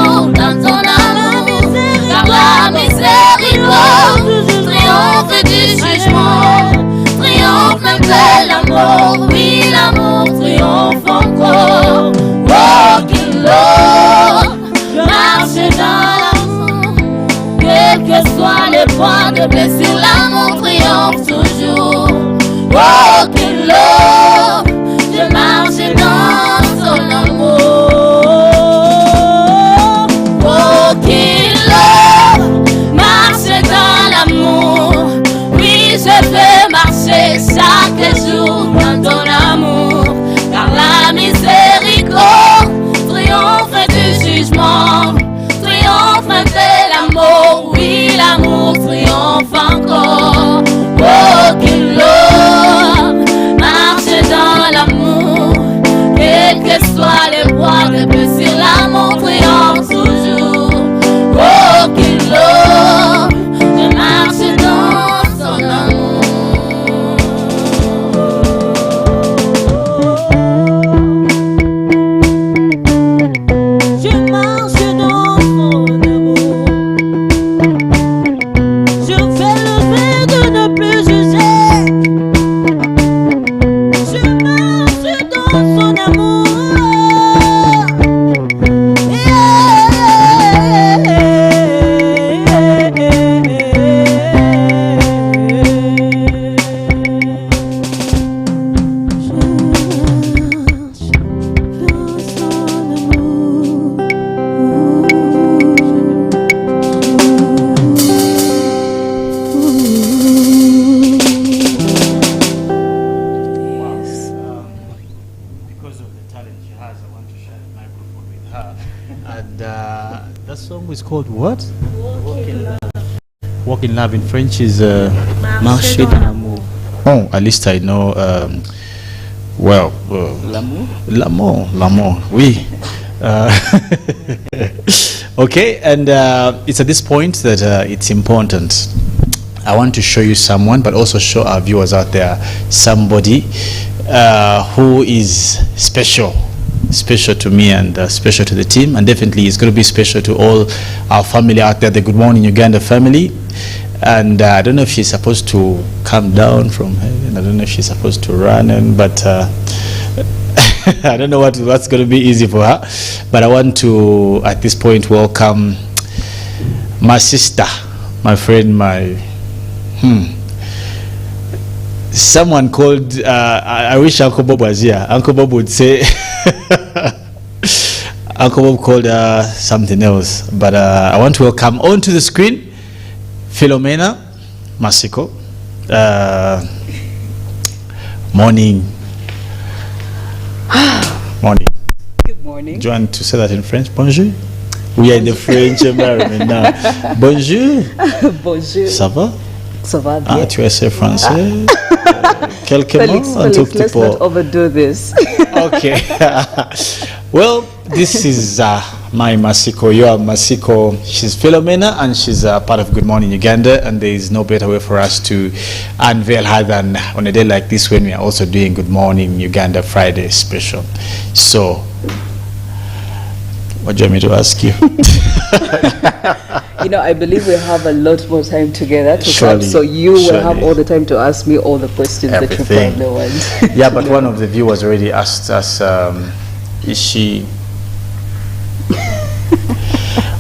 song is called what? Walk in Love in French is Marcher dans l'amour. Oh, at least I know L'amour, oui. Okay, and it's at this point that it's important. I want to show you someone, but also show our viewers out there somebody who is special to me and special to the team, and definitely it's going to be special to all our family out there, the Good Morning Uganda family. And I don't know if she's supposed to come down from heaven. I don't know if she's supposed to run, but I don't know what's going to be easy for her. But I want to, at this point, welcome my sister, my friend, someone called, I wish Uncle Bob was here. Uncle Bob would say, Uncle Bob called something else. But I want to welcome onto the screen Philomena Masiko. Morning. Morning. Good morning. Do you want to say that in French? Bonjour. We are in the French environment now. Bonjour. Bonjour. Ça va? Ça va bien. Ah, tu es français. Quelques mots, un tout petit let's peu. not overdo this. Okay. Well, this is my Masiko. You are Masiko. She's Philomena, and she's part of Good Morning Uganda, and there is no better way for us to unveil her than on a day like this when we are also doing Good Morning Uganda Friday special. So, what do you want me to ask you? You know, I believe we have a lot more time together to Surely, talk, so you will surely. have all the time to ask me all the questions that you Everything. probably want. Yeah, but one of the viewers already asked us, is she...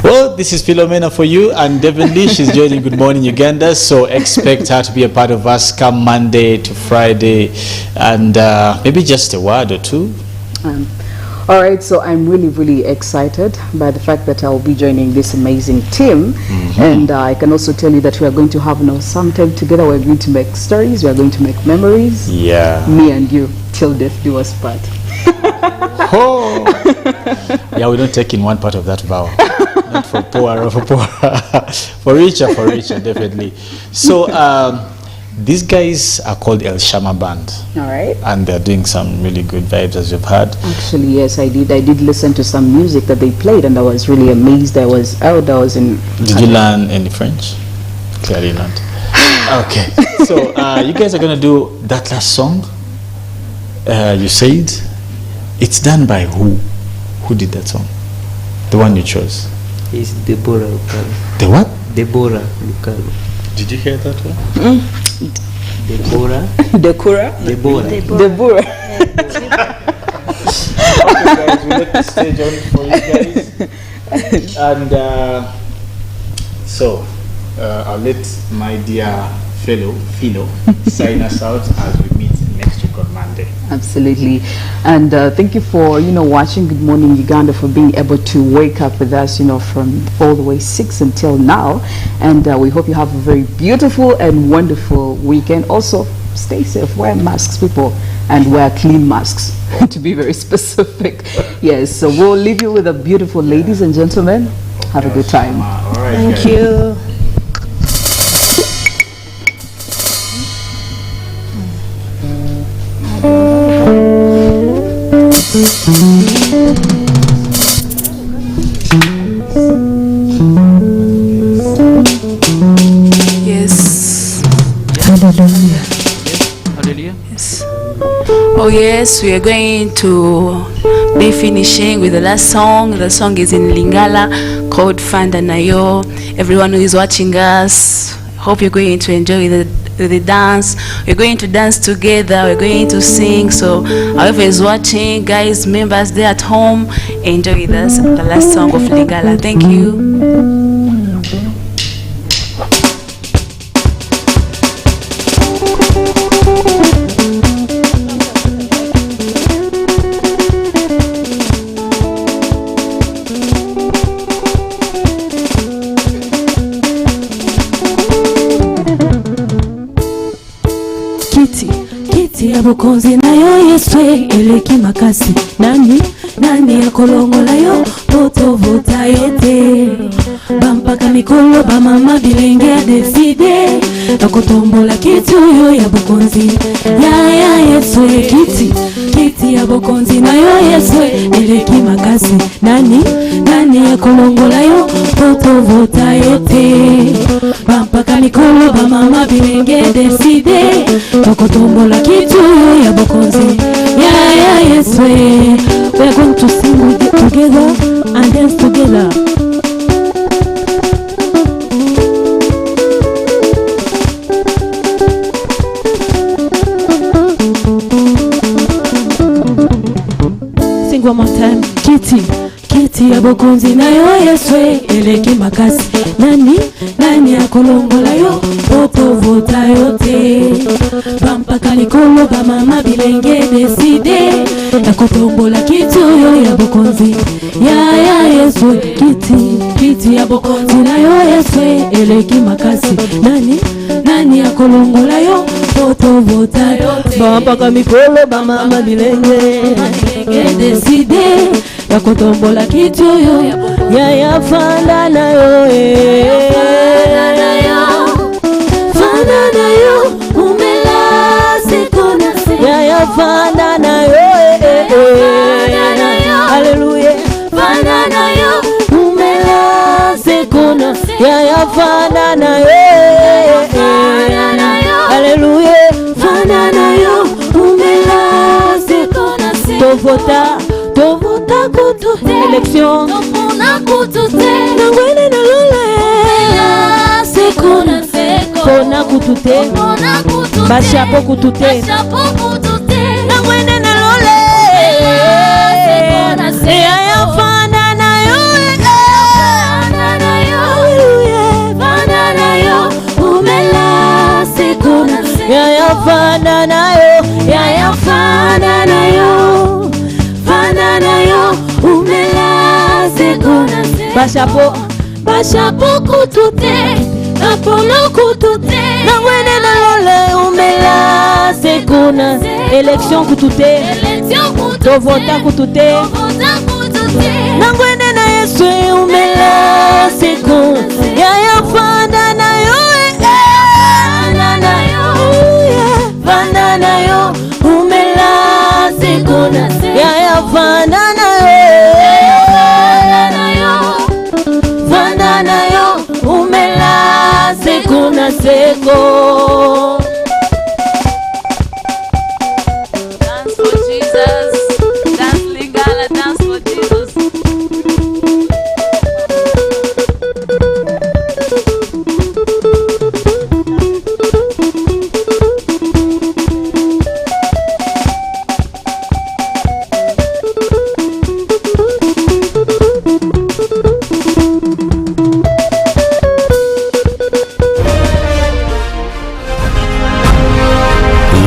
Well, this is Philomena for you, and definitely she's joining Good Morning Uganda, so expect her to be a part of us come Monday to Friday, and maybe just a word or two. All right, so I'm really excited by the fact that I'll be joining this amazing team. And I can also tell you that we are going to have some time together. We're going to make stories, we are going to make memories. Yeah. Me and you, till death do us part. Oh. Yeah, we don't take in one part of that vow. Not for poor or for poor. For richer, definitely. So these guys are called El Shammah Band. All right. And they're doing some really good vibes, as you've heard. Actually, yes, I did. I did listen to some music that they played, and I was really amazed. I was out. I was in. Did you learn any French? Clearly not. Okay. So you guys are gonna do that last song. You said it's done by who? Who did that song? The one you chose. It's Deborah Lukalo. The what? Deborah Lukalo. Did you hear that one? Deborah. Deborah. Deborah. Okay, guys, we let the stage on for you guys. And so I'll let my dear fellow Philo sign us out as we meet next week on Monday. Absolutely. And thank you for, watching Good Morning Uganda, for being able to wake up with us, from all the way 6 until now. And we hope you have a very beautiful and wonderful weekend. Also, stay safe, wear masks, people, and wear clean masks, to be very specific. Yes, so we'll leave you with the beautiful ladies and gentlemen. Have a good time. All right, Thank guys. you. Yes. Hallelujah. Hallelujah. Yes. Oh yes, we are going to be finishing with the last song. The song is in Lingala called Fanda Nayo. Everyone who is watching us, hope you're going to enjoy the dance. We're going to dance together, we're going to sing. So whoever is watching, guys, members there at home, enjoy with us the last song of Lingala. Thank you. Kiti ya bukonzi nayo Yesu eleki makasi nani nani akolongola yo potovota yete bampaka mikolo bamama bilenge deside nakotombola kiti oyo ya bokonzi ya Yesu kiti ya bokonzi na yo Yesu eleki makasi nani akolongola yo potovota yete bampaka mikolo bamama bilenge deside nakotombola kiti oyo ya bokonzi ya Yesu. We are going to sing together and dance together. Sing one more time. Kiti ya bokonzi na yo Yesu eleki makasi nani akolongola yo potovota yote bampaka likolo bamama bilenge deside nakotombola kiti oyo ya bokonzi ya Yesu kiti ya bokonzi na yo Yesu eleki makasi nani akolongola yo potovota yote bampaka mikolo bamama bilenge deside yakotombola kiti oyo ya fanda na yo fanda na yo umela sekona ya fanda na yo haleluya fanda na yo umela sekona ya fanda na yo haleluya fanda na yo umela sekona tovota kutu election topona kutu te nangwene na lole sekona pona kutu te bashapo kutu te nangwene na lole ya fanda na yo fanda na yo umela sekona ya fanda na yo ya fanda na yo fanda na yo umela sekona bashapo kutute apolo kutute nangwene na lole umela sekona election kutute tovota kutute nangwene na Yesu umela sekona ya fanda na yo fanda na yo umela sekona ya fanda na fanda na yo umela sekona seko. Dance for Jesus, dance Lingala, dance for Jesus.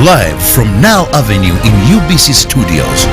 Live from Now Avenue in UBC Studios,